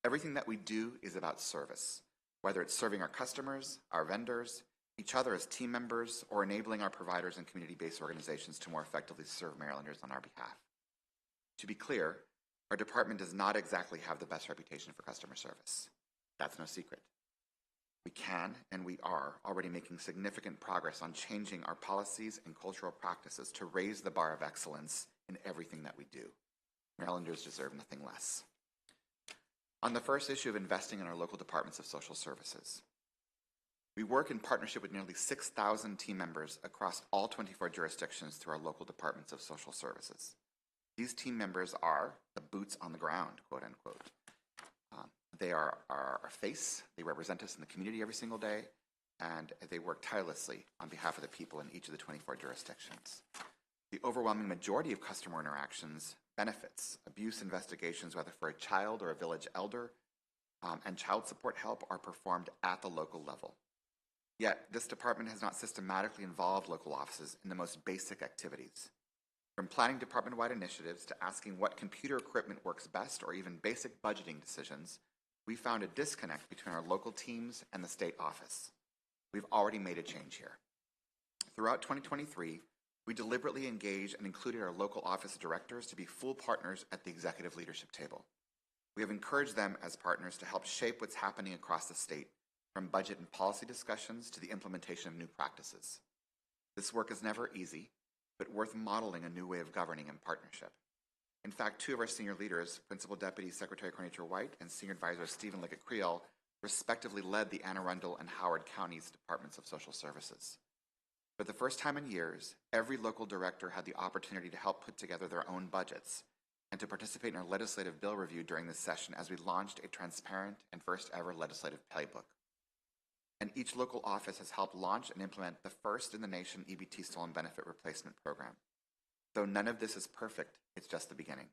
Everything that we do is about service, whether it's serving our customers, our vendors, each other as team members, or enabling our providers and community-based organizations to more effectively serve Marylanders on our behalf. To be clear, our department does not exactly have the best reputation for customer service. That's no secret. We can and we are already making significant progress on changing our policies and cultural practices to raise the bar of excellence in everything that we do. Marylanders deserve nothing less. On the first issue of investing in our local departments of social services, we work in partnership with nearly 6,000 team members across all 24 jurisdictions through our local departments of social services. These team members are the boots on the ground, quote unquote. They are our face, they represent us in the community every single day, and they work tirelessly on behalf of the people in each of the 24 jurisdictions. The overwhelming majority of customer interactions, benefits, abuse investigations, whether for a child or a village elder, and child support help are performed at the local level. Yet, this department has not systematically involved local offices in the most basic activities. From planning department-wide initiatives to asking what computer equipment works best or even basic budgeting decisions, we found a disconnect between our local teams and the state office. We've already made a change here. Throughout 2023, we deliberately engaged and included our local office directors to be full partners at the executive leadership table. We have encouraged them as partners to help shape what's happening across the state, from budget and policy discussions to the implementation of new practices. This work is never easy, but worth modeling a new way of governing in partnership. In fact, 2 of our senior leaders, Principal Deputy Secretary Cornelia White and Senior Advisor Stephen Lickett-Creel, respectively led the Anne Arundel and Howard Counties Departments of Social Services. For the first time in years, every local director had the opportunity to help put together their own budgets and to participate in our legislative bill review during this session as we launched a transparent and first ever legislative playbook. And each local office has helped launch and implement the first in the nation EBT stolen benefit replacement program. Though none of this is perfect, it's just the beginning.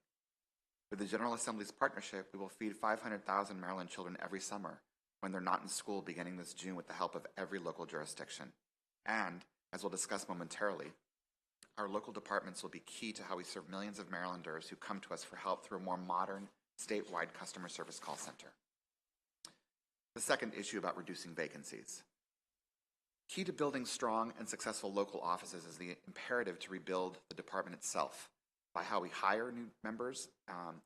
With the General Assembly's partnership, we will feed 500,000 Maryland children every summer when they're not in school beginning this June with the help of every local jurisdiction. And, as we'll discuss momentarily, our local departments will be key to how we serve millions of Marylanders who come to us for help through a more modern, statewide customer service call center. The second issue about reducing vacancies. Key to building strong and successful local offices is the imperative to rebuild the department itself by how we hire new members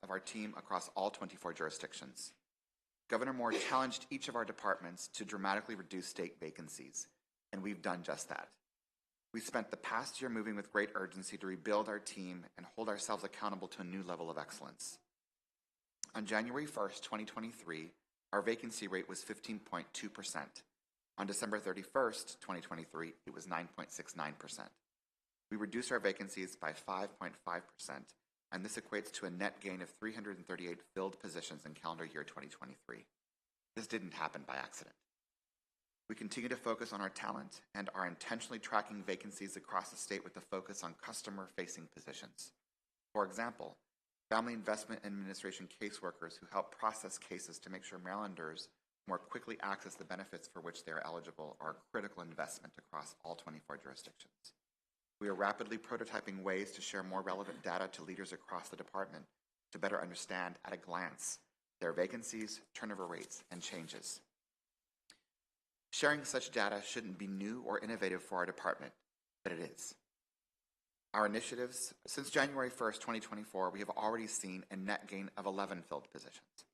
of our team across all 24 jurisdictions. Governor Moore challenged each of our departments to dramatically reduce state vacancies, and we've done just that. We spent the past year moving with great urgency to rebuild our team and hold ourselves accountable to a new level of excellence. On January 1st, 2023, our vacancy rate was 15.2%. On December 31st, 2023, it was 9.69%. We reduced our vacancies by 5.5%, and this equates to a net gain of 338 filled positions in calendar year 2023. This didn't happen by accident. We continue to focus on our talent and are intentionally tracking vacancies across the state with a focus on customer-facing positions. For example, family investment and administration caseworkers who help process cases to make sure Marylanders more quickly access the benefits for which they are eligible are a critical investment across all 24 jurisdictions. We are rapidly prototyping ways to share more relevant data to leaders across the department to better understand at a glance their vacancies, turnover rates, and changes. Sharing such data shouldn't be new or innovative for our department, but it is. Our initiatives, since January 1st, 2024, we have already seen a net gain of 11 filled positions.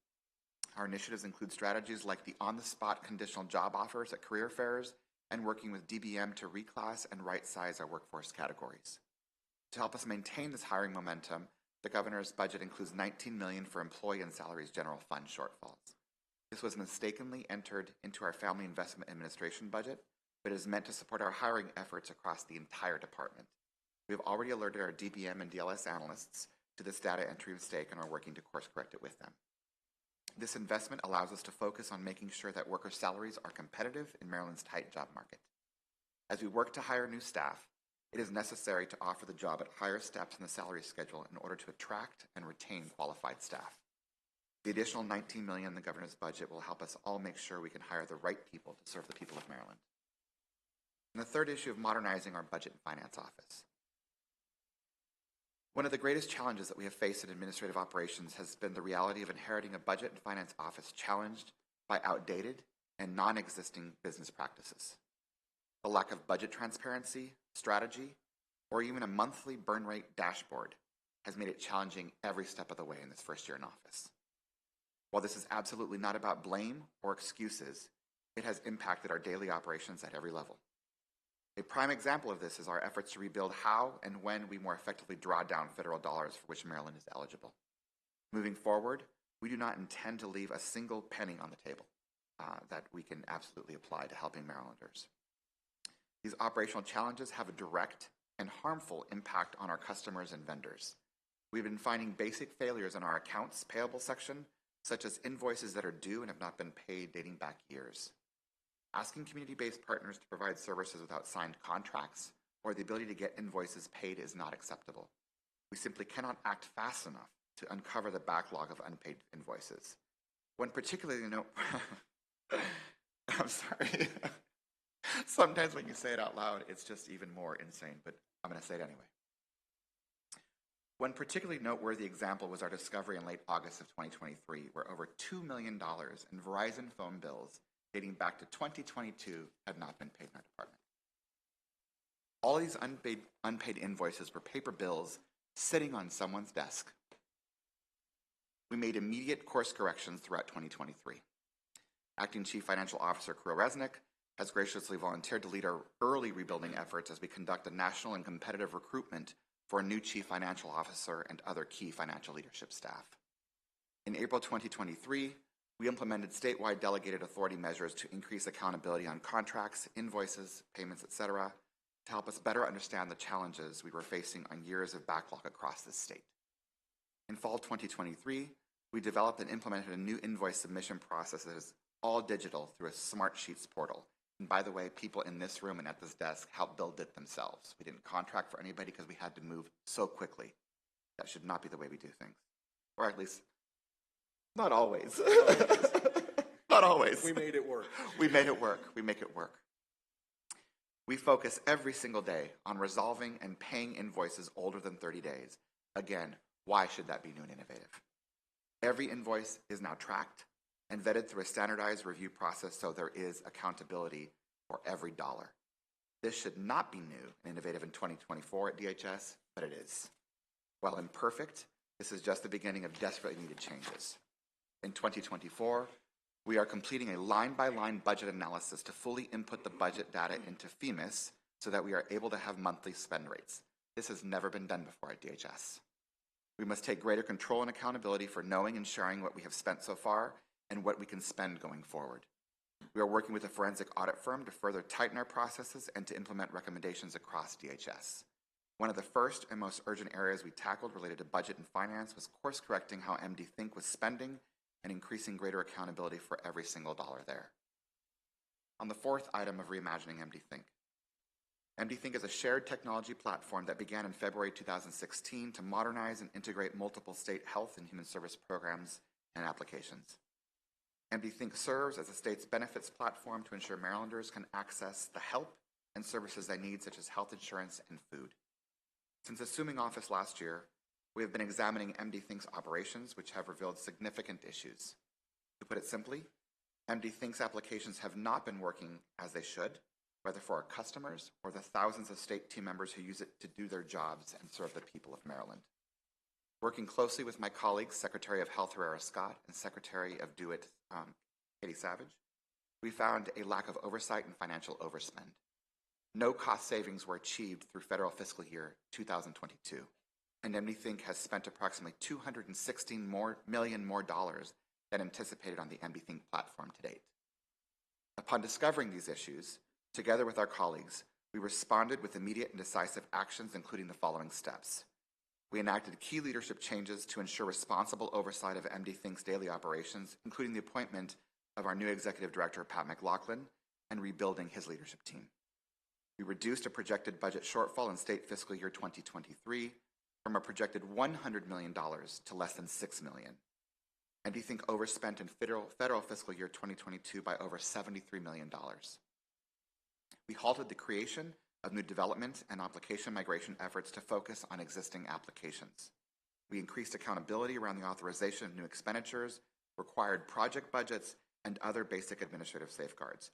Our initiatives include strategies like the on-the-spot conditional job offers at career fairs and working with DBM to reclass and right-size our workforce categories. To help us maintain this hiring momentum, the governor's budget includes $19 million for employee and salaries general fund shortfalls. This was mistakenly entered into our Family Investment Administration budget, but is meant to support our hiring efforts across the entire department. We have already alerted our DBM and DLS analysts to this data entry mistake and are working to course correct it with them. This investment allows us to focus on making sure that worker salaries are competitive in Maryland's tight job market. As we work to hire new staff, it is necessary to offer the job at higher steps in the salary schedule in order to attract and retain qualified staff. The additional $19 million in the governor's budget will help us all make sure we can hire the right people to serve the people of Maryland. And the third issue of modernizing our budget and finance office. One of the greatest challenges that we have faced in administrative operations has been the reality of inheriting a budget and finance office challenged by outdated and non-existing business practices. The lack of budget transparency, strategy, or even a monthly burn rate dashboard has made it challenging every step of the way in this first year in office. While this is absolutely not about blame or excuses, it has impacted our daily operations at every level. A prime example of this is our efforts to rebuild how and when we more effectively draw down federal dollars for which Maryland is eligible. Moving forward, we do not intend to leave a single penny on the table that we can absolutely apply to helping Marylanders. These operational challenges have a direct and harmful impact on our customers and vendors. We've been finding basic failures in our accounts payable section, such as invoices that are due and have not been paid dating back years. Asking community-based partners to provide services without signed contracts or the ability to get invoices paid is not acceptable. We simply cannot act fast enough to uncover the backlog of unpaid invoices. One particularly I'm sorry. Sometimes when you say it out loud, it's just even more insane, but I'm going to say it anyway. One particularly noteworthy example was our discovery in late August of 2023, where over $2 million in Verizon phone bills dating back to 2022 had not been paid in our department. All these unpaid invoices were paper bills sitting on someone's desk. We made immediate course corrections throughout 2023. Acting Chief Financial Officer Kuro Resnick has graciously volunteered to lead our early rebuilding efforts as we conduct a national and competitive recruitment for a new Chief Financial Officer and other key financial leadership staff. In April 2023, we implemented statewide delegated authority measures to increase accountability on contracts, invoices, payments, etc., to help us better understand the challenges we were facing on years of backlog across the state. In fall 2023, we developed and implemented a new invoice submission process that is all digital through a Smart Sheets portal. And by the way, people in this room and at this desk helped build it themselves. We didn't contract for anybody because we had to move so quickly. That should not be the way we do things. Or at least, not always. Not always. We made it work. We made it work. We make it work. We focus every single day on resolving and paying invoices older than 30 days. Again, why should that be new and innovative? Every invoice is now tracked and vetted through a standardized review process so there is accountability for every dollar. This should not be new and innovative in 2024 at DHS, but it is. While imperfect, this is just the beginning of desperately needed changes. In 2024, we are completing a line-by-line budget analysis to fully input the budget data into FEMIS so that we are able to have monthly spend rates. This has never been done before at DHS. We must take greater control and accountability for knowing and sharing what we have spent so far and what we can spend going forward. We are working with a forensic audit firm to further tighten our processes and to implement recommendations across DHS. One of the first and most urgent areas we tackled related to budget and finance was course correcting how MD Think was spending and increasing greater accountability for every single dollar there. On the fourth item of reimagining MD Think. MD Think is a shared technology platform that began in February 2016 to modernize and integrate multiple state health and human service programs and applications. MD Think serves as the state's benefits platform to ensure Marylanders can access the help and services they need, such as health insurance and food. Since assuming office last year, we have been examining MD Think's operations, which have revealed significant issues. To put it simply, MD Think's applications have not been working as they should, whether for our customers or the thousands of state team members who use it to do their jobs and serve the people of Maryland. Working closely with my colleagues, Secretary of Health Herrera Scott and Secretary of DO-IT Katie Savage, we found a lack of oversight and financial overspend. No cost savings were achieved through federal fiscal year 2022, and MDThink has spent approximately $216 million more than anticipated on the MDThink platform to date. Upon discovering these issues, together with our colleagues, we responded with immediate and decisive actions, including the following steps. We enacted key leadership changes to ensure responsible oversight of MDThink's daily operations, including the appointment of our new Executive Director, Pat McLaughlin, and rebuilding his leadership team. We reduced a projected budget shortfall in state fiscal year 2023 from a projected $100 million to less than $6 million. MDThink overspent in federal fiscal year 2022 by over $73 million. We halted the creation of new development and application migration efforts to focus on existing applications. We increased accountability around the authorization of new expenditures, required project budgets, and other basic administrative safeguards.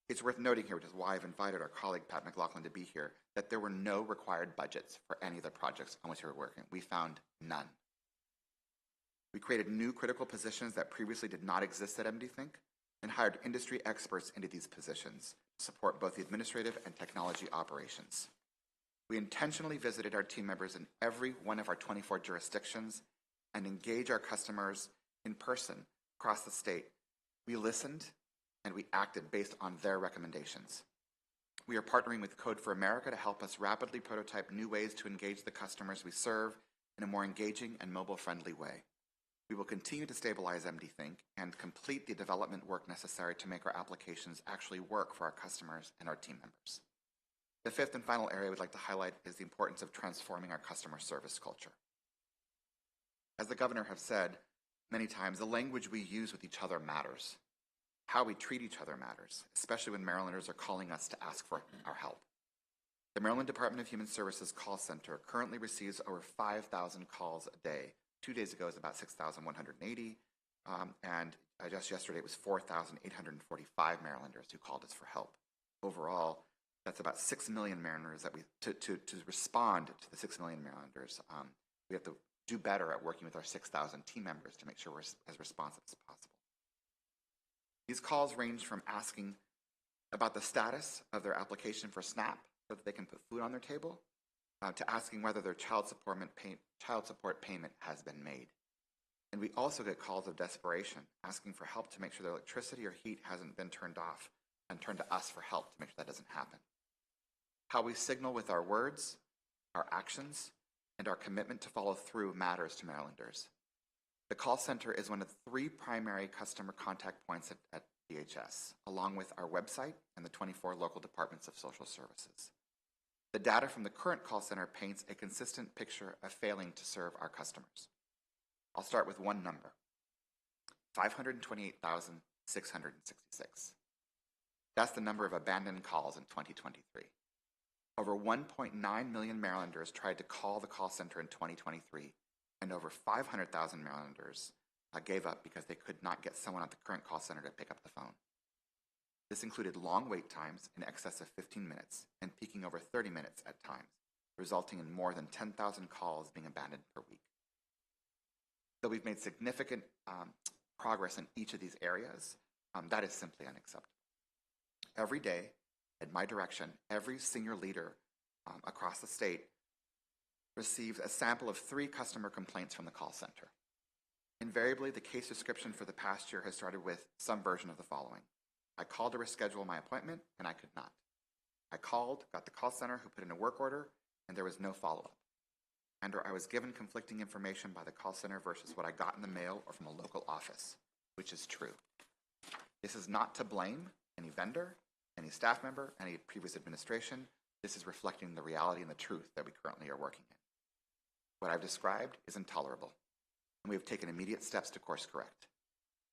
It's worth noting here, which is why I've invited our colleague Pat McLaughlin to be here, that there were no required budgets for any of the projects on which we were working. We found none. We created new critical positions that previously did not exist at MDThink and hired industry experts into these positions to support both the administrative and technology operations. We intentionally visited our team members in every one of our 24 jurisdictions and engaged our customers in person across the state. We listened and we acted based on their recommendations. We are partnering with Code for America to help us rapidly prototype new ways to engage the customers we serve in a more engaging and mobile-friendly way. We will continue to stabilize MDThink and complete the development work necessary to make our applications actually work for our customers and our team members. The fifth and final area we'd like to highlight is the importance of transforming our customer service culture. As the governor has said many times, the language we use with each other matters. How we treat each other matters, especially when Marylanders are calling us to ask for our help. The Maryland Department of Human Services call center currently receives over 5,000 calls a day. 2 days ago it was about 6,180, and just yesterday it was 4,845 Marylanders who called us for help. Overall, that's about 6 million Marylanders that to respond to the 6 million Marylanders, we have to do better at working with our 6,000 team members to make sure we're as responsive as possible. These calls range from asking about the status of their application for SNAP so that they can put food on their table, to asking whether their child support payment has been made. And we also get calls of desperation, asking for help to make sure their electricity or heat hasn't been turned off and turn to us for help to make sure that doesn't happen. How we signal with our words, our actions, and our commitment to follow through matters to Marylanders. The call center is one of the 3 primary customer contact points at DHS, along with our website and the 24 local departments of social services. The data from the current call center paints a consistent picture of failing to serve our customers. I'll start with one number, 528,666. That's the number of abandoned calls in 2023. Over 1.9 million Marylanders tried to call the call center in 2023, and over 500,000 Marylanders gave up because they could not get someone at the current call center to pick up the phone. This included long wait times in excess of 15 minutes and peaking over 30 minutes at times, resulting in more than 10,000 calls being abandoned per week. Though we've made significant progress in each of these areas, that is simply unacceptable. Every day, at my direction, every senior leader across the state receives a sample of 3 customer complaints from the call center. Invariably, the case description for the past year has started with some version of the following. I called to reschedule my appointment, and I could not. I called, got the call center who put in a work order, and there was no follow-up. And/or I was given conflicting information by the call center versus what I got in the mail or from a local office, which is true. This is not to blame any vendor, any staff member, any previous administration. This is reflecting the reality and the truth that we currently are working in. What I've described is intolerable, and we have taken immediate steps to course correct.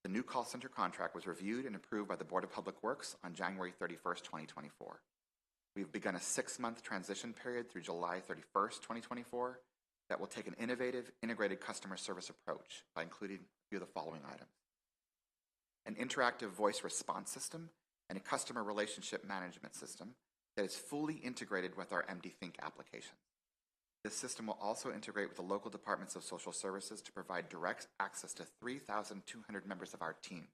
The new call center contract was reviewed and approved by the Board of Public Works on January 31st, 2024. We've begun a 6-month transition period through July 31st, 2024 that will take an innovative, integrated customer service approach by including a few of the following items. An interactive voice response system and a customer relationship management system that is fully integrated with our MD-Think application. This system will also integrate with the local departments of social services to provide direct access to 3,200 members of our team.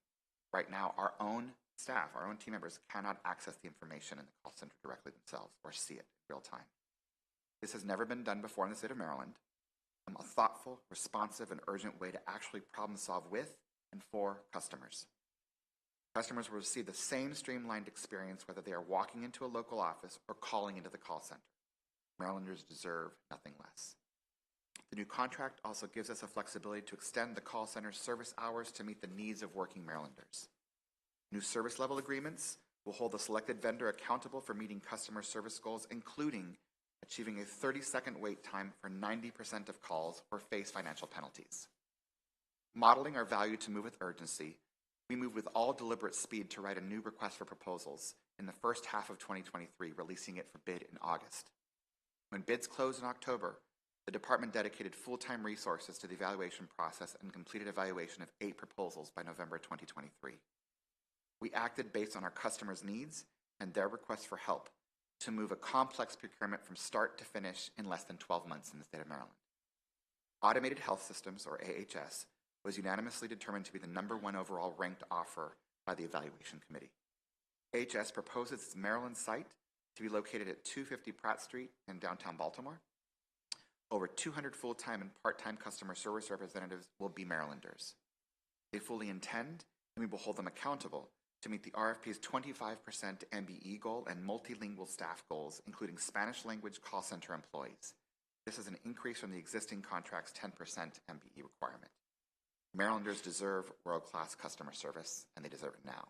Right now, our own staff, our own team members cannot access the information in the call center directly themselves or see it in real time. This has never been done before in the state of Maryland. A thoughtful, responsive, and urgent way to actually problem solve with and for customers. Customers will receive the same streamlined experience whether they are walking into a local office or calling into the call center. Marylanders deserve nothing less. The new contract also gives us a flexibility to extend the call center's service hours to meet the needs of working Marylanders. New service level agreements will hold the selected vendor accountable for meeting customer service goals, including achieving a 30-second wait time for 90% of calls or face financial penalties. Modeling our value to move with urgency, we move with all deliberate speed to write a new request for proposals in the first half of 2023, releasing it for bid in August. When bids closed in October, the department dedicated full-time resources to the evaluation process and completed evaluation of 8 proposals by November 2023. We acted based on our customers' needs and their requests for help to move a complex procurement from start to finish in less than 12 months in the state of Maryland. Automated Health Systems, or AHS, was unanimously determined to be the #1 overall ranked offer by the Evaluation Committee. AHS proposes its Maryland site to be located at 250 Pratt Street in downtown Baltimore. Over 200 full-time and part-time customer service representatives will be Marylanders. They fully intend, and we will hold them accountable, to meet the RFP's 25% MBE goal and multilingual staff goals, including Spanish language call center employees. This is an increase from the existing contract's 10% MBE requirement. Marylanders deserve world-class customer service, and they deserve it now.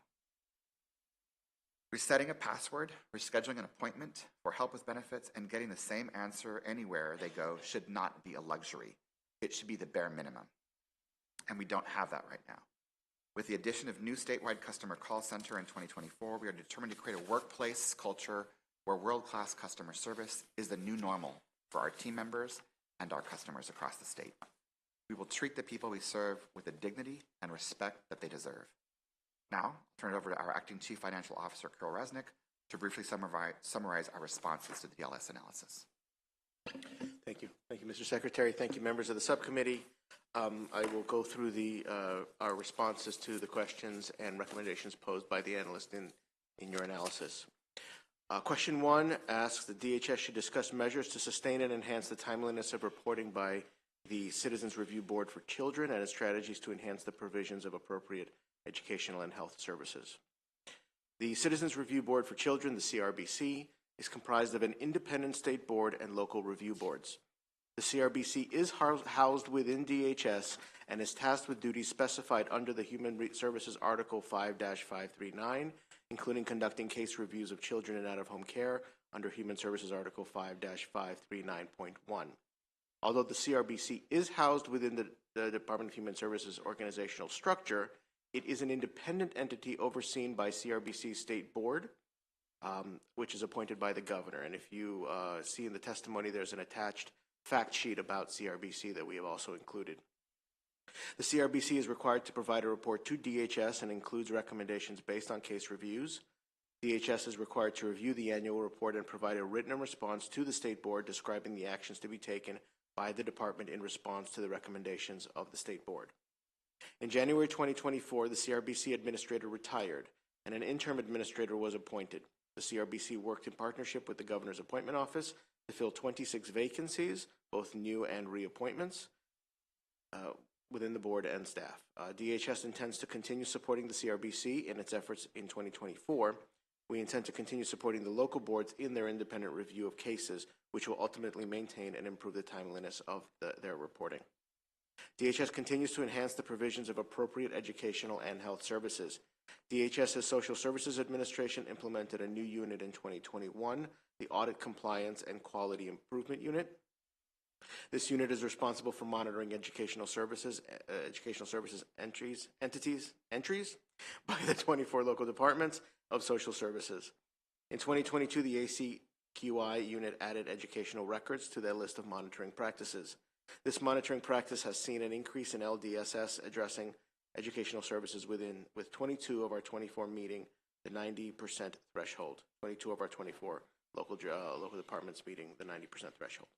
Resetting a password, rescheduling an appointment for help with benefits, and getting the same answer anywhere they go should not be a luxury. It should be the bare minimum. And we don't have that right now. With the addition of new statewide customer call center in 2024, we are determined to create a workplace culture where world-class customer service is the new normal for our team members and our customers across the state. We will treat the people we serve with the dignity and respect that they deserve. Now, I'll turn it over to our Acting Chief Financial Officer, Carol Resnick, to briefly summarize our responses to the DLS analysis. Thank you. Thank you, Mr. Secretary. Thank you, members of the subcommittee. I will go through our responses to the questions and recommendations posed by the analyst in your analysis. Question 1 asks the DHS should discuss measures to sustain and enhance the timeliness of reporting by the Citizens Review Board for Children and its strategies to enhance the provisions of appropriate educational and health services. The Citizens Review Board for Children, the CRBC, is comprised of an independent state board and local review boards. The CRBC is housed within DHS and is tasked with duties specified under the Human Services Article 5-539, including conducting case reviews of children in out-of-home care under Human Services Article 5-539.1. Although the CRBC is housed within the Department of Human Services organizational structure, it is an independent entity overseen by CRBC's State Board, which is appointed by the governor. And if you see in the testimony, there's an attached fact sheet about CRBC that we have also included. The CRBC is required to provide a report to DHS and includes recommendations based on case reviews. DHS is required to review the annual report and provide a written response to the State Board describing the actions to be taken by the department in response to the recommendations of the State Board. In January 2024, the CRBC administrator retired and an interim administrator was appointed. The CRBC worked in partnership with the Governor's Appointment Office to fill 26 vacancies, both new and reappointments, within the board and staff. DHS intends to continue supporting the CRBC in its efforts in 2024. We intend to continue supporting the local boards in their independent review of cases, which will ultimately maintain and improve the timeliness of their reporting. DHS continues to enhance the provisions of appropriate educational and health services. DHS's Social Services Administration implemented a new unit in 2021, the Audit Compliance and Quality Improvement Unit. This unit is responsible for monitoring educational services entries by the 24 local departments of social services. In 2022, the ACQI unit added educational records to their list of monitoring practices. This monitoring practice has seen an increase in LDSS addressing educational services with 22 of our 24 meeting the 90% threshold. 22 of our 24 local departments meeting the 90% threshold.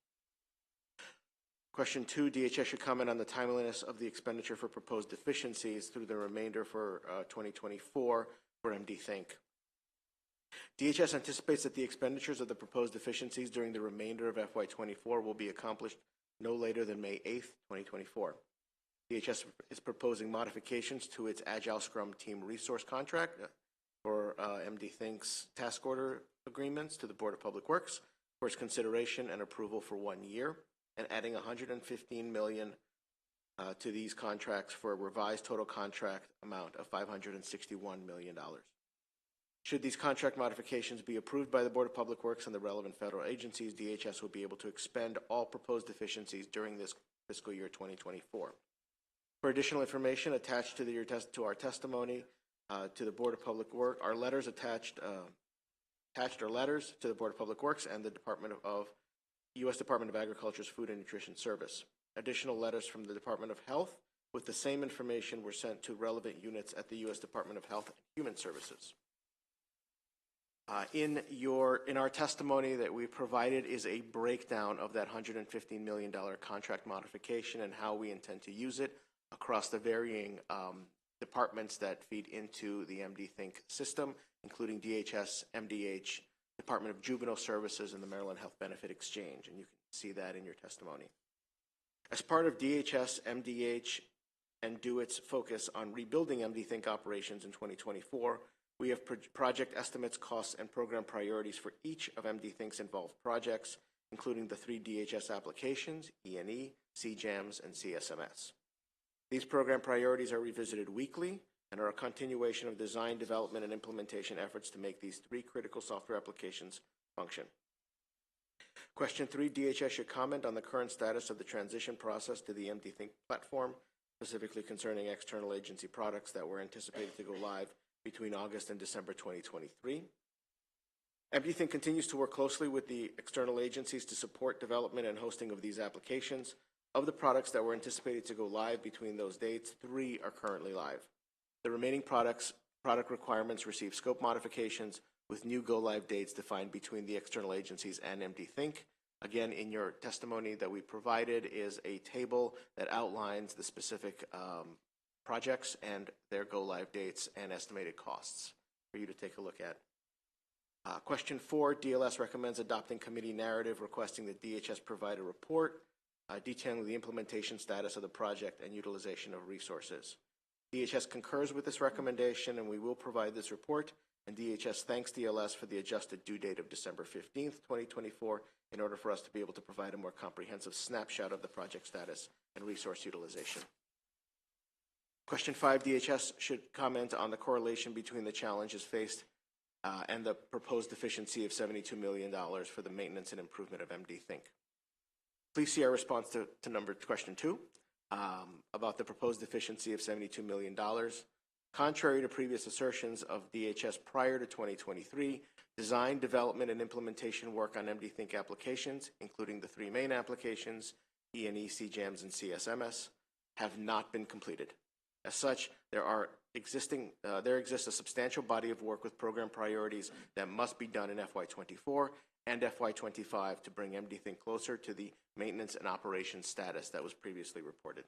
Question 2, DHS should comment on the timeliness of the expenditure for proposed deficiencies through the remainder for 2024 for MD Think. DHS anticipates that the expenditures of the proposed deficiencies during the remainder of FY24 will be accomplished no later than May 8th, 2024. DHS is proposing modifications to its Agile Scrum Team Resource Contract for MD Think's task order agreements to the Board of Public Works for its consideration and approval for 1 year, and adding $115 million to these contracts for a revised total contract amount of $561 million. Should these contract modifications be approved by the Board of Public Works and the relevant federal agencies, DHS will be able to expend all proposed deficiencies during this fiscal year 2024. For additional information attached to our testimony to the Board of Public Works, our letters attached our letters to the Board of Public Works and the U.S. Department of Agriculture's Food and Nutrition Service. Additional letters from the Department of Health with the same information were sent to relevant units at the U.S. Department of Health and Human Services. In our testimony that we provided is a breakdown of that $115 million contract modification and how we intend to use it across the varying departments that feed into the MD Think system, including DHS, MDH, Department of Juvenile Services, and the Maryland Health Benefit Exchange, and you can see that in your testimony. As part of DHS, MDH, and DOIT's focus on rebuilding MD Think operations in 2024, we have project estimates, costs, and program priorities for each of MD Think's involved projects, including the 3 DHS applications, E&E, CJAMS, and CSMS. These program priorities are revisited weekly and are a continuation of design, development, and implementation efforts to make these 3 critical software applications function. Question 3, DHS should comment on the current status of the transition process to the MD Think platform, specifically concerning external agency products that were anticipated to go live between August and December 2023. MD Think continues to work closely with the external agencies to support development and hosting of these applications. Of the products that were anticipated to go live between those dates, 3 are currently live. The remaining product requirements receive scope modifications with new go-live dates defined between the external agencies and MD Think. Again, in your testimony that we provided is a table that outlines the specific projects and their go-live dates and estimated costs for you to take a look at. Question 4, DLS recommends adopting committee narrative requesting that DHS provide a report detailing the implementation status of the project and utilization of resources. DHS concurs with this recommendation, and we will provide this report, and DHS thanks DLS for the adjusted due date of December 15th, 2024, in order for us to be able to provide a more comprehensive snapshot of the project status and resource utilization. Question 5, DHS should comment on the correlation between the challenges faced and the proposed deficiency of $72 million for the maintenance and improvement of MD Think. Please see our response to question 2 about the proposed deficiency of $72 million. Contrary to previous assertions of DHS prior to 2023, design, development, and implementation work on MD Think applications, including the 3 main applications, E&E, CJAMS, and CSMS, have not been completed. As such, there exists a substantial body of work with program priorities that must be done in FY24 and FY25 to bring MD Think closer to the maintenance and operations status that was previously reported.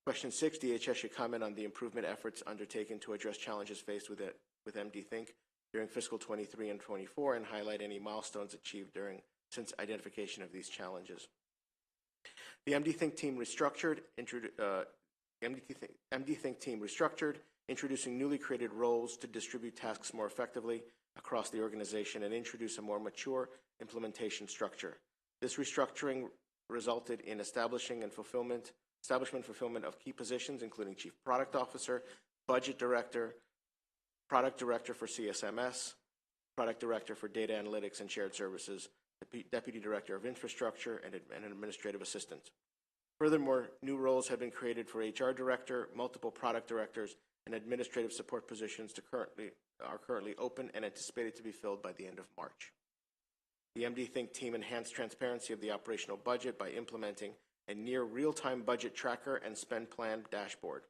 Question 6, DHS should comment on the improvement efforts undertaken to address challenges faced with MD Think during fiscal 23 and 24 and highlight any milestones achieved since identification of these challenges. The MD Think team restructured, introducing newly created roles to distribute tasks more effectively across the organization and introduce a more mature implementation structure. This restructuring resulted in establishment and fulfillment of key positions, including Chief Product Officer, Budget Director, Product Director for CSMS, Product Director for Data Analytics and Shared Services, Deputy Director of Infrastructure, and an Administrative Assistant. Furthermore, new roles have been created for HR Director, multiple Product Directors, and administrative support positions are currently open and anticipated to be filled by the end of March. The MD Think team enhanced transparency of the operational budget by implementing a near real-time budget tracker and spend plan dashboard.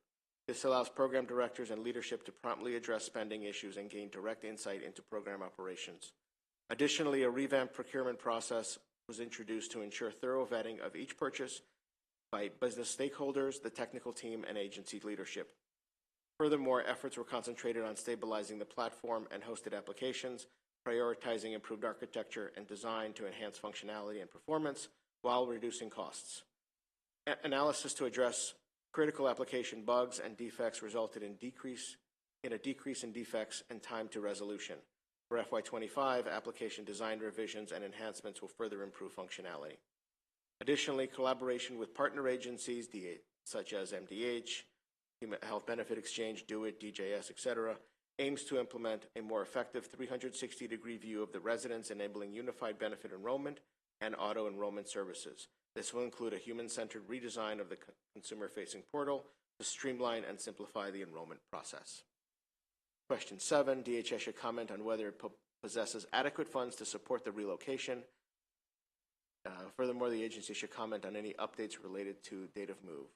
This allows program directors and leadership to promptly address spending issues and gain direct insight into program operations. Additionally, a revamped procurement process was introduced to ensure thorough vetting of each purchase by business stakeholders, the technical team, and agency leadership. Furthermore, efforts were concentrated on stabilizing the platform and hosted applications, prioritizing improved architecture and design to enhance functionality and performance while reducing costs. Analysis to address critical application bugs and defects resulted in a decrease in defects and time to resolution. For FY25, application design revisions and enhancements will further improve functionality. Additionally, collaboration with partner agencies, such as MDH, Human Health Benefit Exchange, DoIT, DJS, etc., aims to implement a more effective 360-degree view of the residents, enabling unified benefit enrollment and auto-enrollment services. This will include a human-centered redesign of the consumer-facing portal to streamline and simplify the enrollment process. Question 7, DHS should comment on whether it possesses adequate funds to support the relocation. Furthermore, the agency should comment on any updates related to date of move.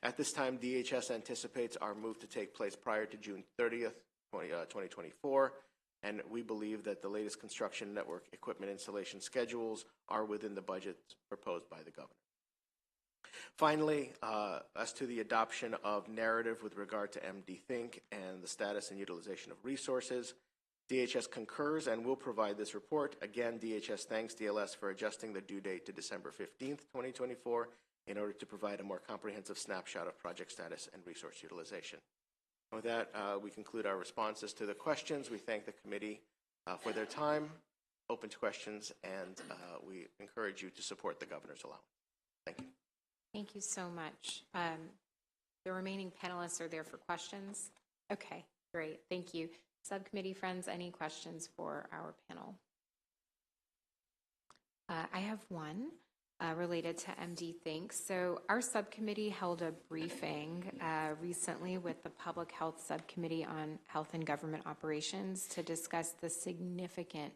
At this time, DHS anticipates our move to take place prior to June 30th, 2024, and we believe that the latest construction network equipment installation schedules are within the budgets proposed by the governor. Finally, as to the adoption of narrative with regard to MD Think and the status and utilization of resources, DHS concurs and will provide this report. Again, DHS thanks DLS for adjusting the due date to December 15th, 2024, in order to provide a more comprehensive snapshot of project status and resource utilization. With that, we conclude our responses to the questions. We thank the committee for their time, open to questions, and we encourage you to support the governor's allowance. Thank you. Thank you so much. The remaining panelists are there for questions. Okay, great. Thank you. Subcommittee friends, any questions for our panel? I have one related to MD Think. So our subcommittee held a briefing recently with the Public Health Subcommittee on Health and Government Operations to discuss the significant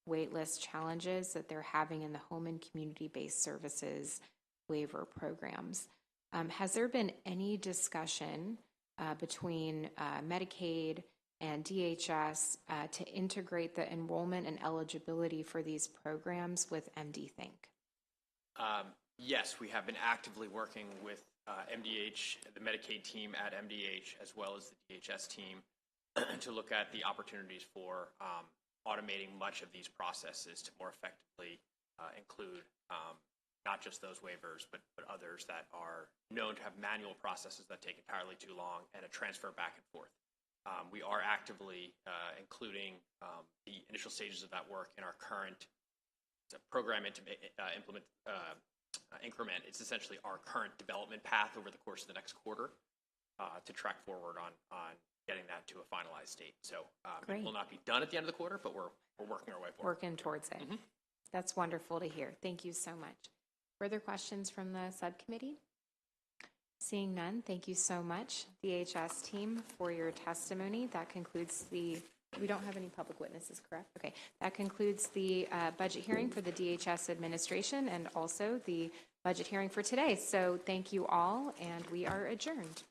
waitlist challenges that they're having in the home and community-based services waiver programs. Has there been any discussion between Medicaid and DHS to integrate the enrollment and eligibility for these programs with MD Think? Yes, we have been actively working with MDH, the Medicaid team at MDH, as well as the DHS team to look at the opportunities for automating much of these processes to more effectively include not just those waivers, but others that are known to have manual processes that take entirely too long and a transfer back and forth. We are actively including the initial stages of that work in our current program increment. It's essentially our current development path over the course of the next quarter to track forward on getting that to a finalized state. So it will not be done at the end of the quarter, but we're working our way forward. Working towards it. Mm-hmm. That's wonderful to hear. Thank you so much. Further questions from the subcommittee? Seeing none, thank you so much, DHS team, for your testimony. That concludes we don't have any public witnesses, correct? Okay, that concludes the budget hearing for the DHS administration and also the budget hearing for today. So thank you all, and we are adjourned.